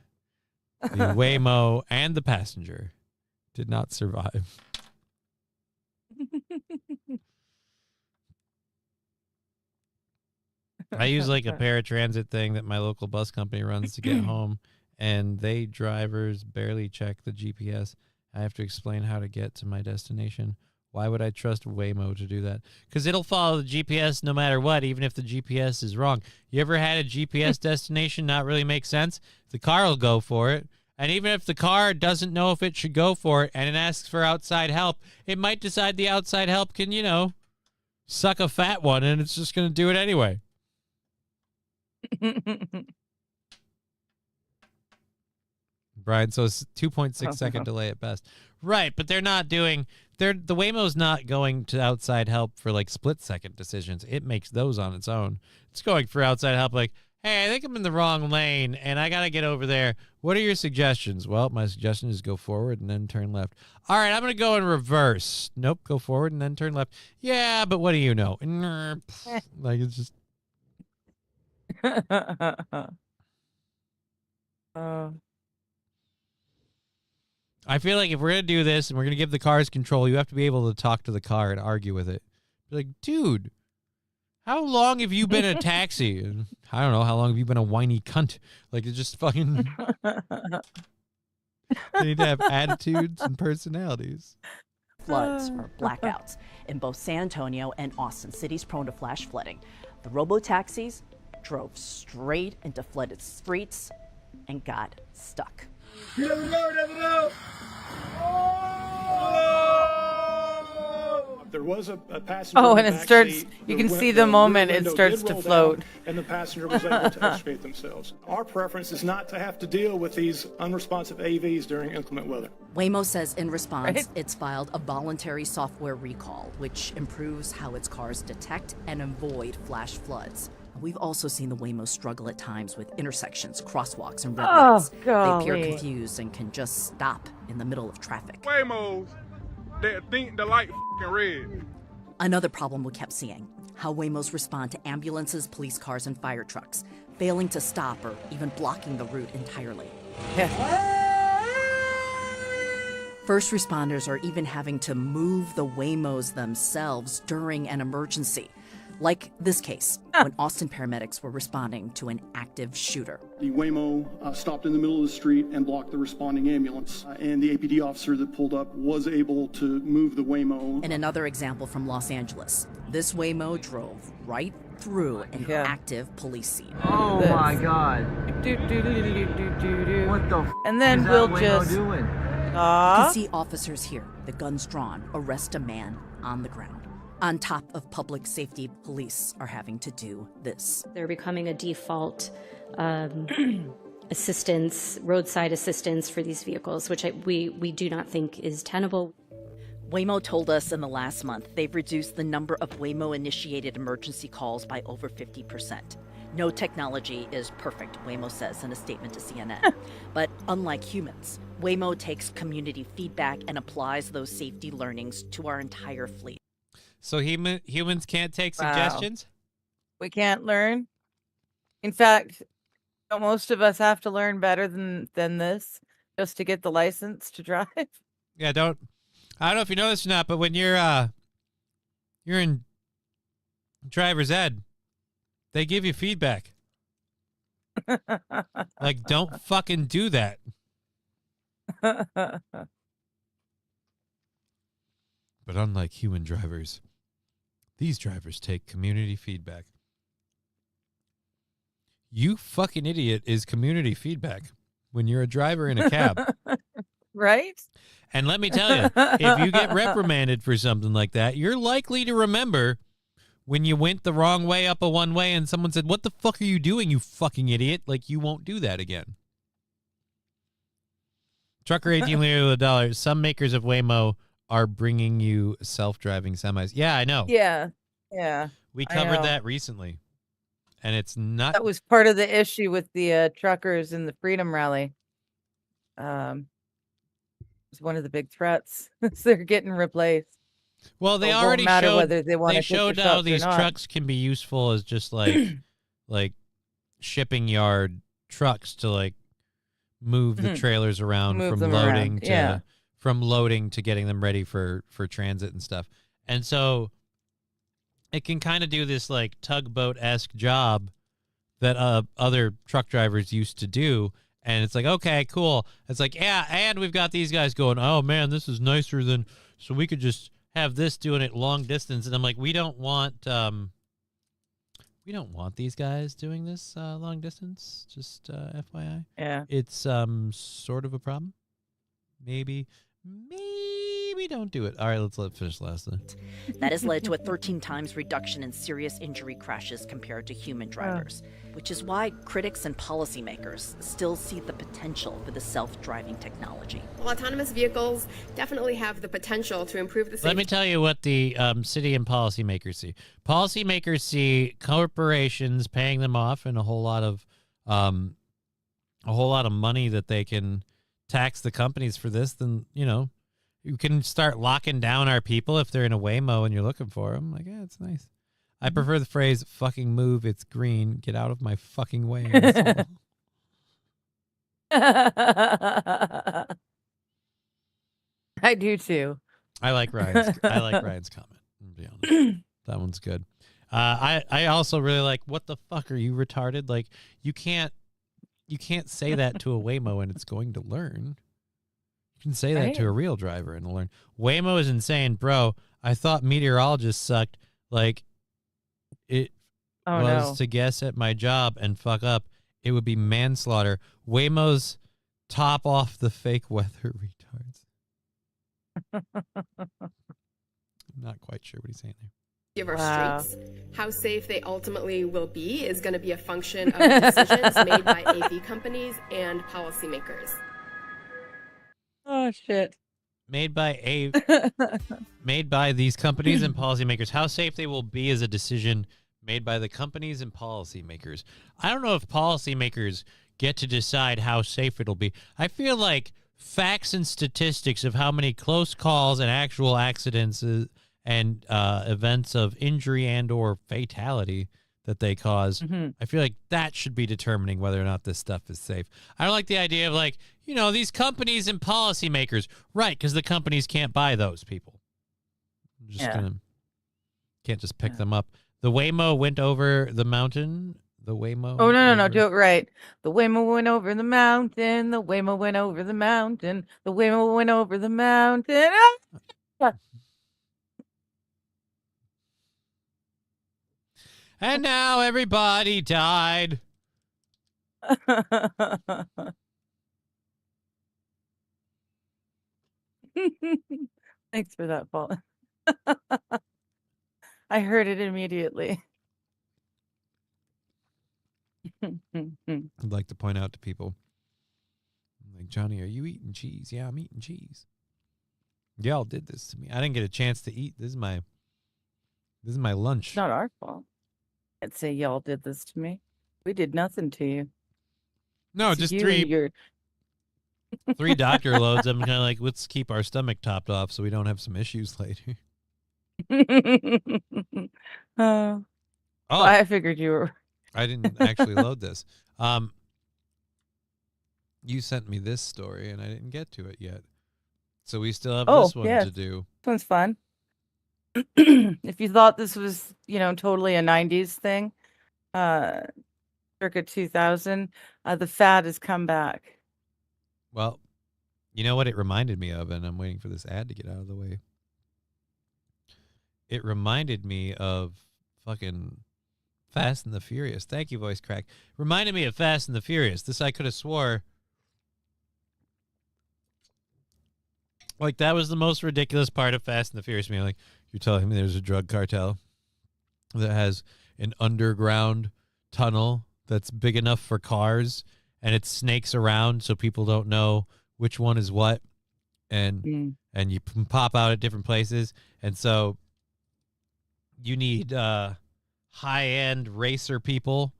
The Waymo and the passenger did not survive. I use like a paratransit thing that my local bus company runs to get home, and they drivers barely check the GPS. I have to explain how to get to my destination. Why would I trust Waymo to do that? Because it'll follow the GPS no matter what, even if the GPS is wrong. You ever had a GPS destination not really make sense? The car will go for it. And even if the car doesn't know if it should go for it and it asks for outside help, it might decide the outside help can, suck a fat one, and it's just going to do it anyway. Brian, so it's 2.6 second delay at best. Right, but the Waymo's not going to outside help for like split second decisions. It makes those on its own. It's going for outside help like, hey, I think I'm in the wrong lane and I got to get over there. What are your suggestions? Well, my suggestion is go forward and then turn left. All right, I'm going to go in reverse. Nope, go forward and then turn left. Yeah, but what do you know? Like, it's just... I feel like if we're going to do this and we're going to give the cars control, you have to be able to talk to the car and argue with it. Be like, dude, how long have you been a taxi? And I don't know. How long have you been a whiny cunt? Like, it's just fucking... They need to have attitudes and personalities. Floods or blackouts in both San Antonio and Austin, cities prone to flash flooding. The robo-taxis drove straight into flooded streets and got stuck. There was a passenger. Oh, in and the it back starts, seat. you The can wi- see the rear moment it window starts did to roll float. down, and the passenger was able to extricate themselves. Our preference is not to have to deal with these unresponsive AVs during inclement weather. Waymo says in response, Right. it's filed a voluntary software recall, which improves how its cars detect and avoid flash floods. We've also seen the Waymo struggle at times with intersections, crosswalks, and red Oh, lights. They appear golly. confused and can just stop in the middle of traffic. Waymos that think the light f***ing red. Another problem we kept seeing, how Waymos respond to ambulances, police cars, and fire trucks, failing to stop or even blocking the route entirely. First responders are even having to move the Waymos themselves during an emergency, like this case, when Austin paramedics were responding to an active shooter. The Waymo stopped in the middle of the street and blocked the responding ambulance, and the APD officer that pulled up was able to move the Waymo. In another example from Los Angeles, this Waymo drove right through an active police scene. Oh my God. Do, do, do, do, do, do, do. What the f And then is that we'll Waymo just doing? can see officers here, the guns drawn, arrest a man on the ground. On top of public safety, police are having to do this. They're becoming a default assistance, roadside assistance for these vehicles, which we do not think is tenable. Waymo told us in the last month they've reduced the number of Waymo-initiated emergency calls by over 50%. No technology is perfect, Waymo says in a statement to CNN. But unlike humans, Waymo takes community feedback and applies those safety learnings to our entire fleet. So humans can't take suggestions? We can't learn. In fact, don't most of us have to learn better than this just to get the license to drive? Yeah, I don't know if you know this or not, but when you're in driver's ed, they give you feedback. Like, don't fucking do that. But unlike human drivers, these drivers take community feedback. You fucking idiot is community feedback when you're a driver in a cab. Right? And let me tell you, if you get reprimanded for something like that, you're likely to remember when you went the wrong way up a one-way and someone said, "What the fuck are you doing, you fucking idiot?" Like, you won't do that again. Trucker 18 liter a dollar. Some makers of Waymo are bringing you self-driving semis. Yeah, I know. Yeah. We I covered know. that recently. And it's not... That was part of the issue with the truckers in the Freedom Rally. It was one of the big threats. They're getting replaced. Well, they So it won't already matter showed, whether they wanna they take the showed how shots or these not. trucks can be useful as just like shipping yard trucks to like move the Mhm. trailers around Move from them loading around, to yeah. from loading to getting them ready for transit and stuff. And so it can kind of do this like tugboat-esque job that other truck drivers used to do. And it's like, okay, cool. It's like, yeah, and we've got these guys going, oh man, this is nicer than, so we could just have this doing it long distance. And I'm like, we don't want these guys doing this long distance. Just FYI. Yeah. It's sort of a problem. Maybe don't do it. All right, let's finish last then. That has led to a 13 times reduction in serious injury crashes compared to human drivers, which is why critics and policymakers still see the potential for the self-driving technology. Well, autonomous vehicles definitely have the potential to improve the safety. Let me tell you what the city and policymakers see. Policymakers see corporations paying them off and a whole lot of money that they can tax the companies for this. Then, you know, you can start locking down our people if they're in a Waymo and you're looking for them. Like, yeah, it's nice. I prefer the phrase "fucking move. It's green. Get out of my fucking way." I do too. I like Ryan's comment. To be honest, that one's good. I also really like, what the fuck, are you retarded? Like, you can't say that to a Waymo and it's going to learn. You can say that to a real driver and it'll learn. Waymo is insane, bro. I thought meteorologists sucked. Like, it was to guess at my job and fuck up. It would be manslaughter. Waymo's top off the fake weather retards. I'm not quite sure what he's saying there. Of our streets. How safe they ultimately will be is going to be a function of decisions made by AV companies and policymakers. Oh shit. Made by these companies and policymakers. How safe they will be is a decision made by the companies and policymakers. I don't know if policymakers get to decide how safe it'll be. I feel like facts and statistics of how many close calls and actual accidents and events of injury and or fatality that they cause, I feel like that should be determining whether or not this stuff is safe. I don't like the idea of, like, you know, these companies and policymakers, right, because the companies can't buy those people. Can't just pick them up. The Waymo went over the mountain. The Waymo. Oh, no. Do it right. The Waymo went over the mountain. The Waymo went over the mountain. The Waymo went over the mountain. Ah! And now everybody died. Thanks for that, Paul. I heard it immediately. I'd like to point out to people, like, Johnny, are you eating cheese? Yeah, I'm eating cheese. Y'all did this to me. I didn't get a chance to eat. This is my lunch. It's not our fault. I'd say y'all did this to me. We did nothing to you. No, It's just you three and your three doctor loads. I'm kind of like, let's keep our stomach topped off so we don't have some issues later. Oh, Oh, I figured you were. I didn't actually load this. You sent me this story, and I didn't get to it yet. So we still have this one yes. to do. This one's fun. If you thought this was, totally a 90s thing, circa 2000, the fad has come back. Well, you know what it reminded me of, and I'm waiting for this ad to get out of the way. It reminded me of fucking Fast and the Furious. Thank you, Voice Crack. Reminded me of Fast and the Furious. This I could have swore. Like, that was the most ridiculous part of Fast and the Furious. Like, you're telling me there's a drug cartel that has an underground tunnel that's big enough for cars, and it snakes around so people don't know which one is what, and you pop out at different places, and so you need high-end racer people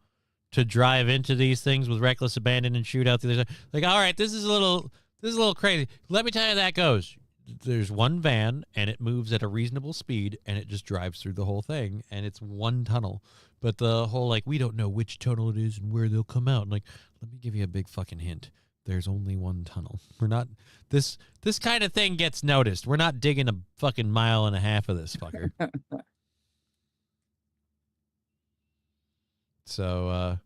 to drive into these things with reckless abandon and shoot out the other side. Like, all right, this is a little crazy. Let me tell you how that goes. There's one van, and it moves at a reasonable speed, and it just drives through the whole thing, and it's one tunnel. But the whole, like, we don't know which tunnel it is and where they'll come out. And like, let me give you a big fucking hint. There's only one tunnel. We're not, this kind of thing gets noticed. We're not digging a fucking mile and a half of this fucker. So,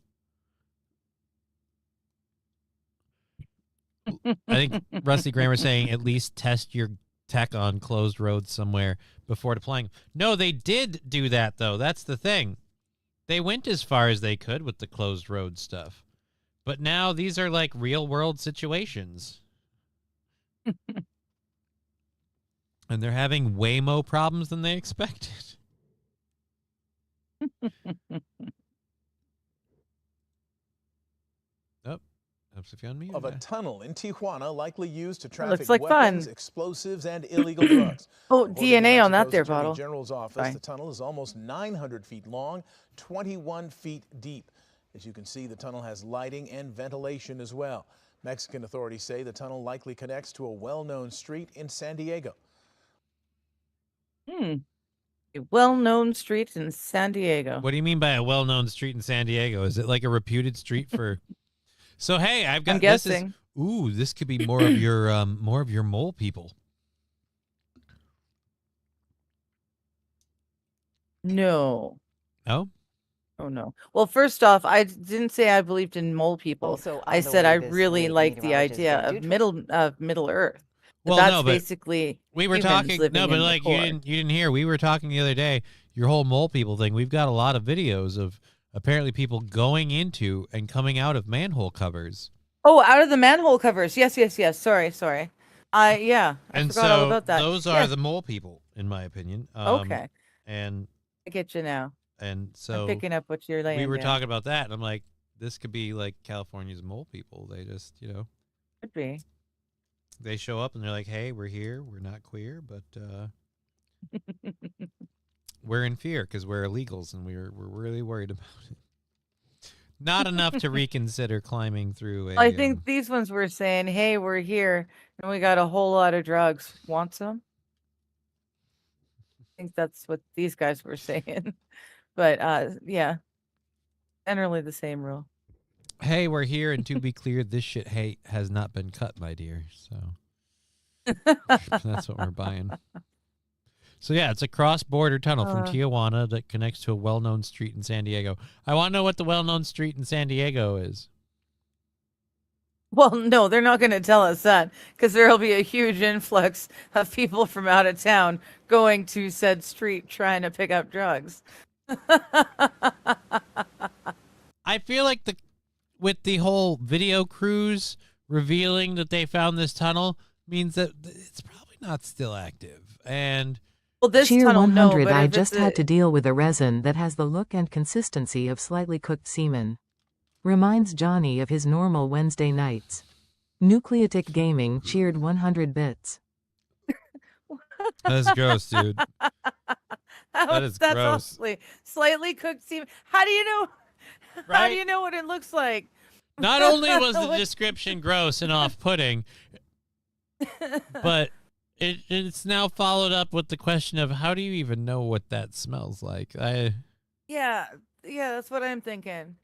I think Rusty Grammer saying at least test your tech on closed roads somewhere before deploying. No, they did do that, though. That's the thing. They went as far as they could with the closed road stuff. But now these are like real world situations. And they're having way more problems than they expected. Of a tunnel in Tijuana likely used to traffic looks like weapons, fun. explosives, and illegal drugs. Oh, According to DNA on that Mexico's there Attorney bottle. General's office, Sorry. the tunnel is almost 900 feet long, 21 feet deep. As you can see, the tunnel has lighting and ventilation as well. Mexican authorities say the tunnel likely connects to a well-known street in San Diego. A well-known street in San Diego. What do you mean by a well-known street in San Diego? Is it like a reputed street for... So, hey, I've got... I'm guessing. This could be more of your mole people. No. Oh? Oh, no. Well, first off, I didn't say I believed in mole people. Also, I on the said I latest really week, like the meteorologists idea Ben Dutra- of Middle Earth. Well, That's no, but basically we were humans talking... living No, but in the like, you core. didn't hear. We were talking the other day, your whole mole people thing. We've got a lot of videos of apparently people going into and coming out of manhole covers. Oh, out of the manhole covers. Yes. Sorry. I And forgot all so about that. those are Yes. the mole people, in my opinion. Okay. And I get you now. so I'm picking up what you're laying we were down. talking about that, and I'm like, this could be like California's mole people. They just, Could be. they show up and they're like, hey, we're here. We're not queer, but we're in fear because we're illegals, and we're really worried about it. Not enough to reconsider climbing through a... I think these ones were saying, hey, we're here and we got a whole lot of drugs. Want some? I think that's what these guys were saying. But yeah, generally the same rule. Hey, we're here, and to be clear, this shit has not been cut, my dear. So that's what we're buying. So yeah, it's a cross-border tunnel from Tijuana that connects to a well-known street in San Diego. I want to know what the well-known street in San Diego is. Well, no, they're not going to tell us that because there'll be a huge influx of people from out of town going to said street trying to pick up drugs. I feel like with the whole video crews revealing that they found this tunnel means that it's probably not still active? And Well, this Cheer tunnel, no, 100. but I if just it's had to deal with a resin that has the look and consistency of slightly cooked semen. Reminds Johnny of his normal Wednesday nights. Nucleotic Gaming cheered 100 bits. that's gross, dude. That is that's gross. awfully slightly cooked semen. How do you know? How do Right? you know what it looks like? Not only was the What- description gross and off-putting, but it's now followed up with the question of how do you even know what that smells like? Yeah, that's what I'm thinking.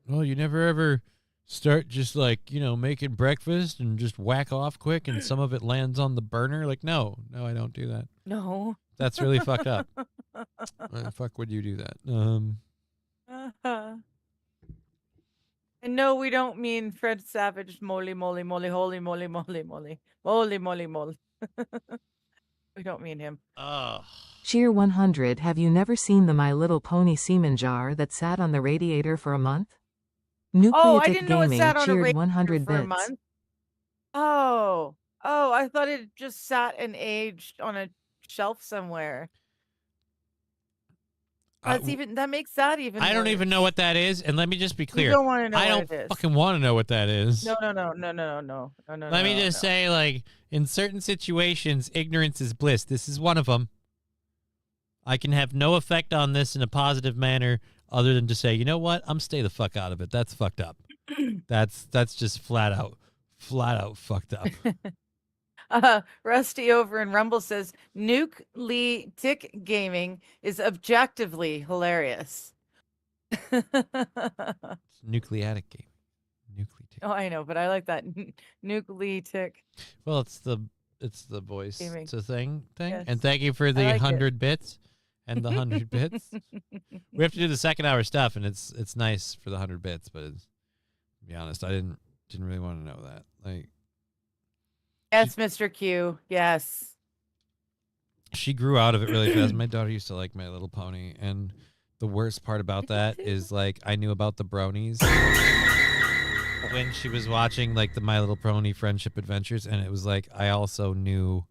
Well, you never ever start just like, making breakfast and just whack off quick and some of it lands on the burner. Like, no, I don't do that. No. That's really fucked up. Why the fuck would you do that? And no, we don't mean Fred Savage, moly, moly, moly, holy, moly, moly, moly, moly, moly, moly. We don't mean him. Oh. Cheer 100. Have you never seen the My Little Pony semen jar that sat on the radiator for a month? Nucleotic Oh, I didn't know it Gaming sat on a cheered radiator 100 for a bits. month. Oh, I thought it just sat and aged on a shelf somewhere. That makes that even. I don't worse. even know what that is. And let me just be clear. don't wanna know I what don't it is. fucking want to know what that is. No. Let me just say, like, in certain situations, ignorance is bliss. This is one of them. I can have no effect on this in a positive manner other than to say, you know what? I'm stay the fuck out of it. That's fucked up. That's just flat out fucked up. Rusty over in Rumble says Nuke Lee Tick Gaming is objectively hilarious. Nucleatic game. Oh, I know, but I like that Nuke Lee Tick. Well, it's the voice Gaming. to thing. Yes. And thank you for the like it. 100 bits and the 100 bits. We have to do the second hour stuff, and it's nice for the 100 bits, but to be honest, I didn't really want to know that. Like, Yes, Mr. Q. Yes. she grew out of it really fast. My daughter used to like My Little Pony, and the worst part about that is, like, I knew about the bronies when she was watching, like, the My Little Pony Friendship Adventures, and it was like I also knew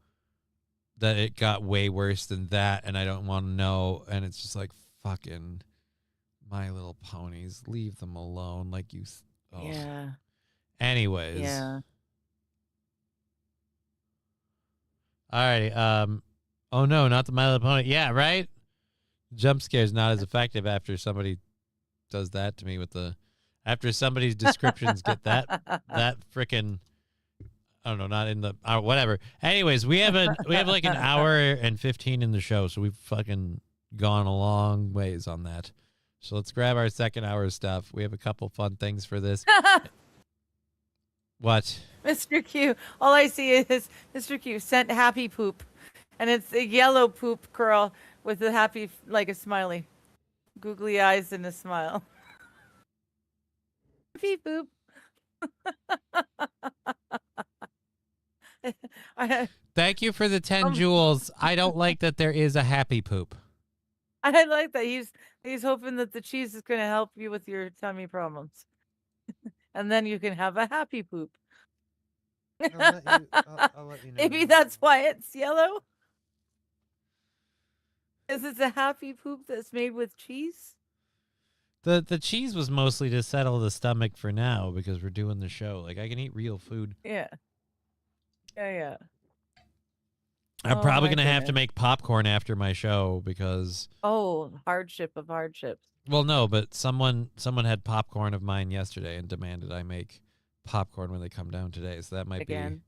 that it got way worse than that, and I don't want to know, and it's just like, fucking My Little Ponies, leave them alone. Like, you... Oh. Yeah. Anyways. Yeah. Alrighty. Oh no, not the My Little Pony. Yeah, right? Jump scare's not as effective after somebody does that to me with the... After somebody's descriptions get that frickin'... I don't know, not in the... whatever. Anyways, we have like an hour and 15 in the show, so we've fucking gone a long ways on that. So let's grab our second hour stuff. We have a couple fun things for this. What? Mr. Q. All I see is Mr. Q sent happy poop. And it's a yellow poop curl with a happy, like a smiley. Googly eyes and a smile. Happy poop. Thank you for the 10 jewels. I don't like that there is a happy poop. I like that. He's hoping that the cheese is going to help you with your tummy problems. And then you can have a happy poop. I'll let you know. Maybe that's why it's yellow. Is it a happy poop that's made with cheese? The cheese was mostly to settle the stomach for now because we're doing the show. Like, I can eat real food. Yeah. Yeah. I'm Oh, probably my going to have to goodness. make popcorn after my show because... Oh, hardship of hardships. Well, no, but someone had popcorn of mine yesterday and demanded I make popcorn when they come down today. So that might Again.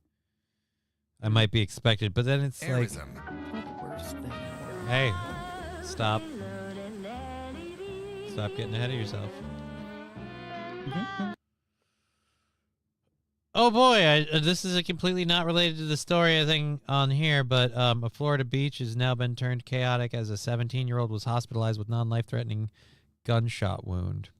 I might be expected. But then it's Airism. like... Hey, stop. Stop getting ahead of yourself. Oh boy, this is a completely not related to the story I think on here, but a Florida beach has now been turned chaotic as a 17-year-old was hospitalized with non-life-threatening gunshot wound.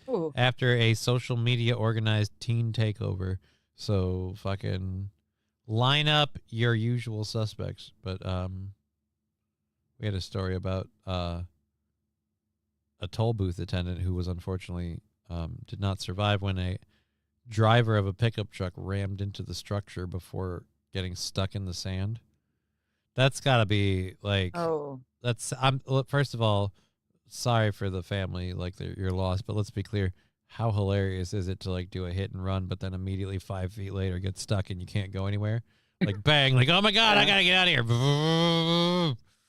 Ooh. After a social media organized teen takeover. So fucking line up your usual suspects. But we had a story about a toll booth attendant who was unfortunately did not survive when a driver of a pickup truck rammed into the structure before getting stuck in the sand. That's got to be like. Oh. First of all, sorry for the family, like your loss. But let's be clear. How hilarious is it to like do a hit and run, but then immediately 5 feet later get stuck and you can't go anywhere? Like bang, like oh my god, I gotta get out of here.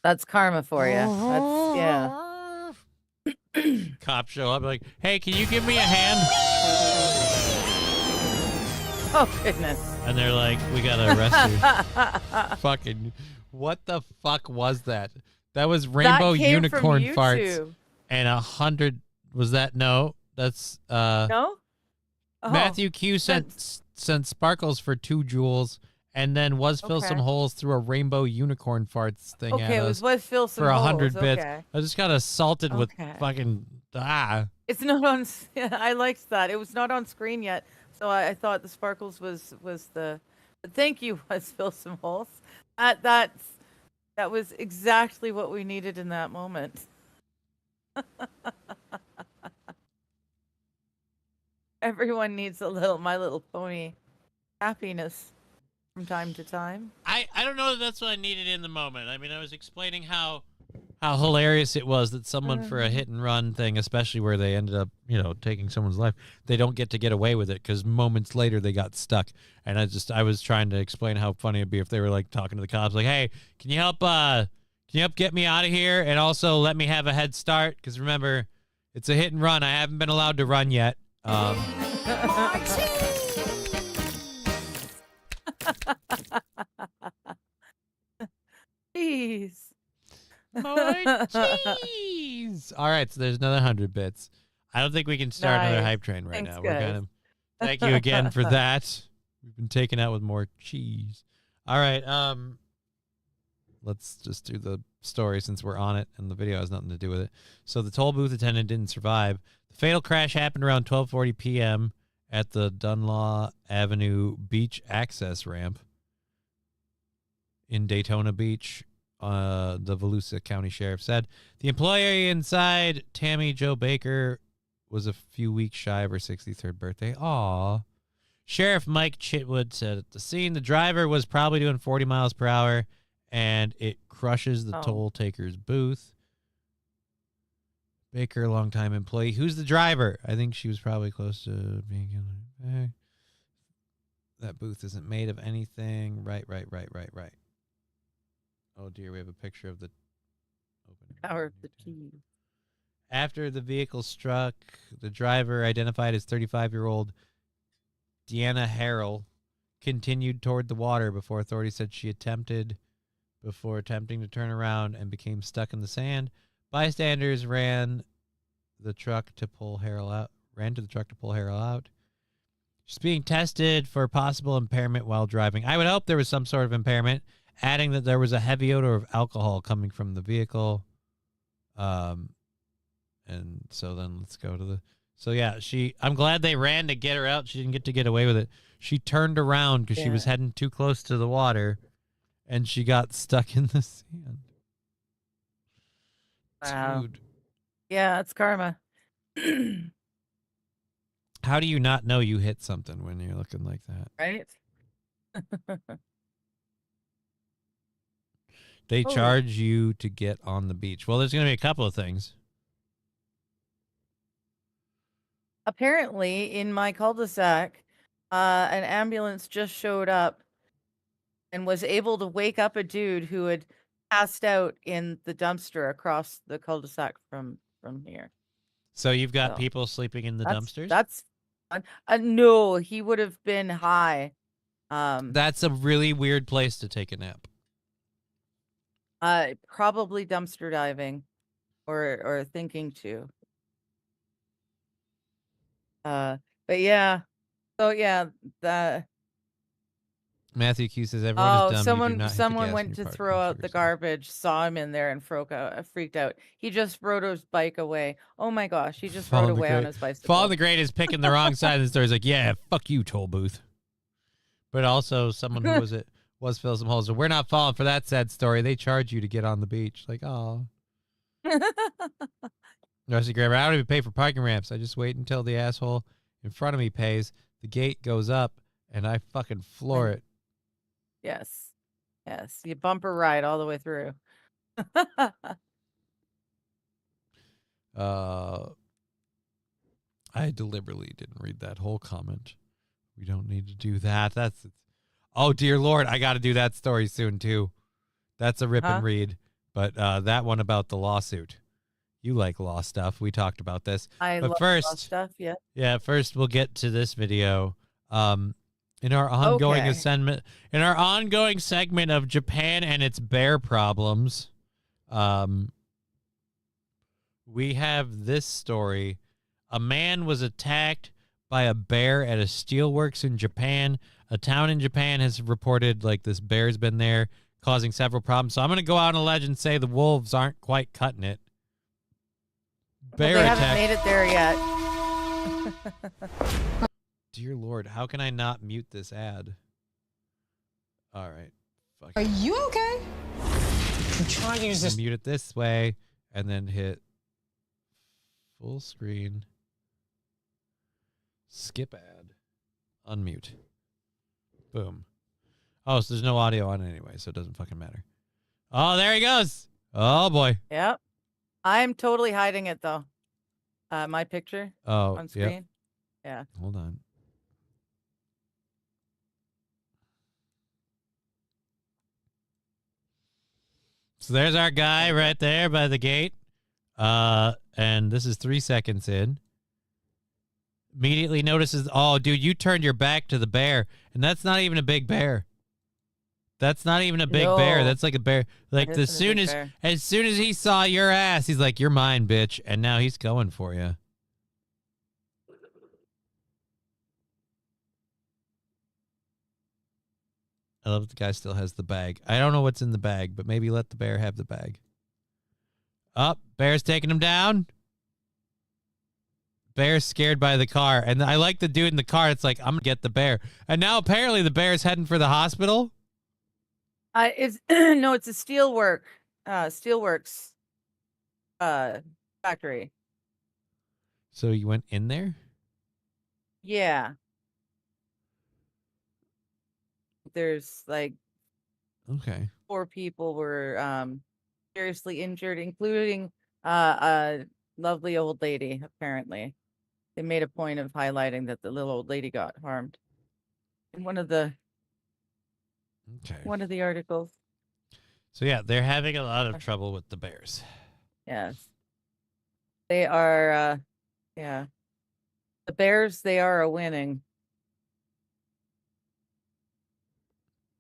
That's karma for you. That's yeah. Cops show up like, hey, can you give me a hand? Oh goodness. And they're like, we gotta arrest you. Fucking, what the fuck was that? That was Rainbow That came Unicorn from farts. YouTube. And 100 was that? No, that's No. Oh, Matthew Q sent sparkles for 2 jewels, and then was fill some Okay. holes through a Rainbow Unicorn farts thing Okay, at it us was fill some for 100 holes, bits. okay. I just got assaulted with Okay. fucking It's not on. I liked that. It was not on screen yet, so I thought the sparkles was the. But thank you, was fill some holes. That was exactly what we needed in that moment. Everyone needs a little My Little Pony happiness from time to time. I don't know that that's what I needed in the moment. I mean, I was explaining how hilarious it was that someone for a hit and run thing, especially where they ended up, taking someone's life, they don't get to get away with it because moments later they got stuck. And I was trying to explain how funny it'd be if they were like talking to the cops, like, "Hey, can you help get me out of here and also let me have a head start? Because remember, it's a hit and run. I haven't been allowed to run yet." Jeez. My cheese. All right, so there's another 100 bits. I don't think we can start another Nice. hype train right Thanks, now. We're guys. kind of thank you again for that. We've been taken out with more cheese. All right, let's just do the story since we're on it and the video has nothing to do with it. So the toll booth attendant didn't survive. The fatal crash happened around 12:40 p.m. at the Dunlaw Avenue Beach access ramp in Daytona Beach. The Volusia County Sheriff said the employee inside, Tammy Jo Baker, was a few weeks shy of her 63rd birthday. Aw. Sheriff Mike Chitwood said at the scene, the driver was probably doing 40 miles per hour, and it crushes the toll taker's booth. Baker, longtime employee. Who's the driver? I think she was probably close to being killed. That booth isn't made of anything. Right. Oh, dear, we have a picture of the opening. Power of the key. After the vehicle struck, the driver, identified as 35-year-old Deanna Harrell, continued toward the water before authorities said she attempting to turn around and became stuck in the sand. Bystanders ran to the truck to pull Harrell out. She's being tested for possible impairment while driving. I would hope there was some sort of impairment, adding that there was a heavy odor of alcohol coming from the vehicle. And so then let's go to the... So yeah, I'm glad they ran to get her out. She didn't get to get away with it. She turned around because she was heading too close to the water, and she got stuck in the sand. Wow. Dude. Yeah, it's karma. How do you not know you hit something when you're looking like that? Right? They charge you to get on the beach. Well, there's going to be a couple of things. Apparently, in my cul-de-sac, an ambulance just showed up and was able to wake up a dude who had passed out in the dumpster across the cul-de-sac from here. So you've got people sleeping in the dumpsters? That's fun. No, he would have been high. That's a really weird place to take a nap. Probably dumpster diving, or thinking to. But yeah. So yeah, Matthew Q says everyone is dumb. You do not hit the someone gas went when to you park. throw out the garbage, saw him in there, and freaked out. He just rode his bike away. Oh my gosh, he just rode away on his bicycle. Fall the Great is picking the wrong side of the story. He's like, yeah, fuck you, toll booth. But also someone who was fill some holes. So we're not falling for that sad story. They charge you to get on the beach. Like, oh. Rusty Grammar, I don't even pay for parking ramps. I just wait until the asshole in front of me pays. The gate goes up, and I fucking floor it. Yes. Yes. You bumper ride all the way through. I deliberately didn't read that whole comment. We don't need to do that. Oh dear Lord, I got to do that story soon too. That's a rip and read. But that one about the lawsuit. You like law stuff. We talked about this. I but love first, law stuff. Yeah. Yeah, first we'll get to this video. In our ongoing segment of Japan and its bear problems, we have this story. A man was attacked by a bear at a steelworks in Japan. A town in Japan has reported like this bear's been there causing several problems. So I'm going to go out on a ledge and say the wolves aren't quite cutting it. Bear Well, they attack. haven't made it there yet. Dear Lord, how can I not mute this ad? All right. Fuck Are it. you okay? I'm trying to use this. Mute it this way and then hit full screen. Skip ad. Unmute. Boom. Oh, so there's no audio on it anyway, so it doesn't fucking matter. Oh, there he goes. Oh, boy. Yep. I'm totally hiding it, though. My picture Oh, on screen. yep. Yeah. Hold on. So there's our guy right there by the gate. And this is 3 seconds in. Immediately notices, oh, dude, you turned your back to the bear. And that's not even a big bear. That's not even a big bear. No. That's like a bear. Like That isn't a big bear. as soon as he saw your ass, he's like, you're mine, bitch. And now he's going for you. I love that the guy still has the bag. I don't know what's in the bag, but maybe let the bear have the bag. Up, bear's taking him down. Bear's scared by the car. And I like the dude in the car. It's like, I'm going to get the bear. And now apparently the bear's heading for the hospital. It's no, it's a steelworks factory. So you went in there? Yeah. There's like Okay. 4 people were seriously injured, including a lovely old lady, apparently. They made a point of highlighting that the little old lady got harmed in one of the articles. So yeah, they're having a lot of trouble with the bears. Yes. They are yeah. The Bears, they are a winning.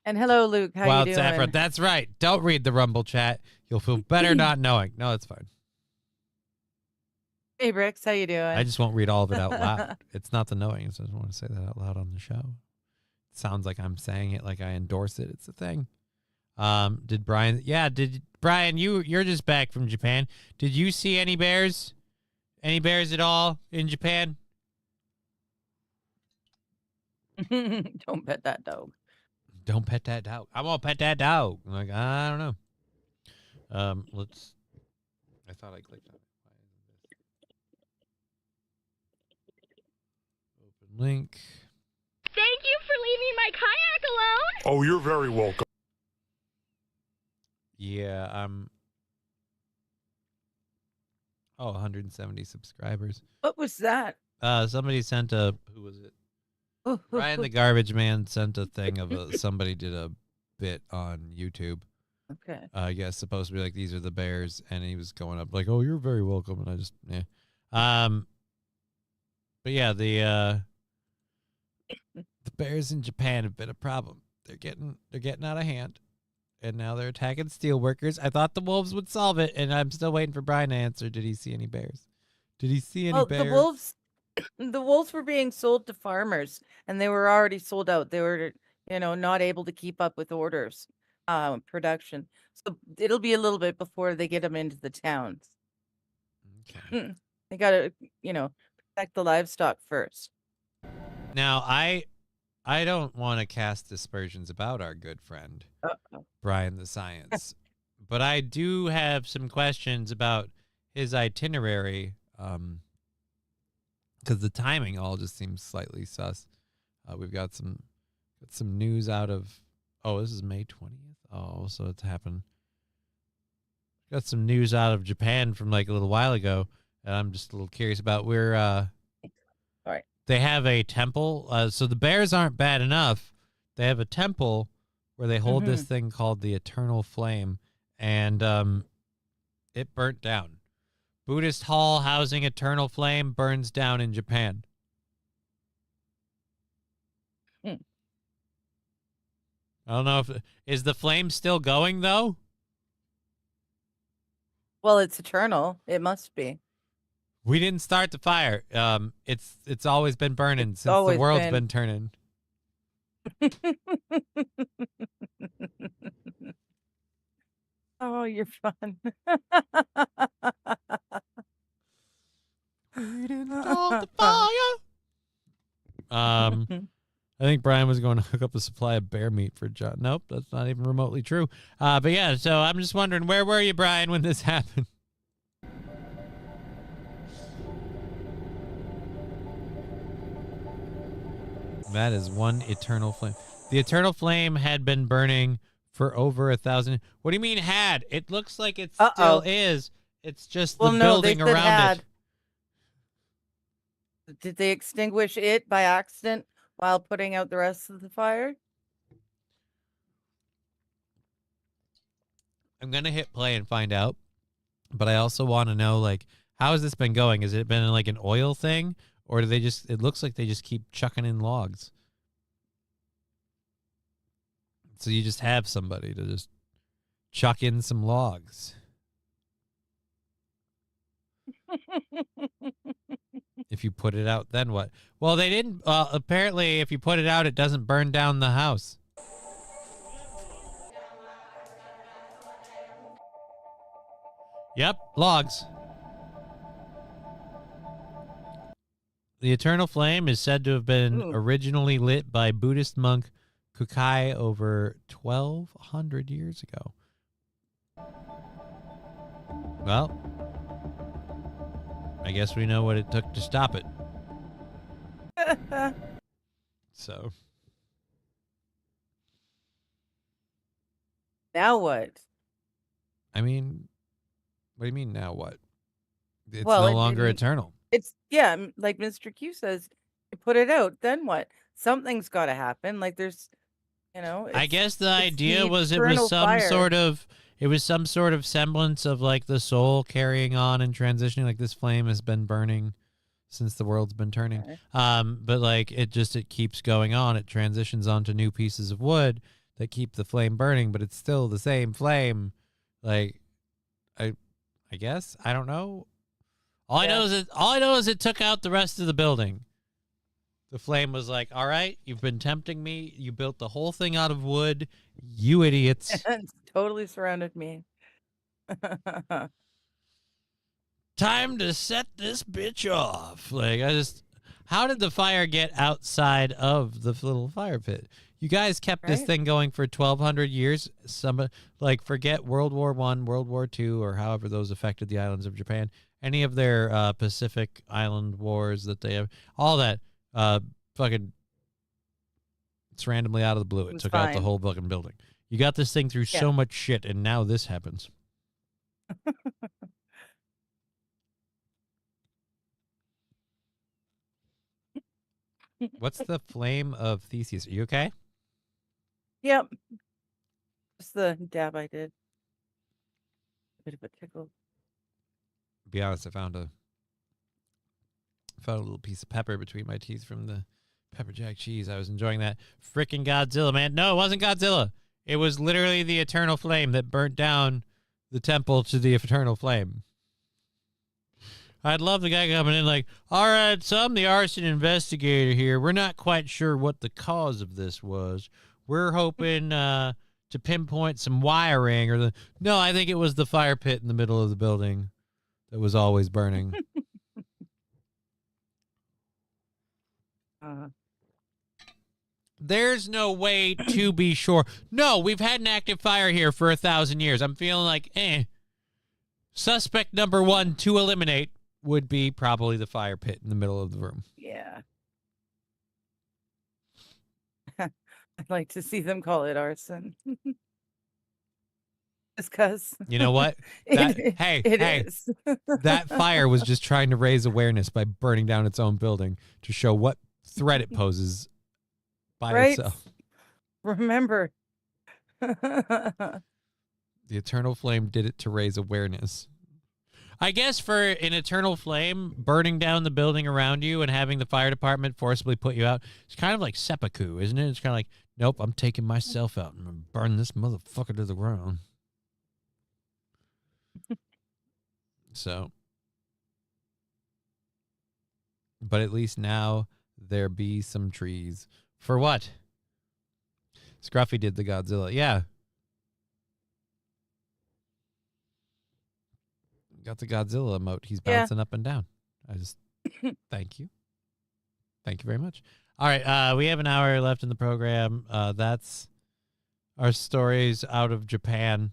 And hello, Luke. How Wild you doing? Saffron. That's right. Don't read the Rumble chat. You'll feel better not knowing. No, it's fine. Hey, Bricks. How you doing? I just won't read all of it out loud. It's not the knowing. So I just want to say that out loud on the show. It sounds like I'm saying it like I endorse it. It's a thing. Did Brian? Yeah. Did Brian? You're just back from Japan. Did you see any bears? Any bears at all in Japan? Don't pet that dog. Don't pet that dog. I won't pet that dog. I'm like, I don't know. Let's. I thought I clicked on it. Open link. Thank you for leaving my kayak alone. Oh, you're very welcome. Yeah, Oh, 170 subscribers. What was that? Somebody sent a. Who was it? Ryan the Garbage Man sent a thing of somebody did a bit on YouTube. Okay. I guess supposed to be like, these are the bears, and he was going up like, oh, you're very welcome, and I just but yeah, the bears in Japan have been a problem. They're getting out of hand, and now they're attacking steelworkers. I thought the wolves would solve it, and I'm still waiting for Brian to answer. Did he see any bears? Did he see any bears? The wolves were being sold to farmers, and they were already sold out. They were, not able to keep up with orders, production. So it'll be a little bit before they get them into the towns. Okay. They got to, protect the livestock first. Now, I don't want to cast aspersions about our good friend, Brian the Science, but I do have some questions about his itinerary, because the timing all just seems slightly sus. We've got some news out of Oh, this is May 20th. Oh, so it's happened. Got some news out of Japan from like a little while ago, and I'm just a little curious about where. All right. They have a temple. So the bears aren't bad enough. They have a temple where they hold this thing called the Eternal Flame, and it burnt down. Buddhist hall housing Eternal Flame burns down in Japan. I don't know if is the flame still going though. Well, it's eternal. It must be. We didn't start the fire. It's always been burning since the always world's been turning. Oh, you're fun. We didn't start the fire. I think Brian was going to hook up a supply of bear meat for John. Nope, that's not even remotely true. But yeah, so I'm just wondering, where were you, Brian, when this happened? That is one eternal flame. The Eternal Flame had been burning for over 1,000. What do you mean had? It looks like it still is. It's just the building around it. Did they extinguish it by accident while putting out the rest of the fire? I'm going to hit play and find out. But I also want to know, like, how has this been going? Has it been like an oil thing? Or do they just, it looks like they just keep chucking in logs. So you just have somebody to just chuck in some logs. If you put it out, then what? Well, they didn't. Apparently, if you put it out, it doesn't burn down the house. Yep, logs. The Eternal Flame is said to have been originally lit by Buddhist monk Kukai over 1,200 years ago. Well, I guess we know what it took to stop it. So. Now what? I mean, what do you mean now what? It's Well, no it longer didn't- eternal. It's, yeah, like Mr. Q says, you put it out, then what? Something's got to happen. Like there's, you know. I guess the idea was it eternal was some fire. sort of semblance of like the soul carrying on and transitioning. Like this flame has been burning since the world's been turning. Okay. But like it keeps going on. It transitions onto new pieces of wood that keep the flame burning, but it's still the same flame. Like I guess I don't know. All I know is it took out the rest of the building. The flame was like, all right, you've been tempting me. You built the whole thing out of wood. You idiots. It's totally surrounded me. Time to set this bitch off. Like, how did the fire get outside of the little fire pit? You guys kept this thing going for 1,200 years. Forget World War I, World War II, or however those affected the islands of Japan. Any of their Pacific Island wars that they have, all that, fucking, it's randomly out of the blue. It took out the whole fucking building. You got this thing through so much shit, and now this happens. What's the flame of Theseus? Are you okay? Yep. Just the dab I did. A bit of a tickle. To be honest, I found a little piece of pepper between my teeth from the pepper jack cheese. I was enjoying that. Frickin' Godzilla, man. No, it wasn't Godzilla. It was literally the Eternal Flame that burnt down the temple to the Eternal Flame. I'd love the guy coming in like, all right, so I'm the arson investigator here. We're not quite sure what the cause of this was. We're hoping to pinpoint some wiring or No, I think it was the fire pit in the middle of the building that was always burning. There's no way to be sure. No, we've had an active fire here for 1,000 years. I'm feeling like, Suspect number one to eliminate would be probably the fire pit in the middle of the room. Yeah. I'd like to see them call it arson. Just because. You know what? Hey, is. that fire was just trying to raise awareness by burning down its own building to show what threat it poses by Right? itself. Remember. The eternal flame did it to raise awareness. I guess for an eternal flame, burning down the building around you and having the fire department forcibly put you out, it's kind of like seppuku, isn't it? It's kind of like, nope, I'm taking myself out. I'm going to burn this motherfucker to the ground. So, but at least now there be some trees. For what? Scruffy did the Godzilla. Yeah. Got the Godzilla emote. He's bouncing up and down. I just thank you. Thank you very much. All right, we have an hour left in the program. That's our stories out of Japan.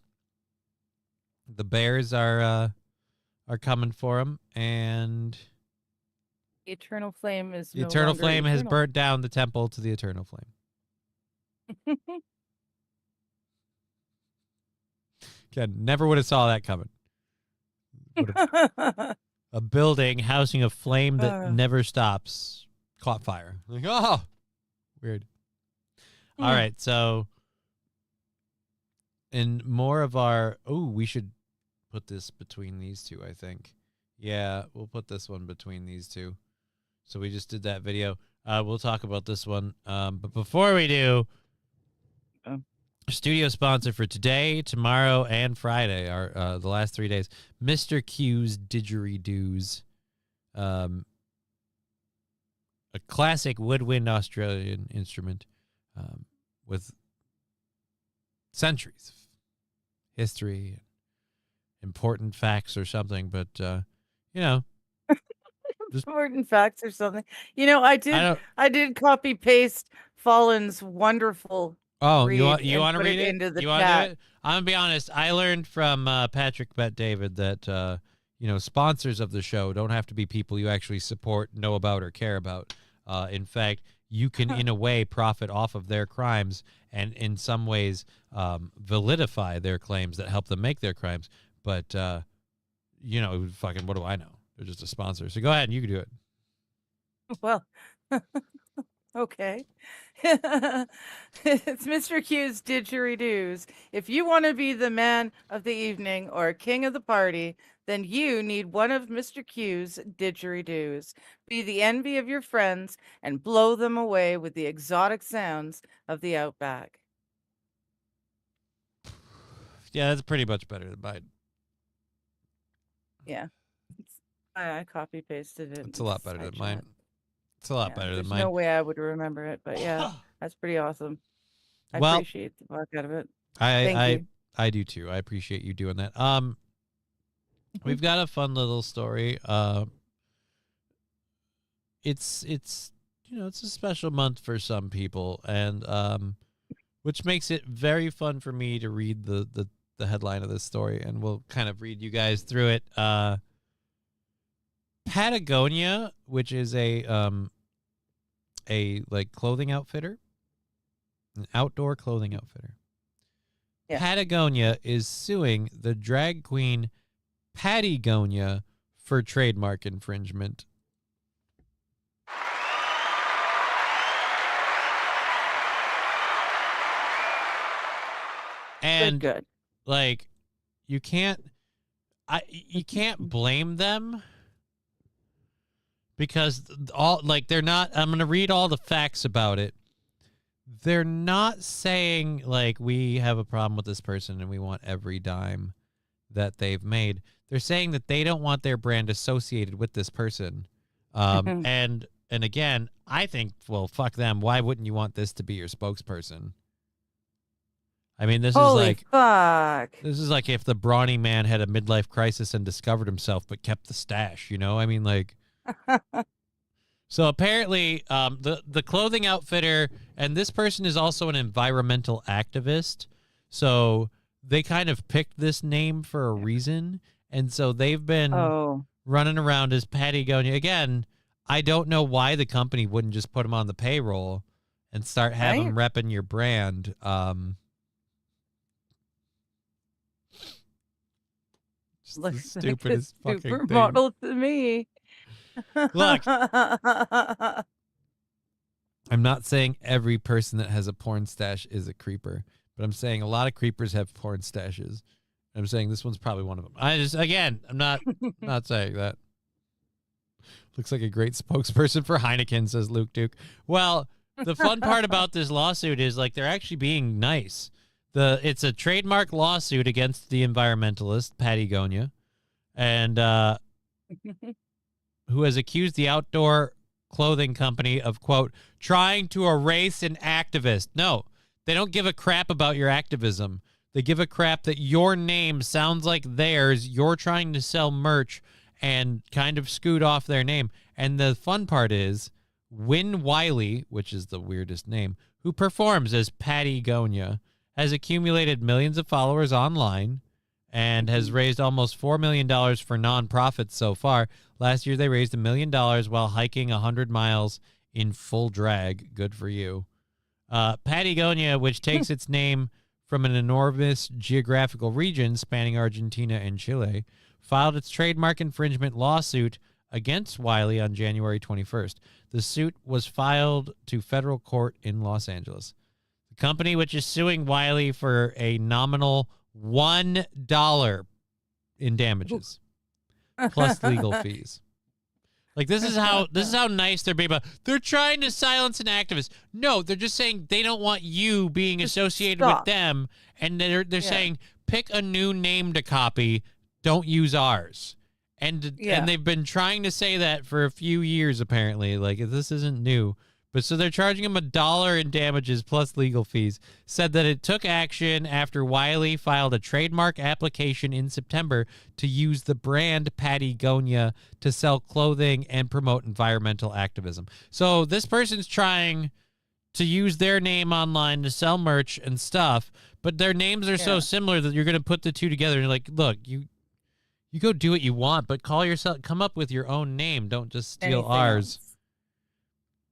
The bears are coming for him, and The eternal flame is the no eternal longer flame has eternal. burnt down the temple to the eternal flame. Again, never would have saw that coming. A building housing a flame that never stops caught fire. Like, oh, weird. All right, so in more of our, we should put this between these two, I think. Yeah, we'll put this one between these two. So we just did that video. We'll talk about this one. But before we do, studio sponsor for today, tomorrow, and Friday are the last 3 days. Mr. Q's Didgeridoos. A classic woodwind Australian instrument with centuries of history, important facts or something. But, just important facts or something. I did copy paste Fallen's wonderful. Oh, read you want and to put read it? into the You want to chat. do it? I'm gonna be honest. I learned from Patrick Bet David that sponsors of the show don't have to be people you actually support, know about, or care about. In fact, you can, in a way, profit off of their crimes, and in some ways, validify their claims that help them make their crimes. But fucking, what do I know? They're just a sponsor. So go ahead, and you can do it. Well, okay. It's Mr. Q's Didgeridoos. If you want to be the man of the evening or king of the party, then you need one of Mr. Q's didgeridoos. Be the envy of your friends and blow them away with the exotic sounds of the outback. Yeah, that's pretty much better than mine. Yeah. I copy pasted it. It's a lot better than mine. It's a lot better than There's mine. no way I would remember it, but yeah, that's pretty awesome. I Well, appreciate the fuck out of it. Thank you. I do too. I appreciate you doing that. We've got a fun little story. It's it's a special month for some people, and which makes it very fun for me to read the headline of this story, and we'll kind of read you guys through it. Patagonia, which is a clothing outfitter, an outdoor clothing outfitter. Yeah. Patagonia is suing the drag queen Patagonia for trademark infringement. And good. You can't blame them. Because they're not, I'm going to read all the facts about it. They're not saying, we have a problem with this person and we want every dime that they've made. They're saying that they don't want their brand associated with this person. And again, I think, well, fuck them. Why wouldn't you want this to be your spokesperson? I mean, this Holy fuck. This is like if the brawny man had a midlife crisis and discovered himself but kept the stash, I mean, So apparently, the clothing outfitter, and this person is also an environmental activist, so they kind of picked this name for a reason, and so they've been running around as Patagonia. Again, I don't know why the company wouldn't just put them on the payroll and start having them repping your brand. Just the Looks like a stupidest fucking thing. supermodel to me. Look, I'm not saying every person that has a porn stash is a creeper, but I'm saying a lot of creepers have porn stashes. I'm saying this one's probably one of them. I'm not saying that. Looks like a great spokesperson for Heineken, says Luke Duke. Well, the fun part about this lawsuit is like they're actually being nice. It's a trademark lawsuit against the environmentalist Patagonia, and who has accused the outdoor clothing company of, quote, trying to erase an activist. No, they don't give a crap about your activism. They give a crap that your name sounds like theirs. You're trying to sell merch and kind of scoot off their name. And the fun part is Wynn Wiley, which is the weirdest name, who performs as Patagonia, has accumulated millions of followers online and has raised almost $4 million for nonprofits so far. Last year, they raised $1 million while hiking 100 miles in full drag. Good for you. Patagonia, which takes its name from an enormous geographical region spanning Argentina and Chile, filed its trademark infringement lawsuit against Wiley on January 21st. The suit was filed to federal court in Los Angeles. The company, which is suing Wiley for a nominal $1 in damages, plus legal fees. Like, this is how nice they're being about. They're trying to silence an activist. No, they're just saying they don't want you being associated with them, and they're saying pick a new name to copy. Don't use ours. And they've been trying to say that for a few years, apparently. Like, this isn't new. But so they're charging him $1 in damages plus legal fees. Said that it took action after Wiley filed a trademark application in September to use the brand Patagonia to sell clothing and promote environmental activism. So this person's trying to use their name online to sell merch and stuff, but their names are so similar that you're going to put the two together and you're like, look, you go do what you want, but come up with your own name. Don't just steal Anything ours. else.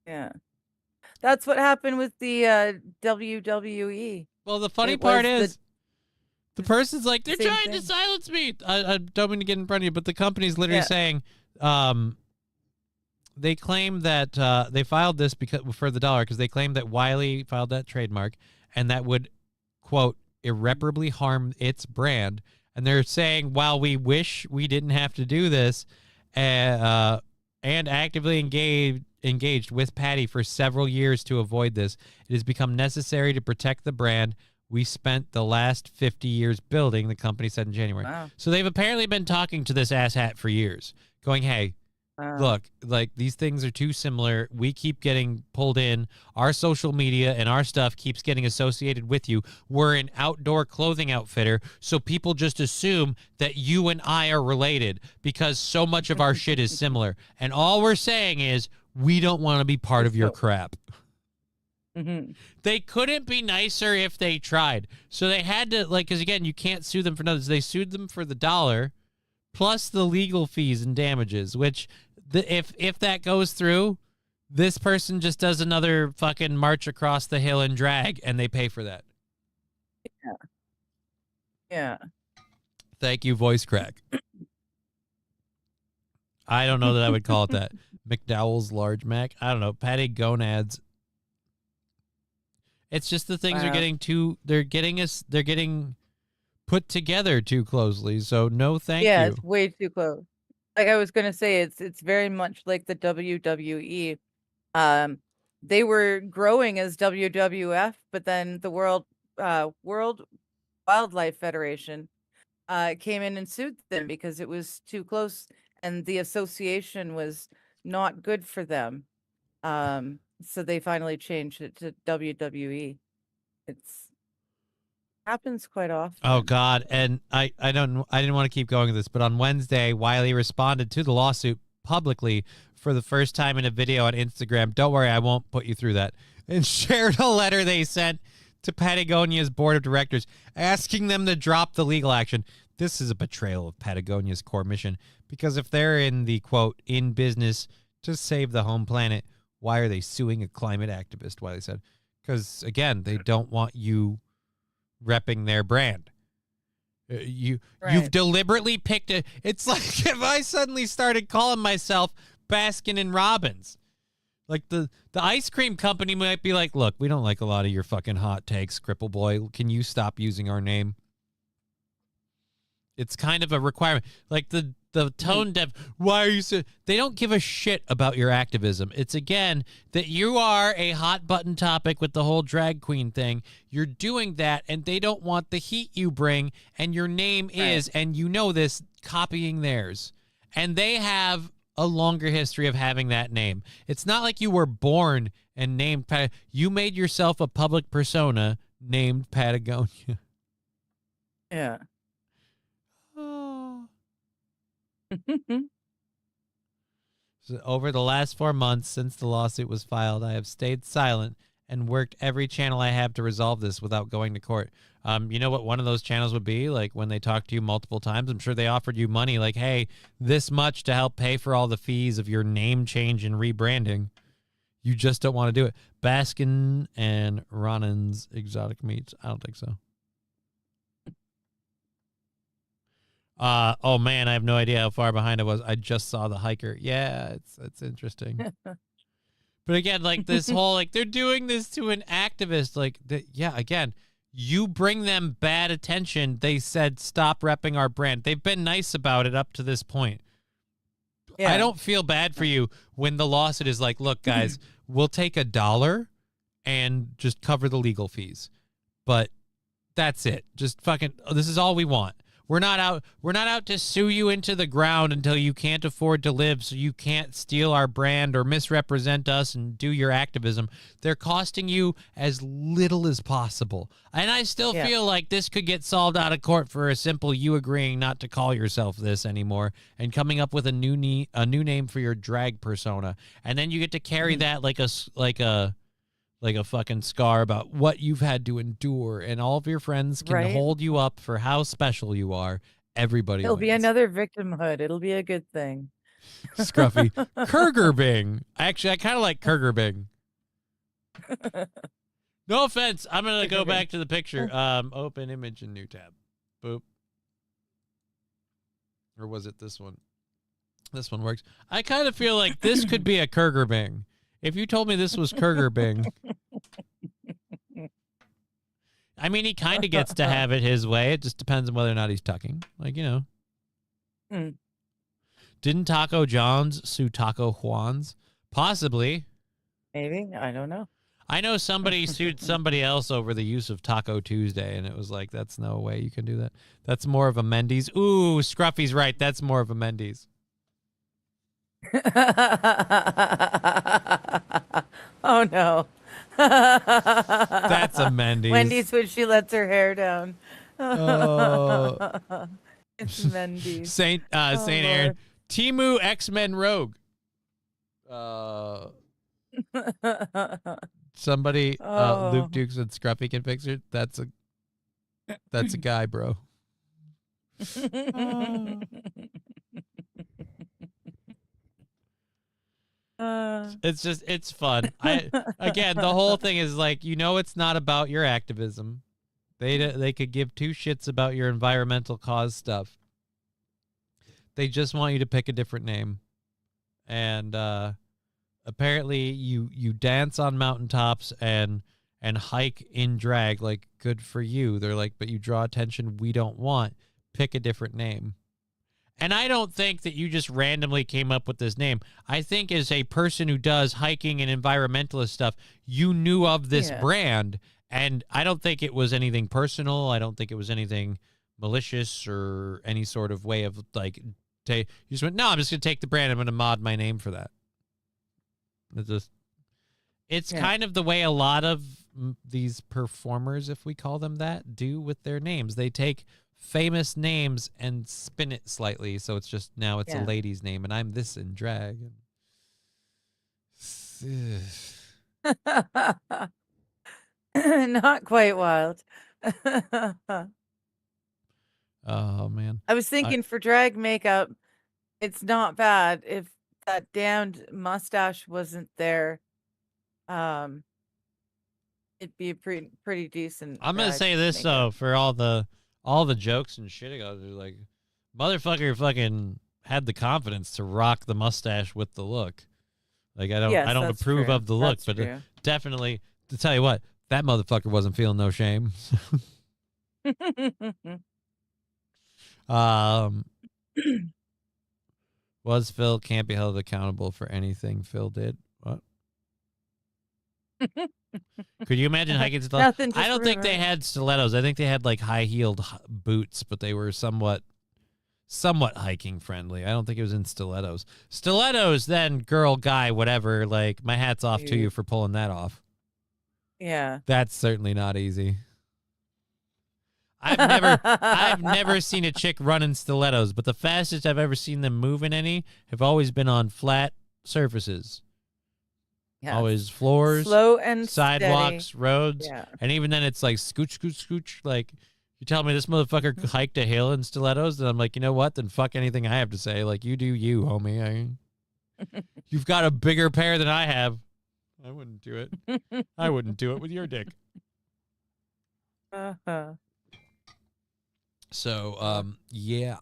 Yeah. That's what happened with the WWE. Well, the funny part is the person's like, they're same trying to thing. silence me. I don't mean to get in front of you, but the company's literally saying they claim that they filed this for the dollar because they claim that Wiley filed that trademark and that would, quote, irreparably harm its brand. And they're saying, while we wish we didn't have to do this and actively engaged with Patty for several years to avoid this, it has become necessary to protect the brand we spent the last 50 years building, the company said in January. Wow. So they've apparently been talking to this asshat for years, going, hey, look, like, these things are too similar. We keep getting pulled in. Our social media and our stuff keeps getting associated with you. We're an outdoor clothing outfitter, so people just assume that you and I are related because so much of our shit is similar. And all we're saying is we don't want to be part of your crap. Mm-hmm. They couldn't be nicer if they tried. So they had to, like, because, again, you can't sue them for nothing. So they sued them for the $1 plus the legal fees and damages, which if that goes through, this person just does another fucking march across the hill and drag, and they pay for that. Yeah. Thank you, voice crack. I don't know that I would call it that. McDowell's Large Mac. I don't know. Patty Gonads. It's just the things are getting they're getting put together too closely. So no, thank you. Yeah, it's way too close. Like I was gonna say, it's very much like the WWE. They were growing as WWF, but then the World Wildlife Federation came in and sued them because it was too close, and the association was not good for them. So they finally changed it to WWE. It's happens quite often. Oh God. And I didn't want to keep going with this, but on Wednesday, Wiley responded to the lawsuit publicly for the first time in a video on Instagram. Don't worry, I won't put you through that. And shared a letter they sent to Patagonia's board of directors asking them to drop the legal action. This is a betrayal of Patagonia's core mission, because if they're in the, quote, in business to save the home planet, Why are they suing a climate activist? Wiley said, because again, they don't want you repping their brand. You've deliberately picked a. It's like if I suddenly started calling myself Baskin and Robbins, like the ice cream company might be like, look, we don't like a lot of your fucking hot takes, Cripple Boy. Can you stop using our name? It's kind of a requirement. Like the tone deaf. Why are you so? They don't give a shit about your activism. It's again that you are a hot button topic with the whole drag queen thing. You're doing that, and they don't want the heat you bring. And your name is, and you know this, copying theirs. And they have a longer history of having that name. It's not like you were born and named. You made yourself a public persona named Patagonia. Yeah. So over the last 4 months since the lawsuit was filed, I have stayed silent and worked every channel I have to resolve this without going to court. You know what one of those channels would be? Like when they talk to you multiple times, I'm sure they offered you money like, hey, this much to help pay for all the fees of your name change and rebranding. You just don't want to do it. Baskin and Ronan's Exotic Meats. I don't think so. Oh man, I have no idea how far behind I was. I just saw the hiker. Yeah, it's interesting. But again, like this whole, like they're doing this to an activist. Like, yeah, again, you bring them bad attention. They said, stop repping our brand. They've been nice about it up to this point. Yeah. I don't feel bad for you when the lawsuit is like, look, guys, we'll take $1 and just cover the legal fees. But that's it. Just fucking, this is all we want. We're not out to sue you into the ground until you can't afford to live, so you can't steal our brand or misrepresent us and do your activism. They're costing you as little as possible. And I still feel like this could get solved out of court for a simple you agreeing not to call yourself this anymore and coming up with a new name for your drag persona. And then you get to carry that like a fucking scar about what you've had to endure, and all of your friends can hold you up for how special you are. Everybody It'll wins. be another victimhood. It'll be a good thing. Scruffy. Kurgerbing. Actually, I kind of like Kurgerbing. No offense. I'm going to go back to the picture. Open image in new tab. Boop. Or was it this one? This one works. I kind of feel like this could be a Kurgerbing. If you told me this was Kurgerbing, I mean, he kind of gets to have it his way. It just depends on whether or not he's tucking. Like, you know. Didn't Taco John's sue Taco Juan's? Possibly. Maybe. I don't know. I know somebody sued somebody else over the use of Taco Tuesday, and it was like, that's no way you can do that. That's more of a Mendy's. Ooh, Scruffy's right. That's more of a Mendy's. Oh no. That's a Mendy's. Wendy's when she lets her hair down. Oh. It's Mendy's. Saint Aaron. Temu X-Men Rogue. Somebody Luke Dukes and Scruffy can fix it. That's a guy, bro. It's fun. Again, the whole thing is like, you know, it's not about your activism. They could give two shits about your environmental cause stuff. They just want you to pick a different name. And apparently you dance on mountaintops and hike in drag. Like, good for you. They're like, but you draw attention we don't want. Pick a different name. And I don't think that you just randomly came up with this name. I think as a person who does hiking and environmentalist stuff, you knew of this brand. And I don't think it was anything personal. I don't think it was anything malicious or any sort of way of like, you just went, no, I'm just going to take the brand. I'm going to mod my name for that. It's kind of the way a lot of these performers, if we call them that, do with their names. They take famous names and spin it slightly, so it's just now it's a lady's name, and I'm this in drag. Not quite wild. Oh man, I was thinking for drag makeup, it's not bad if that damned mustache wasn't there it'd be a pretty decent. I'm gonna ride say to this make though, for all the jokes and shit, I got like, motherfucker, fucking had the confidence to rock the mustache with the look. Like I don't that's approve true. of the look, That's but true. definitely to tell you what, that motherfucker wasn't feeling no shame. Was Phil can't be held accountable for anything Phil did? What? Could you imagine hiking stilettos? Nothing, I just don't think they rumor. had stilettos. I think they had like high-heeled boots, but they were somewhat hiking friendly. I don't think it was in stilettos. Stilettos, then girl, guy, whatever. Like my hat's off to you for pulling that off. Yeah. That's certainly not easy. I've never seen a chick run in stilettos, but the fastest I've ever seen them move in any have always been on flat surfaces. Yes. Always floors, Slow and sidewalks, steady. roads. Yeah. And even then it's like scooch, scooch, scooch. Like you tell me this motherfucker hiked a hill in stilettos, and I'm like, you know what? Then fuck anything I have to say. Like you do you, homie. You've got a bigger pair than I have. I wouldn't do it. I wouldn't do it with your dick. Uh-huh. So, yeah.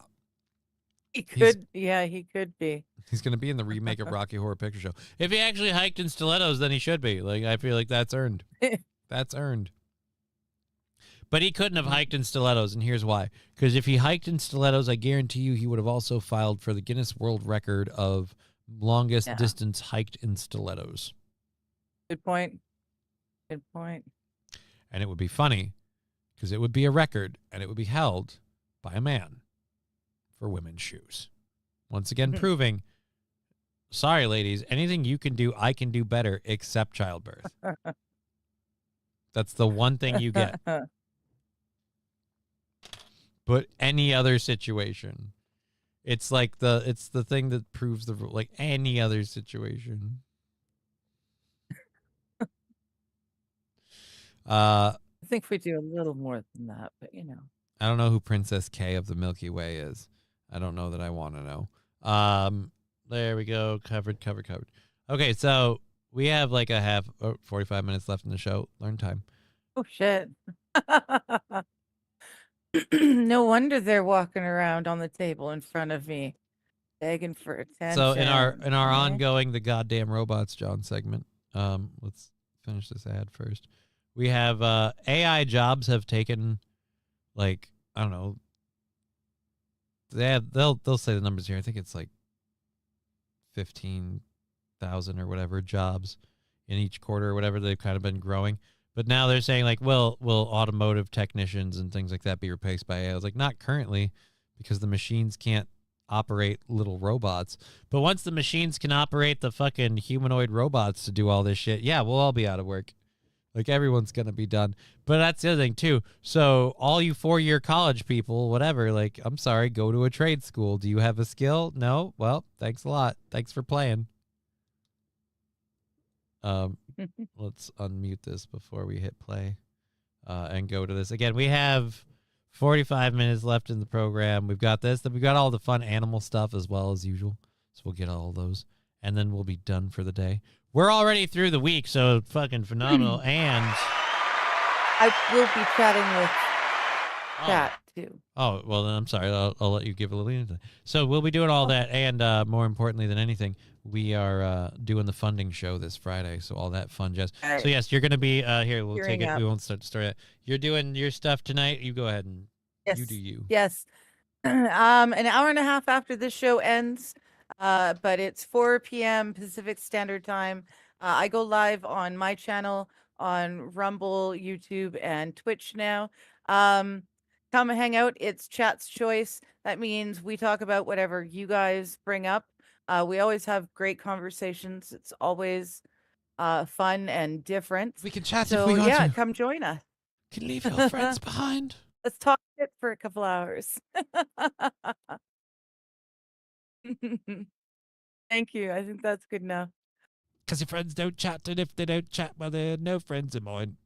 He could be. He's going to be in the remake of Rocky Horror Picture Show. If he actually hiked in stilettos, then he should be. Like, I feel like that's earned. That's earned. But he couldn't have hiked in stilettos, and here's why. Because if he hiked in stilettos, I guarantee you he would have also filed for the Guinness World Record of longest distance hiked in stilettos. Good point. Good point. And it would be funny, because it would be a record, and it would be held by a man for women's shoes. Once again, proving, sorry, ladies, anything you can do, I can do better, except childbirth. That's the one thing you get. But any other situation, it's like it's the thing that proves the rule. Like any other situation. I think we do a little more than that, but you know. I don't know who Princess K of the Milky Way is. I don't know that I want to know. There we go. Covered. Okay, so we have like 45 minutes left in the show. Learn time. Oh, shit. No wonder they're walking around on the table in front of me, begging for attention. So in our ongoing The Goddamn Robots, John segment, let's finish this ad first. We have AI jobs have taken, like, I don't know. They'll say the numbers here. I think it's like 15,000 or whatever jobs in each quarter or whatever. They've kind of been growing. But now they're saying like, will automotive technicians and things like that be replaced by AI? I was like, not currently, because the machines can't operate little robots. But once the machines can operate the fucking humanoid robots to do all this shit, yeah, we'll all be out of work. Like, everyone's going to be done. But that's the other thing, too. So all you 4-year college people, whatever, like, I'm sorry, go to a trade school. Do you have a skill? No? Well, thanks a lot. Thanks for playing. Let's unmute this before we hit play and go to this. Again, we have 45 minutes left in the program. We've got this. Then we've got all the fun animal stuff as well as usual. So we'll get all those. And then we'll be done for the day. We're already through the week, so fucking phenomenal. And I will be chatting with chat, too. Oh, well, then I'm sorry. I'll let you give a little insight. So we'll be doing all that. And more importantly than anything, we are doing the funding show this Friday. So all that fun jazz. Right. So, yes, you're going to be here. We'll Gearing take it. up. We won't start yet. You're doing your stuff tonight. You go ahead and you do you. Yes. An hour and a half after this show ends, but it's 4 p.m. Pacific Standard Time. I go live on my channel on Rumble, YouTube, and Twitch now. Come hang out. It's chat's choice. That means we talk about whatever you guys bring up. We always have great conversations. It's always fun and different. We can chat so, if we want yeah, to. come join us. Can leave your friends behind. Let's talk it for a couple hours. Thank you. I think that's good enough. Because your friends don't chat, and if they don't chat, well, they're no friends of mine.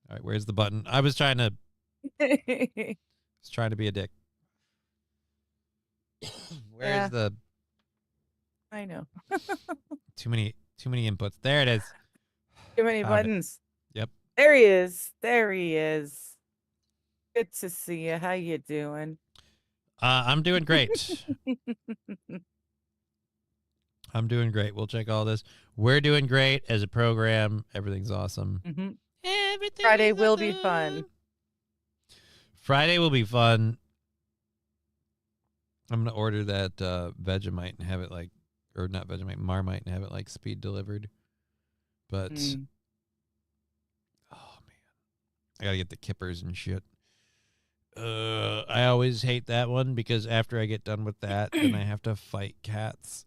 All right, where's the button? I was trying to be a dick. Where's the I know. Too many inputs. There it is. Too many Found it. buttons. Yep. There he is. There he is. Good to see you. How you doing? I'm doing great. I'm doing great. We'll check all this. We're doing great as a program. Everything's awesome. Everything Friday is will be awesome. fun. Friday will be fun. I'm gonna order that Vegemite and have it like, or not Vegemite, Marmite, and have it like speed delivered. But oh man, I gotta get the kippers and shit. I always hate that one because after I get done with that, then I have to fight cats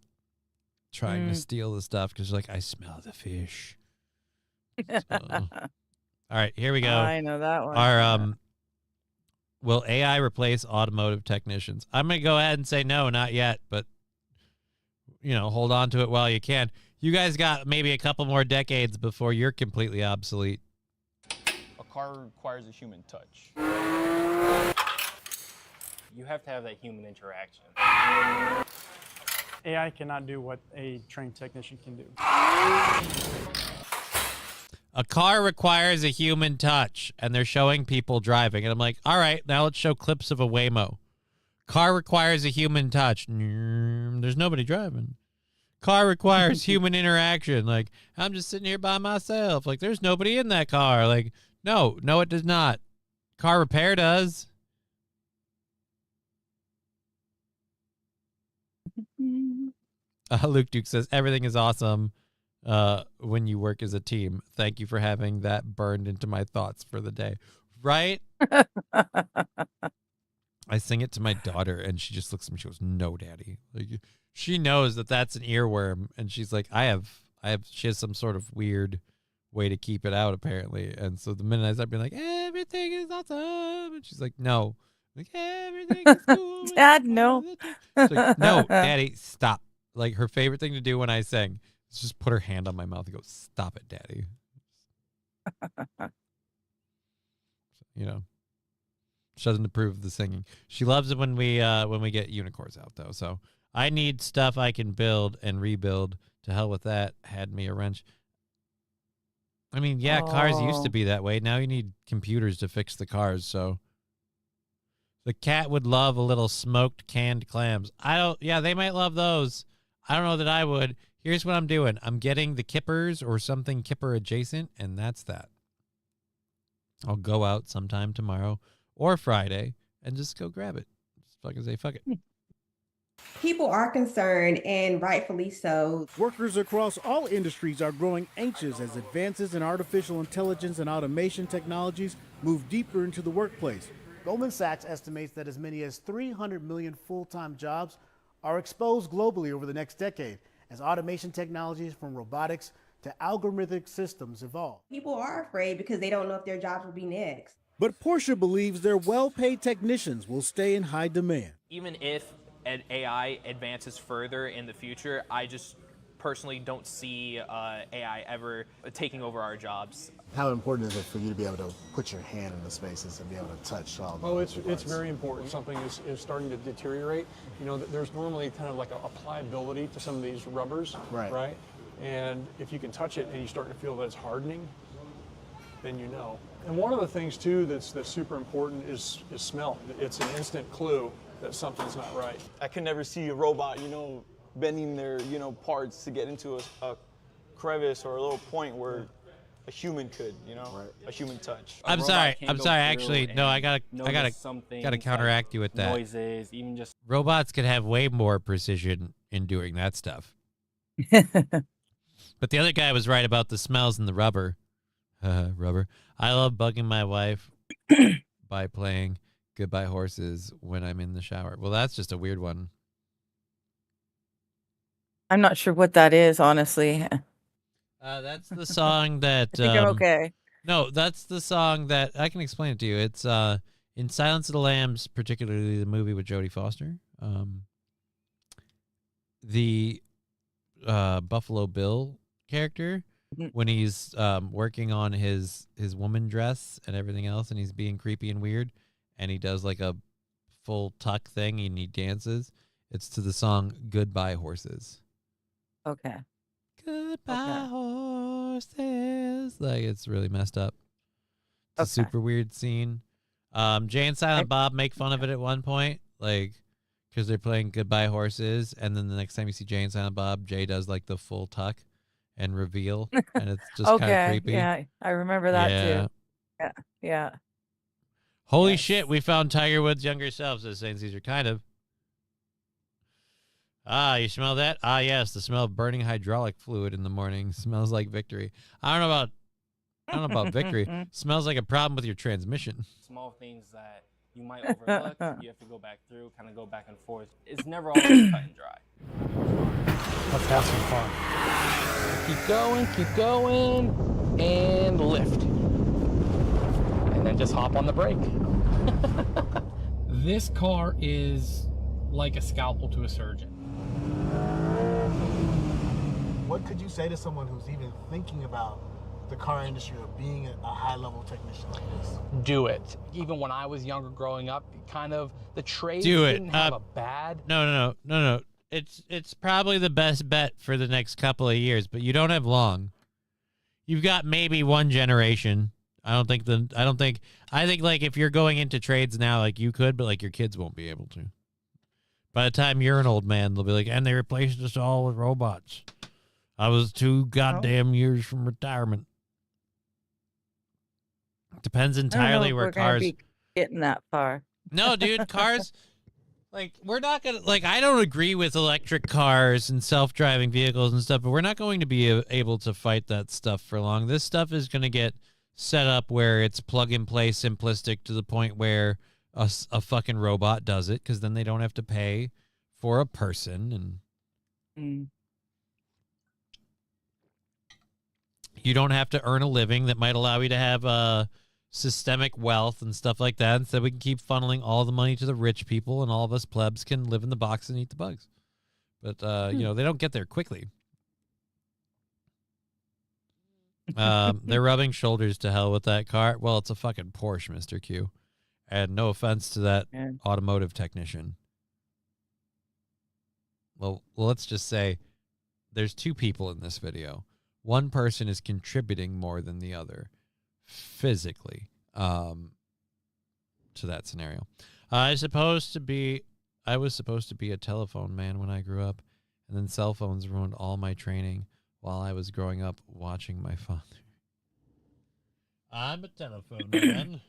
trying to steal the stuff because like I smell the fish. So. All right, here we go. I know that one. Our will AI replace automotive technicians? I'm gonna go ahead and say no, not yet, but you know, hold on to it while you can. You guys got maybe a couple more decades before you're completely obsolete. A car requires a human touch. You have to have that human interaction. AI cannot do what a trained technician can do. A car requires a human touch, and they're showing people driving. And I'm like, all right, now let's show clips of a Waymo. Car requires a human touch. There's nobody driving. Car requires human interaction. Like, I'm just sitting here by myself. Like, there's nobody in that car. Like, no, it does not. Car repair does. Luke Duke says, everything is awesome when you work as a team. Thank you for having that burned into my thoughts for the day. Right? I sing it to my daughter, and she just looks at me. She goes, no, Daddy. Like, she knows that that's an earworm, and she's like, she has some sort of weird way to keep it out, apparently. And so the minute I start being like, everything is awesome, and she's like, no. Like, everything is cool. Dad, no. She's like, no, Daddy, stop. Like, her favorite thing to do when I sing is just put her hand on my mouth and go, stop it, Daddy. You know, she doesn't approve of the singing. She loves it when we get unicorns out, though. So I need stuff I can build and rebuild. To hell with that. Had me a wrench. I mean, yeah, cars used to be that way. Now you need computers to fix the cars, so. The cat would love a little smoked canned clams. Yeah, they might love those. I don't know that I would. Here's what I'm doing. I'm getting the kippers or something kipper adjacent, and that's that. I'll go out sometime tomorrow or Friday and just go grab it. Just fucking say, fuck it. People are concerned, and rightfully so. Workers across all industries are growing anxious as advances in artificial intelligence and automation technologies move deeper into the workplace. Goldman Sachs estimates that as many as 300 million full-time jobs are exposed globally over the next decade as automation technologies from robotics to algorithmic systems evolve. People are afraid because they don't know if their jobs will be next. But Porsche believes their well-paid technicians will stay in high demand. Even if AI advances further in the future, I just personally don't see AI ever taking over our jobs. How important is it for you to be able to put your hand in the spaces and be able to touch all the It's very important. Something is starting to deteriorate. You know, there's normally kind of like a pliability to some of these rubbers, right? And if you can touch it and you start to feel that it's hardening, then you know. And one of the things too that's super important is smell. It's an instant clue that something's not right. I can never see a robot, bending their, parts to get into a crevice or a little point where a human could, a human touch. I'm sorry. Actually, no, I gotta counteract you with that. Noises, even just robots could have way more precision in doing that stuff. But the other guy was right about the smells and the rubber. Rubber. I love bugging my wife by playing Goodbye Horses when I'm in the shower. Well, that's just a weird one. I'm not sure what that is, honestly. That's the song that... I think I'm okay. No, that's the song that... I can explain it to you. It's in Silence of the Lambs, particularly the movie with Jodie Foster. The Buffalo Bill character, when he's working on his woman dress and everything else, and he's being creepy and weird, and he does like a full tuck thing and he dances. It's to the song Goodbye Horses. Okay. Goodbye, horses. Like, it's really messed up. It's a super weird scene. Jay and Silent Bob make fun of it at one point, like, because they're playing Goodbye Horses, and then the next time you see Jay and Silent Bob, Jay does like the full tuck and reveal, and it's just kind of creepy. Yeah, I remember that too. Yeah, yeah. Holy shit, we found Tiger Woods' younger self, says St. Caesar. Kind of. Ah, you smell that? Ah, yes, the smell of burning hydraulic fluid in the morning smells like victory. I don't know about victory. Smells like a problem with your transmission. Small things that you might overlook, you have to go back through, kind of go back and forth. It's never always cut and dry. Let's have some fun. Keep going, and lift. And then just hop on the brake. This car is like a scalpel to a surgeon. What could you say to someone who's even thinking about the car industry or being a high-level technician like this? Do it. Even when I was younger growing up, kind of the trade Do it. didn't have a bad... No. It's probably the best bet for the next couple of years, but you don't have long. You've got maybe one generation. I think like if you're going into trades now, like you could, but like your kids won't be able to. By the time you're an old man, they'll be like, and they replaced us all with robots. I was 2 goddamn years from retirement. Depends entirely where cars be getting that far. No, dude, cars like we're not gonna like. I don't agree with electric cars and self-driving vehicles and stuff, but we're not going to be able to fight that stuff for long. This stuff is going to get set up where it's plug and play, simplistic to the point where a fucking robot does it, because then they don't have to pay for a person, and you don't have to earn a living that might allow you to have systemic wealth and stuff like that. Instead, we can keep funneling all the money to the rich people, and all of us plebs can live in the box and eat the bugs. But you know, they don't get there quickly. They're rubbing shoulders to hell with that car. Well, it's a fucking Porsche, Mr. Q. And no offense to that automotive technician. Well, let's just say there's 2 people in this video. One person is contributing more than the other physically to that scenario. I was supposed to be a telephone man when I grew up, and then cell phones ruined all my training while I was growing up watching my father. I'm a telephone man.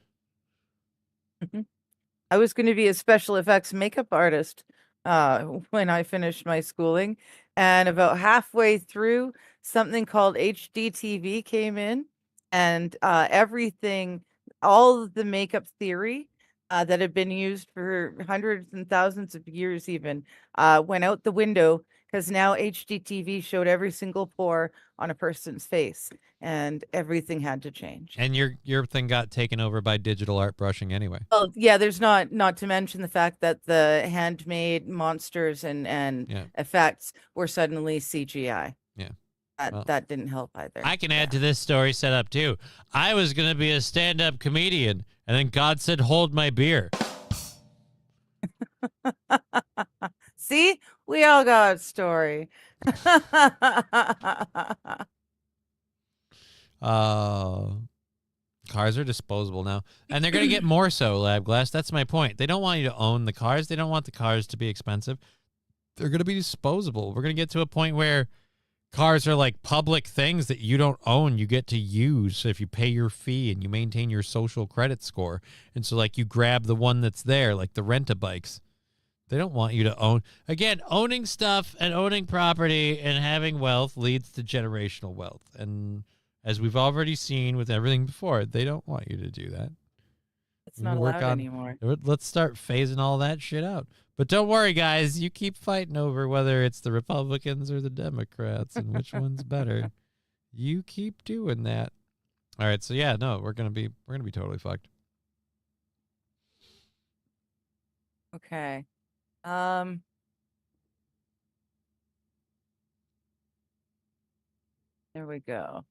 I was going to be a special effects makeup artist when I finished my schooling, and about halfway through, something called HDTV came in, and everything, all of the makeup theory that had been used for hundreds and thousands of years even went out the window, because now HDTV showed every single pore on a person's face, and everything had to change. And your thing got taken over by digital art brushing anyway. Well, yeah, there's not to mention the fact that the handmade monsters and effects were suddenly CGI. Yeah. That didn't help either. I can add to this story set up too. I was going to be a stand-up comedian, and then God said, hold my beer. See? We all got a story. Cars are disposable now, and they're going to get more so, Lab Glass. That's my point. They don't want you to own the cars. They don't want the cars to be expensive. They're going to be disposable. We're going to get to a point where cars are like public things that you don't own, you get to use. So if you pay your fee and you maintain your social credit score, and so like you grab the one that's there, like the rent-a-bikes. They don't want you to own. Again, owning stuff and owning property and having wealth leads to generational wealth. And as we've already seen with everything before, they don't want you to do that. It's not allowed anymore. Let's start phasing all that shit out. But don't worry, guys. You keep fighting over whether it's the Republicans or the Democrats and which one's better. You keep doing that. All right. So yeah, no, we're gonna be totally fucked. Okay. There we go.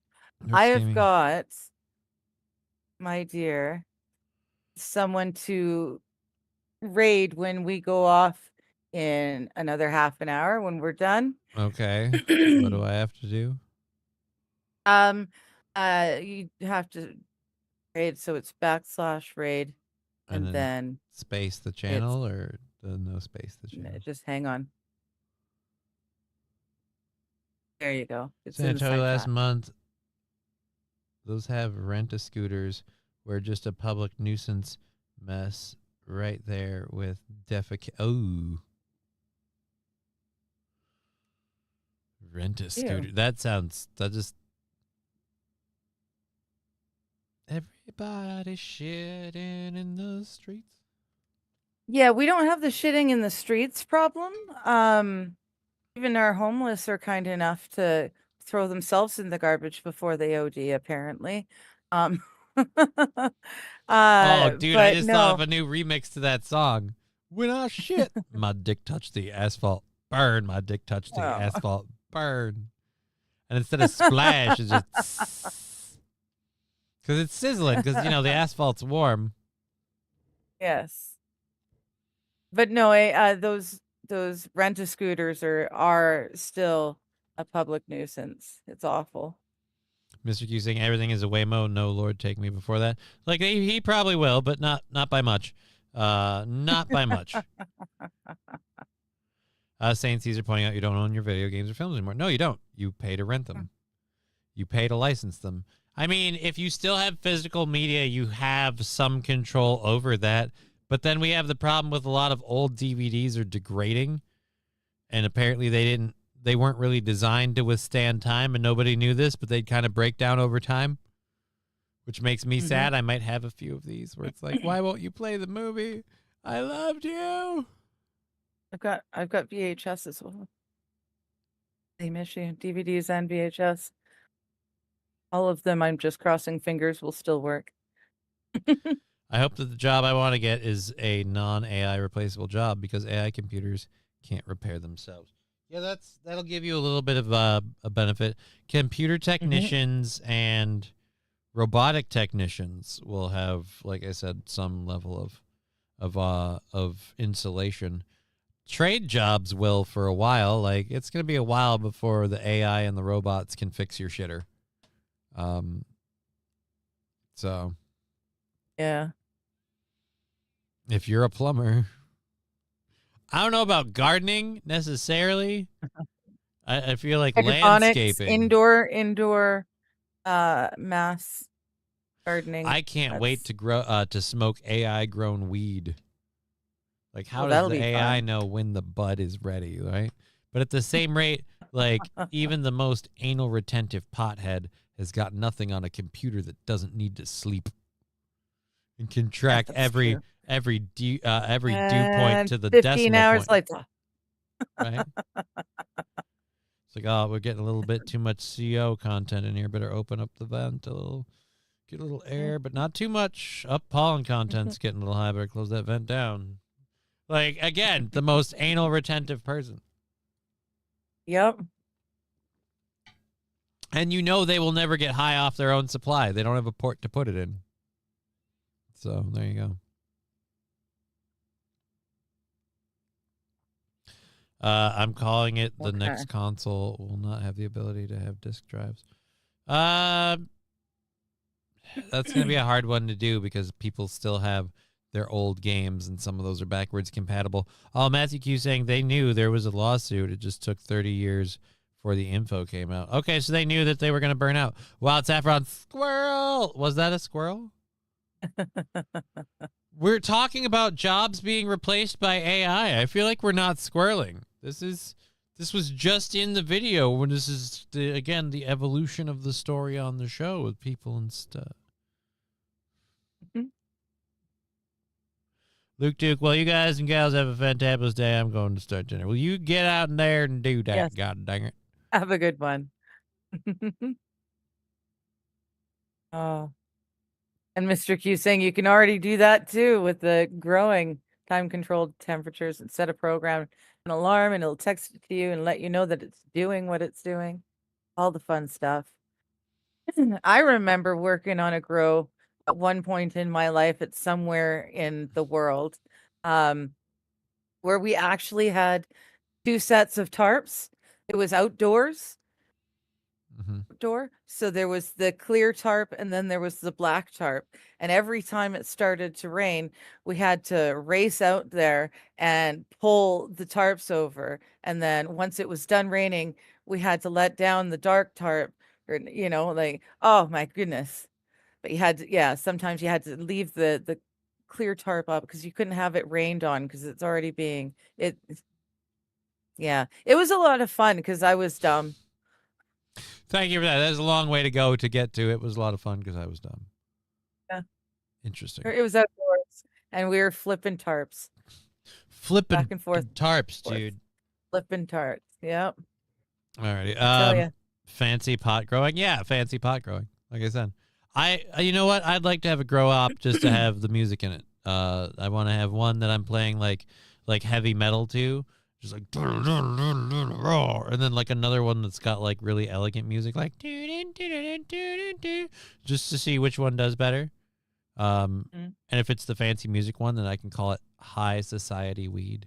I have got, my dear, someone to raid when we go off in another half an hour when we're done. Okay. What do I have to do? You have to raid, so it's /raid, and then space the channel, or no space the channel? just hang on. There you go. It's San in the Antonio side last chat. month. Those have rent-a-scooters were just a public nuisance mess right there with rent-a-scooter. Ew. That just everybody shitting in the streets. Yeah, we don't have the shitting in the streets problem. Even our homeless are kind enough to throw themselves in the garbage before they OD, apparently. Oh, dude, I but just thought of a new remix to that song. When I shit, my dick touched the asphalt, burn. My dick touched the asphalt, burn. And instead of splash, it's just because it's sizzling, because, you know, the asphalt's warm. Yes. But no, those rent-a-scooters are still a public nuisance. It's awful. Mr. Q saying everything is a Waymo. No, Lord, take me before that. Like, he probably will, but not by much. Not by much. Saint Caesar pointing out you don't own your video games or films anymore. No, you don't. You pay to rent them. You pay to license them. I mean, if you still have physical media, you have some control over that. But then we have the problem with a lot of old DVDs are degrading, and apparently they weren't really designed to withstand time, and nobody knew this, but they'd kind of break down over time, which makes me sad. I might have a few of these where it's like, why won't you play the movie? I loved you. I've got VHS as well. Same issue, DVDs and VHS. All of them, I'm just crossing fingers, will still work. I hope that the job I want to get is a non-AI replaceable job, because AI computers can't repair themselves. Yeah, that'll give you a little bit of a benefit. Computer technicians and robotic technicians will have, like I said, some level of insulation. Trade jobs will for a while. Like, it's going to be a while before the AI and the robots can fix your shitter. So yeah. If you're a plumber, I don't know about gardening necessarily. I feel like landscaping, indoor mass gardening. I can't wait to grow to smoke AI grown weed. Like, how does that'll the be AI fun. know when the bud is ready, right? But at the same rate, like, even the most anal retentive pothead has got nothing on a computer that doesn't need to sleep and can track every dew point to the 15 decimal hours point. later. Right? It's like, oh, we're getting a little bit too much CO content in here. Better open up the vent a little, get a little air, but not too much. Pollen content's getting a little high. Better close that vent down. Like, again, the most anal retentive person. Yep. And you know they will never get high off their own supply. They don't have a port to put it in. So there you go. I'm calling it the next console will not have the ability to have disk drives. That's going to be a hard one to do because people still have their old games, and some of those are backwards compatible. Oh, Matthew Q saying they knew there was a lawsuit. It just took 30 years before the info came out. Okay, so they knew that they were going to burn out. Wild Saffron squirrel. Was that a squirrel? We're talking about jobs being replaced by AI. I feel like we're not squirreling. This was just in the video when this is again the evolution of the story on the show with people and stuff. Luke Duke, well, you guys and gals have a fantabulous day. I'm going to start dinner. Will you get out in there and do that? Yes. God dang it. Have a good one. Oh. And Mr. Q saying you can already do that too with the growing time-controlled temperatures and set a program, an alarm, and it'll text it to you and let you know that it's doing what it's doing. All the fun stuff. I remember working on a grow at one point in my life. It's somewhere in the world. where we actually had 2 sets of tarps. It was outdoors. Outdoor. So there was the clear tarp and then there was the black tarp. And every time it started to rain, we had to race out there and pull the tarps over. And then once it was done raining, we had to let down the dark tarp, or like, oh my goodness. But you had to, sometimes you had to leave the clear tarp up because you couldn't have it rained on because it's already being it. Yeah, it was a lot of fun because I was dumb. Thank you for that. There's a long way to go to get to. It was a lot of fun because I was dumb. Yeah. Interesting. It was outdoors and we were flipping tarps. Flipping back and forth. tarps, dude. Flipping tarps. Yep. Alrighty. Fancy pot growing. Yeah, fancy pot growing. Like I said, you know what? I'd like to have a grow op just to have the music in it. I want to have one that I'm playing like heavy metal to. Just like, and then like another one that's got like really elegant music, like just to see which one does better. And if it's the fancy music one, then I can call it High Society Weed.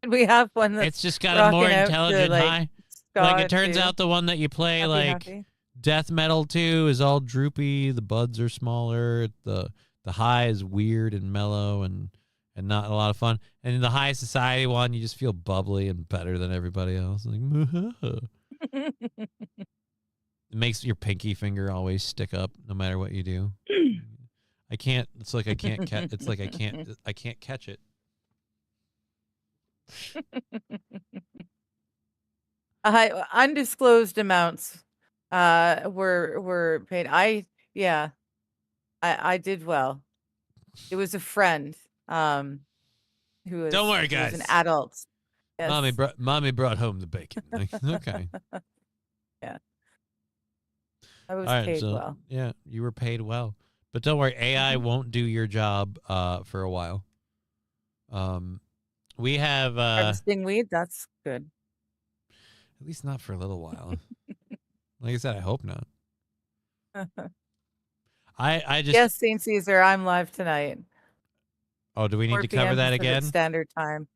We have one that's it's just got a more intelligent high. Like it turns too. out the one that you play Happy. death metal to is all droopy. The buds are smaller. The high is weird and mellow and not a lot of fun. And in the High Society one, you just feel bubbly and better than everybody else. Like, it makes your pinky finger always stick up no matter what you do. I can't. It's like I can't catch. It's like I can't catch it. Undisclosed amounts were paid. I did well. It was a friend who was, Don't worry, who was guys. an adult. Yes. Mommy brought home the bacon. Like, okay. Yeah. I was All right, paid so, well. Yeah, you were paid well. But don't worry, AI won't do your job for a while. We have Harvesting weed, that's good. at least not for a little while. Like I said, I hope not. I just Yes, St. Caesar, I'm live tonight. Oh, do we need 4 to cover p.m. that Pacific again? Standard Time.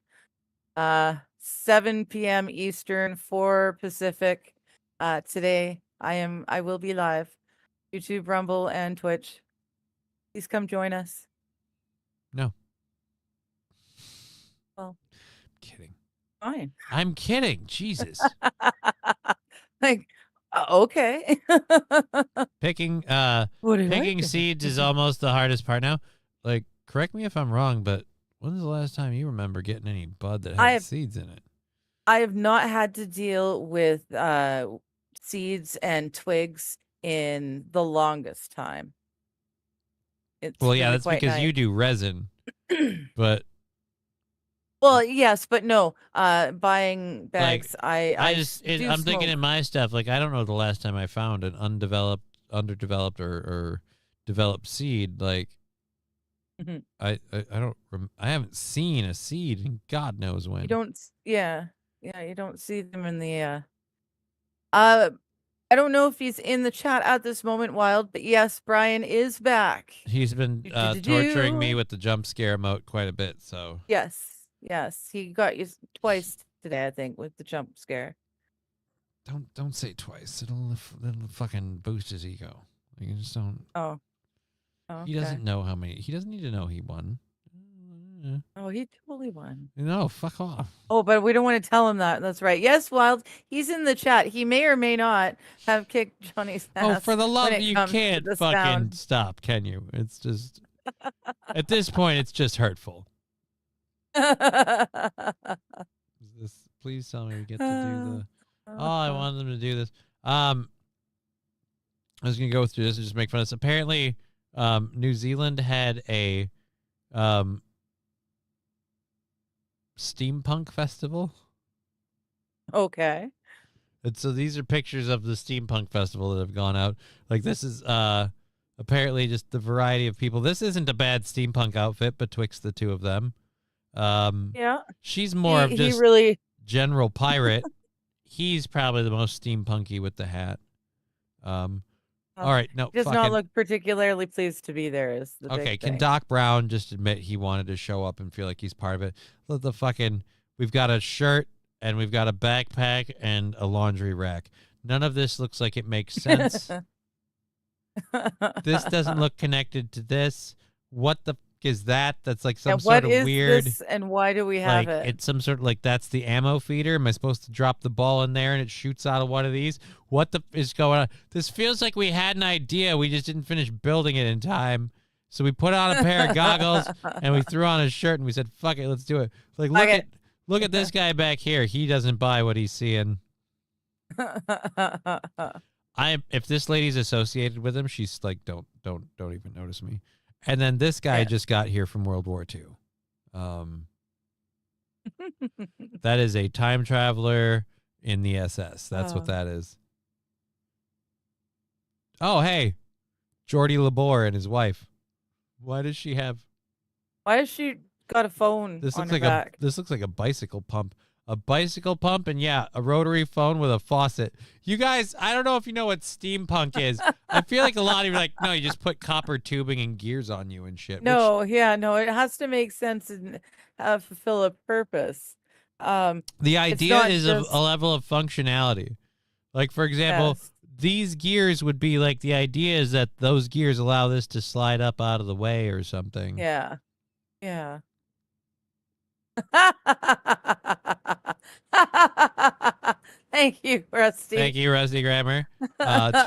7 p.m. Eastern, 4 Pacific. Today I will be live. YouTube, Rumble, and Twitch. Please come join us. No. Well, kidding. Fine. I'm kidding. Jesus. Like, okay. Picking What did I picking do? seeds is almost the hardest part now. Like, correct me if I'm wrong, but when's the last time you remember getting any bud that had seeds in it? I have not had to deal with seeds and twigs in the longest time. It's Well, yeah, really that's quite because nice. you do resin. But Well, yes, but no. Buying bags, like, I I'm thinking in my stuff, like I don't know the last time I found an underdeveloped or developed seed. Like Mhm. I haven't seen a seed in God knows when. You don't. Yeah, you don't see them in the. I don't know if he's in the chat at this moment, Wild, but yes, Brian is back. He's been torturing me with the jump scare emote quite a bit. So Yes, he got you twice today, I think, with the jump scare. don't say twice. It'll fucking boost his ego. You just don't. Oh. He doesn't know how many. He doesn't need to know he won. Oh, he totally won. No, fuck off. Oh, but we don't want to tell him that. That's right. Yes, Wild. He's in the chat. He may or may not have kicked Johnny's ass. Oh, for the love, when it you comes to can't the fucking sound. stop, can you? It's just at this point, it's just hurtful. Please tell me we get to do the. Oh, I wanted them to do this. I was gonna go through this and just make fun of this. Apparently, New Zealand had a steampunk festival. Okay. And so these are pictures of the steampunk festival that have gone out. Like this is apparently just the variety of people. This isn't a bad steampunk outfit betwixt the two of them. Yeah. She's more of He just really general pirate. He's probably the most steampunky with the hat. All right, no, Does fucking, not look particularly pleased to be there. Is the okay, big can thing. Doc Brown just admit he wanted to show up and feel like he's part of it? Let the fucking, we've got a shirt and we've got a backpack and a laundry rack. None of this looks like it makes sense. This doesn't look connected to this. What the f- is that? That's like some And sort what of is weird. this and why do we have Like it? it's some sort of like that's the ammo feeder. Am I supposed to drop the ball in there and it shoots out of one of these? What the f- is going on? This feels like we had an idea. We just didn't finish building it in time. So we put on a pair of goggles and we threw on a shirt and we said, "Fuck it, let's do it." Like look at this guy back here. He doesn't buy what he's seeing. If this lady's associated with him, she's like, don't even notice me. And then this guy just got here from World War II. That is a time traveler in the SS. That's what that is. Oh, hey, Geordie Labor and his wife. Why does she have? Why has she got a phone This on looks her like back? this looks like a bicycle pump. A bicycle pump and yeah, a rotary phone with a faucet. You guys, I don't know if you know what steampunk is. I feel like a lot of you are like, no, you just put copper tubing and gears on you and shit. No, no, it has to make sense and fulfill a purpose. The it's idea not is just- a level of functionality. Like, for example, Yes. these gears would be like, the idea is that those gears allow this to slide up out of the way or something. Yeah. Thank you, Rusty. Thank you, Rusty Grammar. 2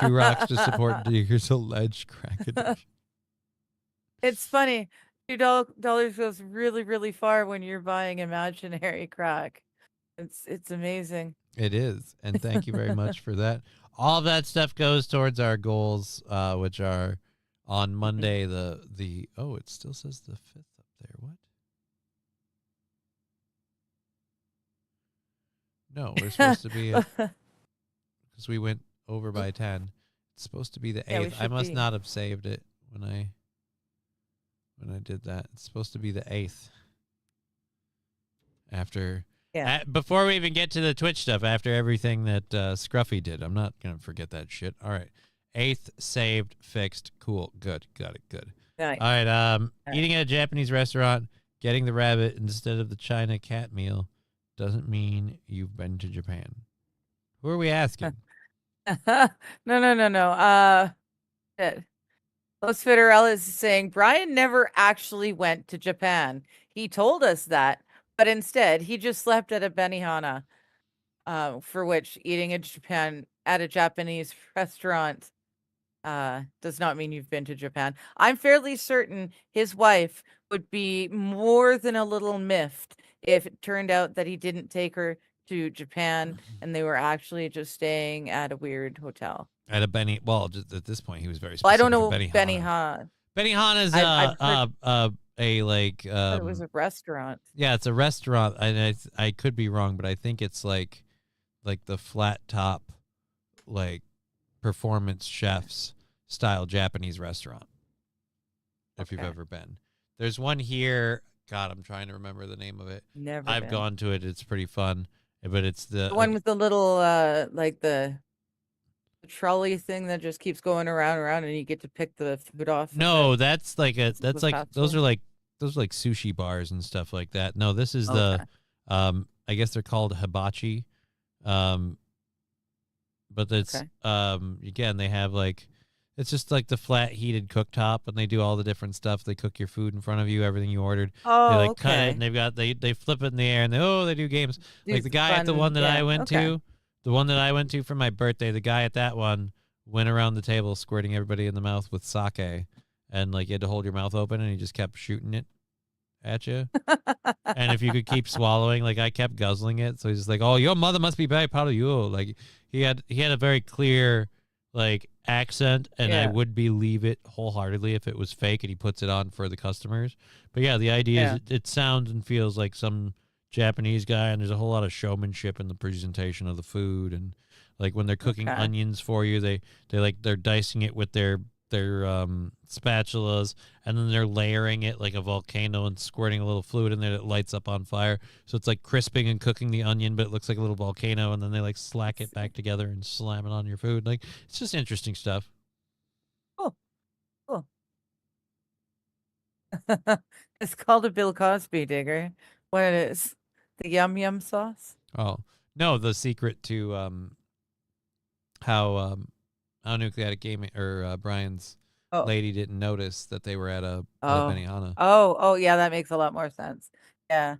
rocks to support. Here's a ledge crack edition. It's funny. $2 goes really, really far when you're buying imaginary crack. It's amazing. It is. And thank you very much for that. All of that stuff goes towards our goals, which are on Monday, oh, it still says the 5th up there. What? No, we're supposed to be, because we went over by 10. It's supposed to be the 8th. Yeah, we I should must be. not have saved it when I did that. It's supposed to be the 8th. After, before we even get to the Twitch stuff, after everything that Scruffy did. I'm not going to forget that shit. All right. 8th, saved, fixed. Cool. Good. Got it. Good. Nice. All right. Eating at a Japanese restaurant, getting the rabbit instead of the China cat meal doesn't mean you've been to Japan. Who are we asking? No. Los Federell is saying Brian never actually went to Japan. He told us that, but instead he just slept at a Benihana, for which eating in Japan at a Japanese restaurant does not mean you've been to Japan. I'm fairly certain his wife would be more than a little miffed if it turned out that he didn't take her to Japan and they were actually just staying at a weird hotel. At a just at this point, he was very specific. Well, I don't know Benihana. Benihana. Benihana is a like. It was a restaurant. Yeah, it's a restaurant, and I could be wrong, but I think it's like the flat top, like performance chefs style Japanese restaurant. If you've ever been, there's one here. God, I'm trying to remember the name of it. Never. I've been. gone to it. It's pretty fun, but it's The one with the little like the trolley thing that just keeps going around and you get to pick the food off. No, that's like those capsule? are like sushi bars and stuff like that. No, this is the I guess they're called hibachi. But it's again, they have like, it's just like the flat heated cooktop, and they do all the different stuff. They cook your food in front of you, everything you ordered. Oh, they like cut it, and they flip it in the air, and they do games. Like the guy at the one that I went to, the one that I went to for my birthday, the guy at that one went around the table squirting everybody in the mouth with sake, and like you had to hold your mouth open, and he just kept shooting it at you. And if you could keep swallowing, like I kept guzzling it, so he's just like, "Oh, your mother must be very proud of you." Like he had a very clear like accent, and I would believe it wholeheartedly if it was fake and he puts it on for the customers. But yeah, the idea is it sounds and feels like some Japanese guy, and there's a whole lot of showmanship in the presentation of the food. And like when they're cooking onions for you, they're dicing it with their spatulas, and then they're layering it like a volcano and squirting a little fluid in there that lights up on fire. So it's like crisping and cooking the onion, but it looks like a little volcano, and then they like slack it back together and slam it on your food. Like, it's just interesting stuff. It's called a Bill Cosby digger. What it is? The yum yum sauce? Oh no, the secret to how Nucleatic Gaming or Brian's lady didn't notice that they were at a Benihana. Oh, yeah, that makes a lot more sense. Yeah.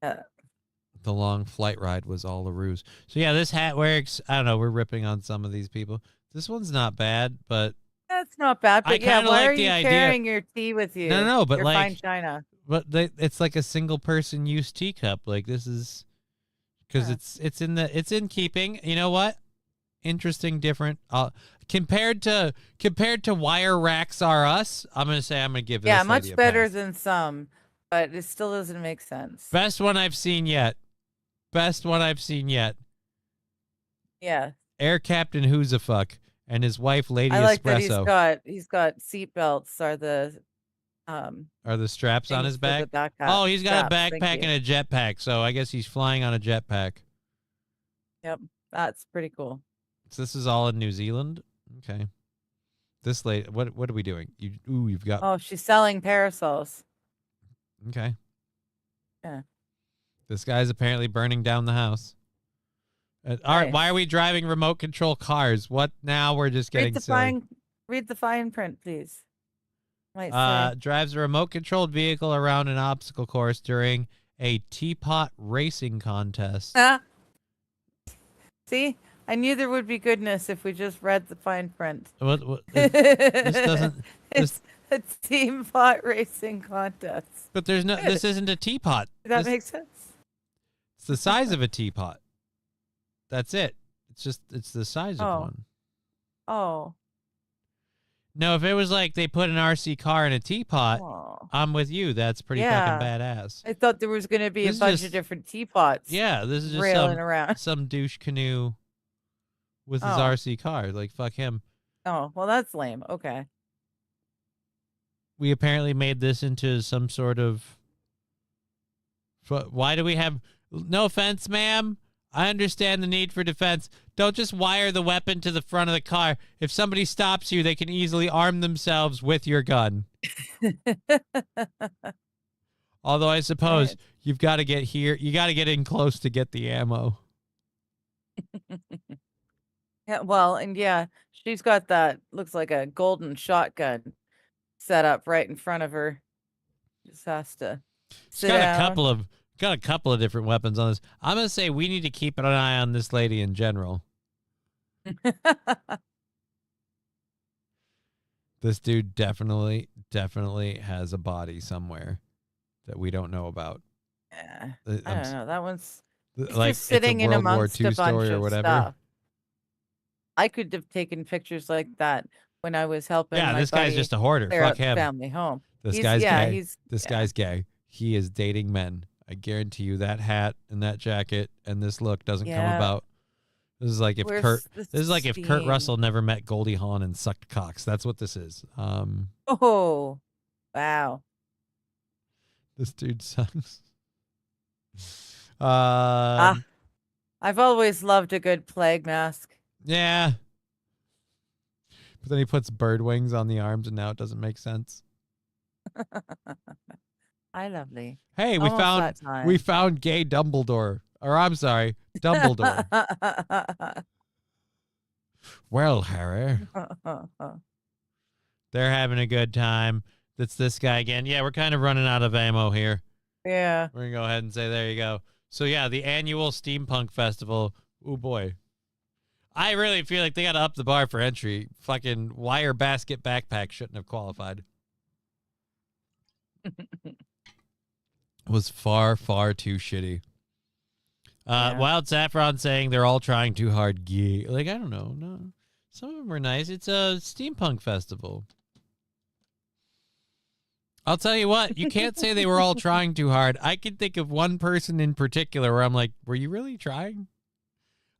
The long flight ride was all a ruse. So yeah, this hat works. I don't know. We're ripping on some of these people. This one's not bad, but That's not bad. I But yeah, kinda why like are the you idea- carrying your tea with you? No, but your like fine china. But it's like a single person use teacup. Like this is because it's in keeping. You know what? Interesting, different. Compared to Wire Racks R Us, I'm gonna give this. Yeah, lady much a better pass. than some, but it still doesn't make sense. Best one I've seen yet. Yeah. Air Captain Who's a Fuck and his wife Lady I like Espresso. that he's got seat belts are the Are the straps on things his for the back? backpack Oh, he's got straps, a thank backpack you. and a jetpack, so I guess he's flying on a jetpack. Yep, that's pretty cool. So this is all in New Zealand. Okay. This lady, what are we doing? You've got. Oh, she's selling parasols. Okay. Yeah. This guy's apparently burning down the house. All right, Nice. why are we driving remote control cars? What now? We're just getting silly. Read the fine print, please. Might say. Drives a remote controlled vehicle around an obstacle course during a teapot racing contest. See, I knew there would be goodness if we just read the fine print. What this doesn't. It's a teapot racing contest. But there's no. This isn't a teapot. Does that This- make sense? It's the size of a teapot. That's it. It's the size of one. Oh. No, if it was like they put an RC car in a teapot, I'm with you. That's pretty fucking badass. I thought there was going to be This is a bunch just- of different teapots. Yeah, this is just railing around. some douche canoe with his Oh. RC car. Like, fuck him. Oh, well, that's lame. Okay. We apparently made this into some sort of. Why do we have? No offense, ma'am. I understand the need for defense. Don't just wire the weapon to the front of the car. If somebody stops you, they can easily arm themselves with your gun. Although I suppose you've got to get here. You got to get in close to get the ammo. Yeah, well, and yeah, she's got that looks like a golden shotgun set up right in front of her. Just has to It's sit got down. a couple of different weapons on this. I'm gonna say we need to keep an eye on this lady in general. This dude definitely has a body somewhere that we don't know about. Yeah, I'm I don't s- know. That one's he's like just sitting it's a in World War amongst II a bunch story or of whatever. stuff. I could have taken pictures like that when I was helping. Yeah, my this guy's buddy just a hoarder. clear Fuck out the him. family home. This He's- guy's yeah, gay. he's This guy's gay. He is dating men. I guarantee you that hat and that jacket and this look doesn't come Yeah. about. This is like if Where's Kurt. the This is like if Kurt steam? Russell never met Goldie Hawn and sucked cocks. That's what this is. Oh, wow. This dude sucks. I've always loved a good plague mask. Yeah. But then he puts bird wings on the arms, and now it doesn't make sense. I lovely. Hey, we Almost found that time. gay Dumbledore. Or I'm sorry, Dumbledore. Well, Harry, they're having a good time. That's this guy again. Yeah, we're kind of running out of ammo here. Yeah. We're gonna go ahead and say there you go. So yeah, the annual Steampunk Festival. Oh boy. I really feel like they got to up the bar for entry. Fucking wire basket backpack shouldn't have qualified. Was far, far too shitty. Wild Saffron saying they're all trying too hard. Gay. Like, I don't know. No, some of them are nice. It's a steampunk festival. I'll tell you what. You can't say they were all trying too hard. I can think of one person in particular where I'm like, were you really trying?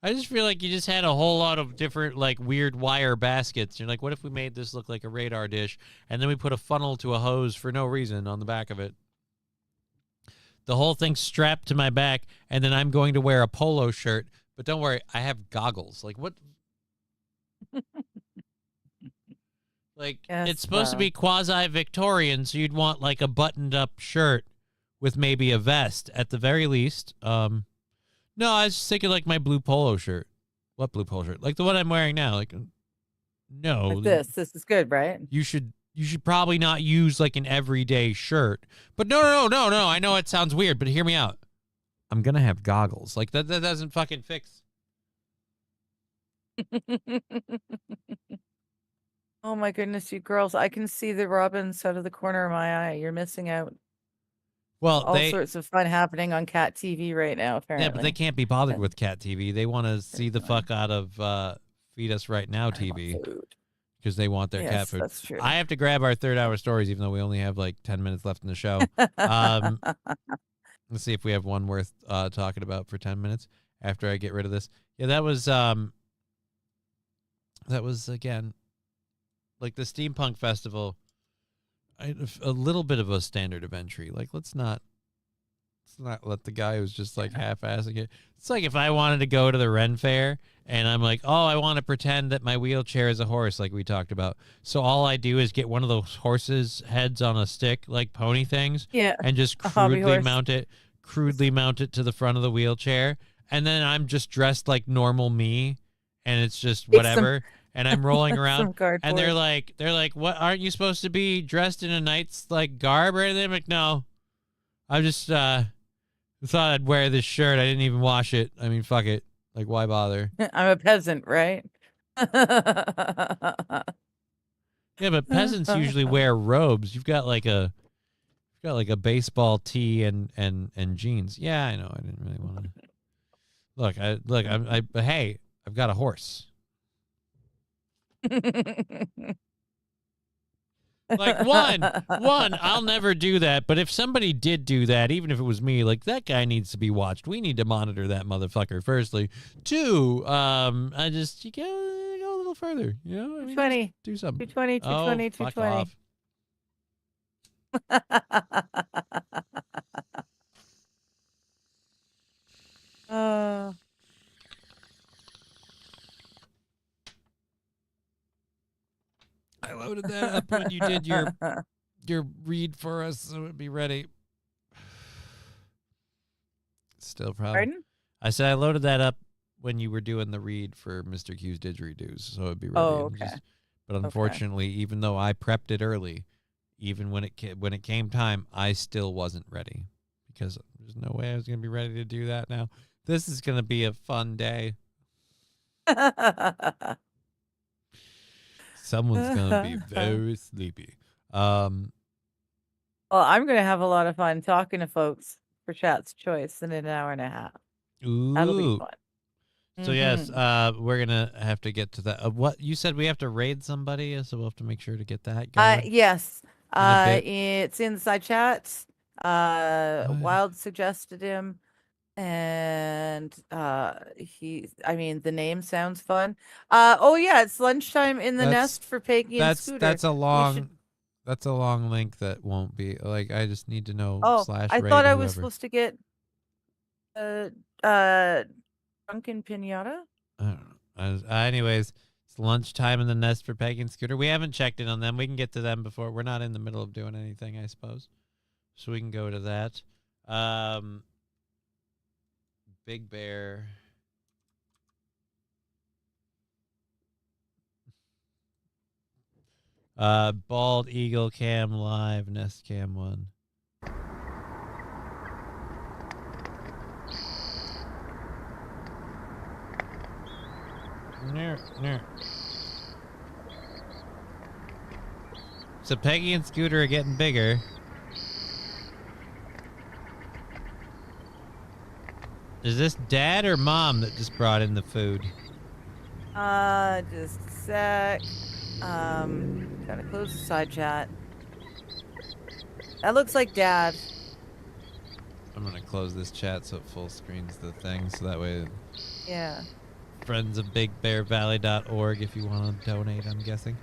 I just feel like you just had a whole lot of different, like, weird wire baskets. You're like, what if we made this look like a radar dish, and then we put a funnel to a hose for no reason on the back of it? The whole thing's strapped to my back, and then I'm going to wear a polo shirt. But don't worry, I have goggles. Like, what? Like, Yes, it's supposed to well. be quasi-Victorian, so you'd want, like, a buttoned-up shirt with maybe a vest at the very least. No, I was just thinking, like, my blue polo shirt. What blue polo shirt? Like the one I'm wearing now. Like, no. Like this. This is good, right? You should probably not use, like, an everyday shirt. But no. I know it sounds weird, but hear me out. I'm going to have goggles. Like, that doesn't fucking fix. Oh my goodness, you girls! I can see the robins out of the corner of my eye. You're missing out. Well, All sorts of fun happening on Cat TV right now. Apparently, yeah, but they can't be bothered with Cat TV. They want to see the fuck out of Feed Us Right Now TV because they want their cat Yes, food. that's true. I have to grab our 3rd hour stories, even though we only have like 10 minutes left in the show. Let's see if we have one worth talking about for 10 minutes after I get rid of this. Yeah, that was again. Like the Steampunk Festival, a little bit of a standard of entry. Like, let's not let the guy who's just like half-assing it. It's like if I wanted to go to the Ren Fair and I'm like, oh, I want to pretend that my wheelchair is a horse, like we talked about. So all I do is get one of those horses' heads on a stick, like pony things, and just crudely mount it to the front of the wheelchair, and then I'm just dressed like normal me, and it's just whatever. And I'm rolling around, and they're like, "What? Aren't you supposed to be dressed in a knight's like garb or anything?" I'm like, "No, I just thought I'd wear this shirt. I didn't even wash it. I mean, fuck it. Like, why bother?" I'm a peasant, right? Yeah, but peasants usually wear robes. You've got like a baseball tee and jeans. Yeah, I know. I didn't really want to. But hey, I've got a horse. Like one, I'll never do that. But if somebody did do that, even if it was me, like that guy needs to be watched. We need to monitor that motherfucker. Firstly, 2, you go a little further. You know, 220. Do something. 220. 220. Fuck 220. Off. I loaded that up when you did your read for us, so it'd be ready. Still probably. Pardon? I said I loaded that up when you were doing the read for Mr. Q's didgeridoos, so it'd be ready. Oh, okay. But unfortunately, even though I prepped it early, even when it came time, I still wasn't ready because there's no way I was going to be ready to do that now. This is going to be a fun day. Someone's going to be very sleepy. Well, I'm going to have a lot of fun talking to folks for Chat's Choice in an hour and a half. Ooh. That'll be fun. So, yes, we're going to have to get to that. What you said we have to raid somebody, so we'll have to make sure to get that going. Yes. It's in the side chats. Wild suggested him. And the name sounds fun. Yeah, it's lunchtime in the nest for Peggy and Scooter. That's a long link that won't be like. I just need to know. I /raid thought I was whoever. supposed to get Drunken Pinata. I don't know. Anyways, it's lunchtime in the nest for Peggy and Scooter. We haven't checked in on them. We can get to them before. We're not in the middle of doing anything, I suppose. So we can go to that. Big Bear. Bald Eagle Cam Live, Nest Cam 1. So Peggy and Scooter are getting bigger. Is this dad or mom that just brought in the food? Just a sec. Gotta close the side chat. That looks like dad. I'm gonna close this chat so it full screens the thing, so that way. Yeah. Friends of BigBearValley.org if you want to donate. I'm guessing.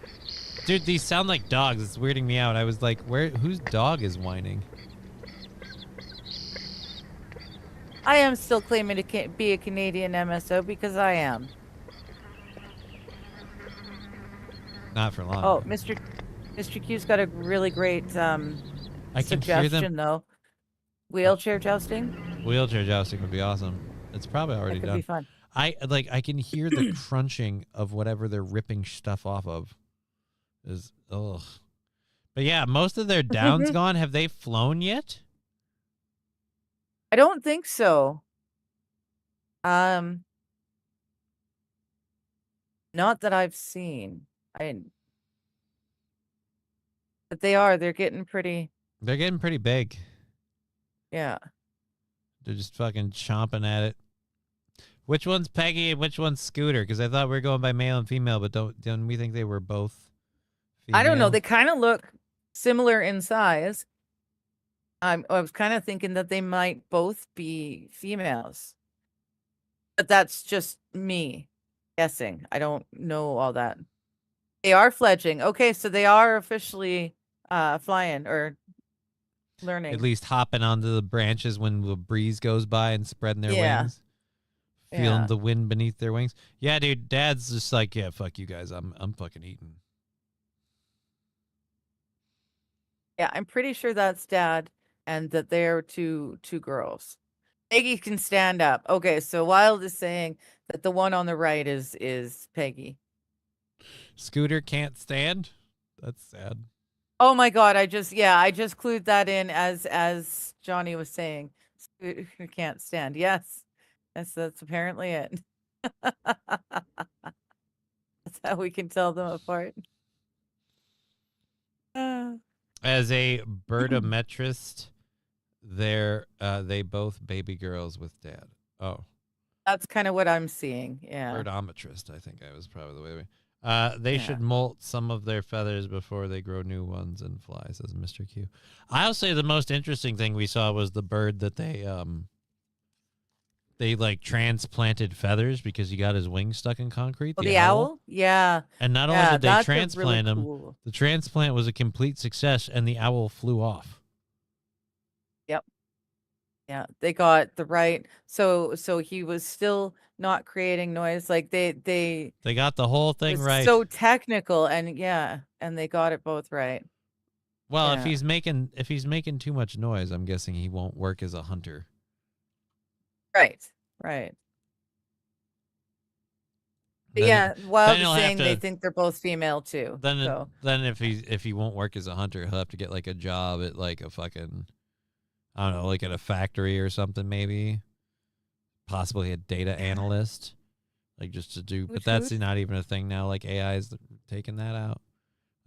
Dude, these sound like dogs. It's weirding me out. I was like, whose dog is whining? I am still claiming to be a Canadian MSO because I am. Not for long. Oh, Mr. Q's got a really great I can hear suggestion them. though. Wheelchair jousting. Wheelchair jousting would be awesome. It's probably already That could done. be fun. I can hear the crunching of whatever they're ripping stuff off of. Ugh. But yeah, most of their down's gone. Have they flown yet? I don't think so. Not that I've seen. But they're getting pretty. They're getting pretty big. Yeah. They're just fucking chomping at it. Which one's Peggy and which one's Scooter? Because I thought we were going by male and female, but don't we think they were both female? I don't know. They kind of look similar in size. I was kind of thinking that they might both be females. But that's just me guessing. I don't know all that. They are fledgling. Okay, so they are officially flying or learning. At least hopping onto the branches when the breeze goes by and spreading their wings. Feeling the wind beneath their wings. Yeah, dude, Dad's just like, yeah, fuck you guys. I'm fucking eating. Yeah, I'm pretty sure that's Dad and that they're two girls. Peggy can stand up. Okay, so Wild is saying that the one on the right is Peggy. Scooter can't stand? That's sad. Oh my God, I just clued that in as Johnny was saying. Scooter can't stand. Yes. That's apparently it. That's how we can tell them apart. As a birdometrist, they both baby girls with Dad. Oh. That's kind of what I'm seeing. Yeah. Birdometrist, I think I was probably the way. They should molt some of their feathers before they grow new ones and fly, says Mr. Q. I'll say the most interesting thing we saw was the bird that they like transplanted feathers because he got his wings stuck in concrete. Oh, the owl? Yeah. And not only did they transplant him, the transplant was a complete success and the owl flew off. Yep. Yeah, they got the right. So he was still not creating noise. Like they got the whole thing right. So technical and they got it both right. Well, if he's making too much noise, I'm guessing he won't work as a hunter. Right. But yeah, Wild is saying they think they're both female too. Then if he won't work as a hunter, he'll have to get like a job at like a fucking, I don't know, like at a factory or something maybe. Possibly a data analyst. Like just to do, but that's not even a thing now. Like AI is taking that out.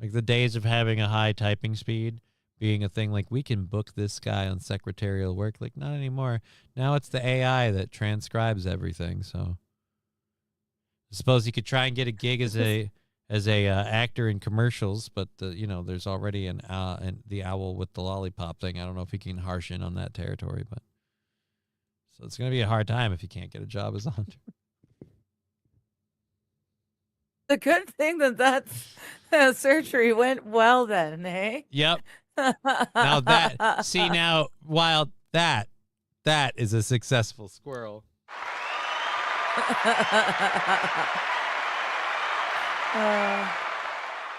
Like the days of having a high typing speed being a thing, like we can book this guy on secretarial work, like not anymore. Now it's the AI that transcribes everything. So I suppose you could try and get a gig as a actor in commercials, but there's already the owl with the lollipop thing. I don't know if he can harsh in on that territory, but so it's gonna be a hard time if you can't get a job as a hunter. The good thing that surgery went well then, eh? Yep. Now Wild, that is a successful squirrel.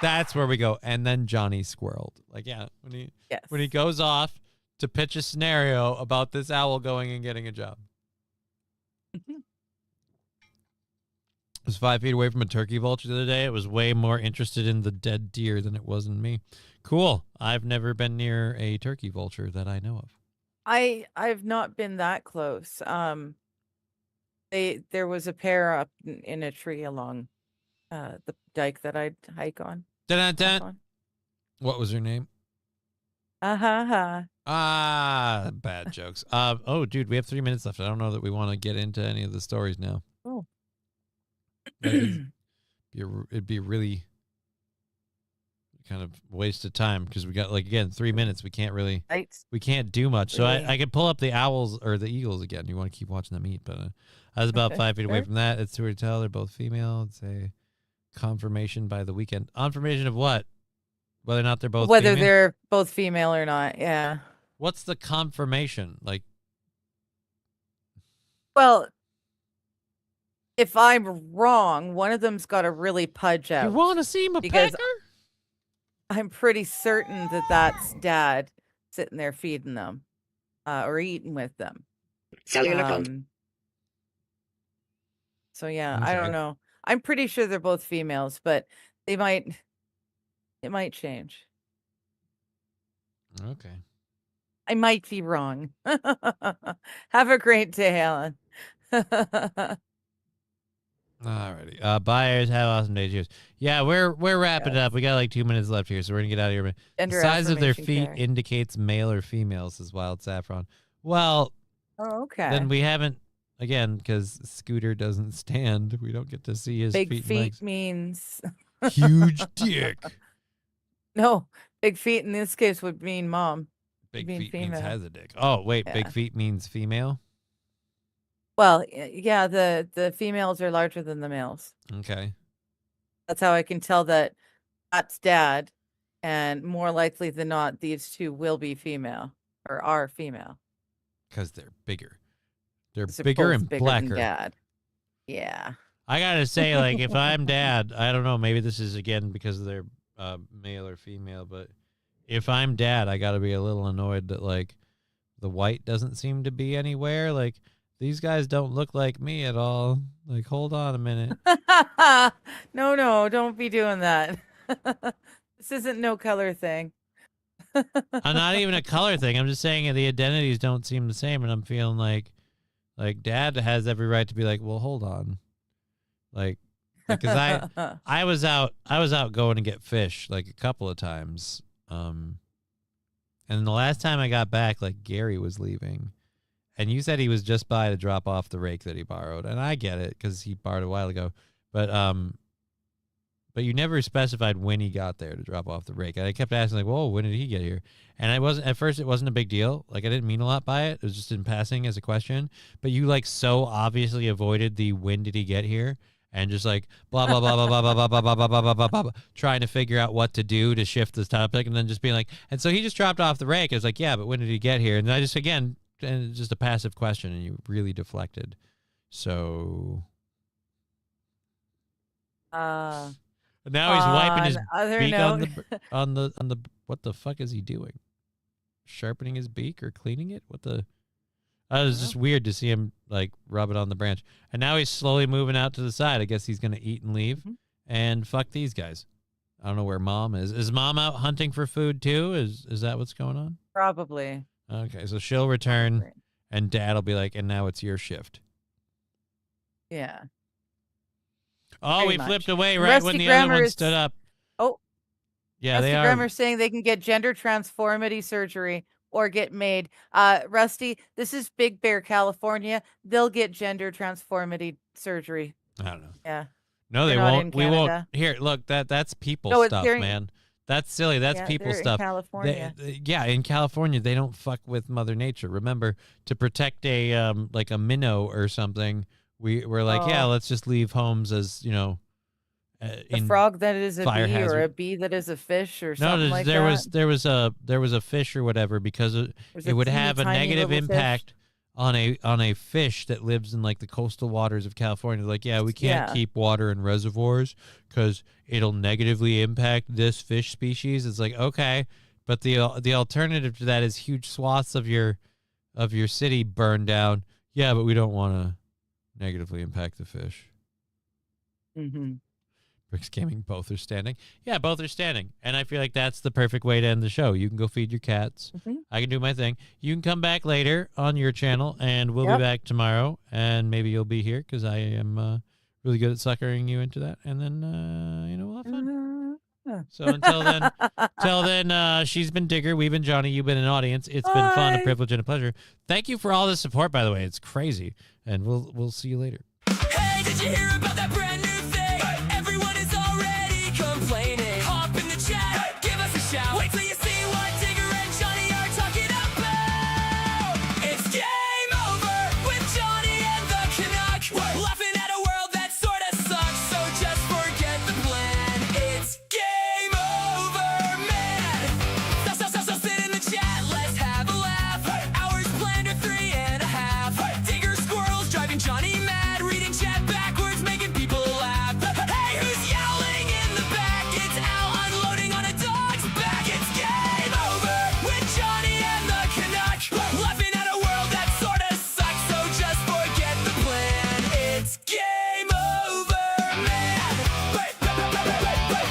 That's where we go. And then Johnny squirreled. Like, when he goes off to pitch a scenario about this owl going and getting a job. I was 5 feet away from a turkey vulture the other day. It was way more interested in the dead deer than it was in me. Cool. I've never been near a turkey vulture that I know of. I've not been that close. There was a pair up in a tree along the dike that I'd hike on. Dun-dun-dun. What was her name? Bad jokes. Oh, dude, we have 3 minutes left. I don't know that we want to get into any of the stories now. Oh. It'd be really kind of waste of time because we got 3 minutes. We can't do much. So I could pull up the owls or the eagles again. You want to keep watching them eat, but I was about 5 feet away from that. It's too early to tell. They're both female. It's a confirmation by the weekend. Confirmation of what? Whether or not they're both Whether female? they're both female or not, yeah. What's the confirmation? Well, if I'm wrong, one of them's got to really pudge out. You want to see my because pecker? I'm pretty certain that that's Dad sitting there feeding them or eating with them. So yeah, I don't know. I'm pretty sure they're both females, but it might change. Okay. I might be wrong. Have a great day, Alan. Alrighty. Buyers have awesome day. Cheers. Yeah, we're wrapping it up. We got like 2 minutes left here, so we're gonna get out of here. Gender The size of their affirmation feet care. indicates male or female, says Wild Saffron. Well, Oh, okay. then we haven't, again, because Scooter doesn't stand. We don't get to see his Big feet. feet and legs. means Huge dick. No, big feet in this case would mean mom. Big mean feet means female. has a dick. Oh, wait, Yeah. big feet means female? Well, yeah, the females are larger than the males. Okay. That's how I can tell that that's Dad, and more likely than not, these two will be female or are female. Because they're bigger. They're 'Cause they're bigger both and bigger than blacker. Dad. Yeah. I gotta say, like, if I'm Dad, I don't know, maybe this is again because they're male or female, but if I'm Dad, I gotta be a little annoyed that like the white doesn't seem to be anywhere. Like, these guys don't look like me at all. Like, hold on a minute. No, don't be doing that. This isn't no color thing. I'm not even a color thing. I'm just saying the identities don't seem the same, and I'm feeling like Dad has every right to be like, well, hold on, like, because I was out going to get fish like a couple of times, and the last time I got back, like Gary was leaving, and you said he was just by to drop off the rake that he borrowed, and I get it because he borrowed a while ago, but you never specified when he got there to drop off the rake. And I kept asking, like, whoa, when did he get here? And at first it wasn't a big deal. Like, I didn't mean a lot by it. It was just in passing as a question. But you, like, so obviously avoided the when did he get here and just, like, blah, blah, blah, blah, blah, blah, blah, blah, blah, blah, blah, blah, blah, blah, trying to figure out what to do to shift this topic and then just being like, and so he just dropped off the rake. I was like, yeah, but when did he get here? And I just, again, and it's just a passive question, and you really deflected. So... Now he's wiping his beak on the what the fuck is he doing? Sharpening his beak or cleaning it? What the? It was just weird to see him like rub it on the branch. And now he's slowly moving out to the side. I guess he's gonna eat and leave. And fuck these guys. I don't know where Mom is. Is Mom out hunting for food too? Is that what's going on? Probably. Okay, so she'll return, and Dad'll be like, and now it's your shift. Yeah. Oh, Pretty we much. flipped away right Rusty when the Grammar other one is- stood up. Oh. Yeah, they Rusty are. Grammer's saying they can get gender transformity surgery or get made. Rusty, this is Big Bear, California. They'll get gender transformity surgery. I don't know. Yeah. No, They're they not won't. in We won't. Canada. Here, look. That's people No, stuff, they're in- man. That's silly. That's Yeah, people they're in stuff. California. Yeah, in California, they don't fuck with Mother Nature. Remember, to protect a like a minnow or something, we're like, yeah, Oh. let's just leave homes as A frog that is a fire bee or hazard. a bee that is a fish or No, something like there that. there was a fish or whatever because There's it a would teeny have a tiny negative little fish. impact on a fish that lives in like the coastal waters of California. Like, yeah, we can't Yeah. keep water in reservoirs because it'll negatively impact this fish species. It's like, okay, but the alternative to that is huge swaths of your city burned down. Yeah, but we don't want to negatively impact the fish. Mm-hmm. Bricks Gaming, both are standing. Yeah, both are standing. And I feel like that's the perfect way to end the show. You can go feed your cats. I can do my thing. You can come back later on your channel, and we'll be back tomorrow. And maybe you'll be here because I am really good at suckering you into that. And then, we'll have fun. So until then, she's been Digger. We've been Johnny. You've been an audience. It's been fun, a privilege, and a pleasure. Thank you for all the support, by the way. It's crazy. And we'll see you later. Hey, did you hear about that brand new thing? Everyone is already complaining. Hop in the chat, give us a shout. Wait till you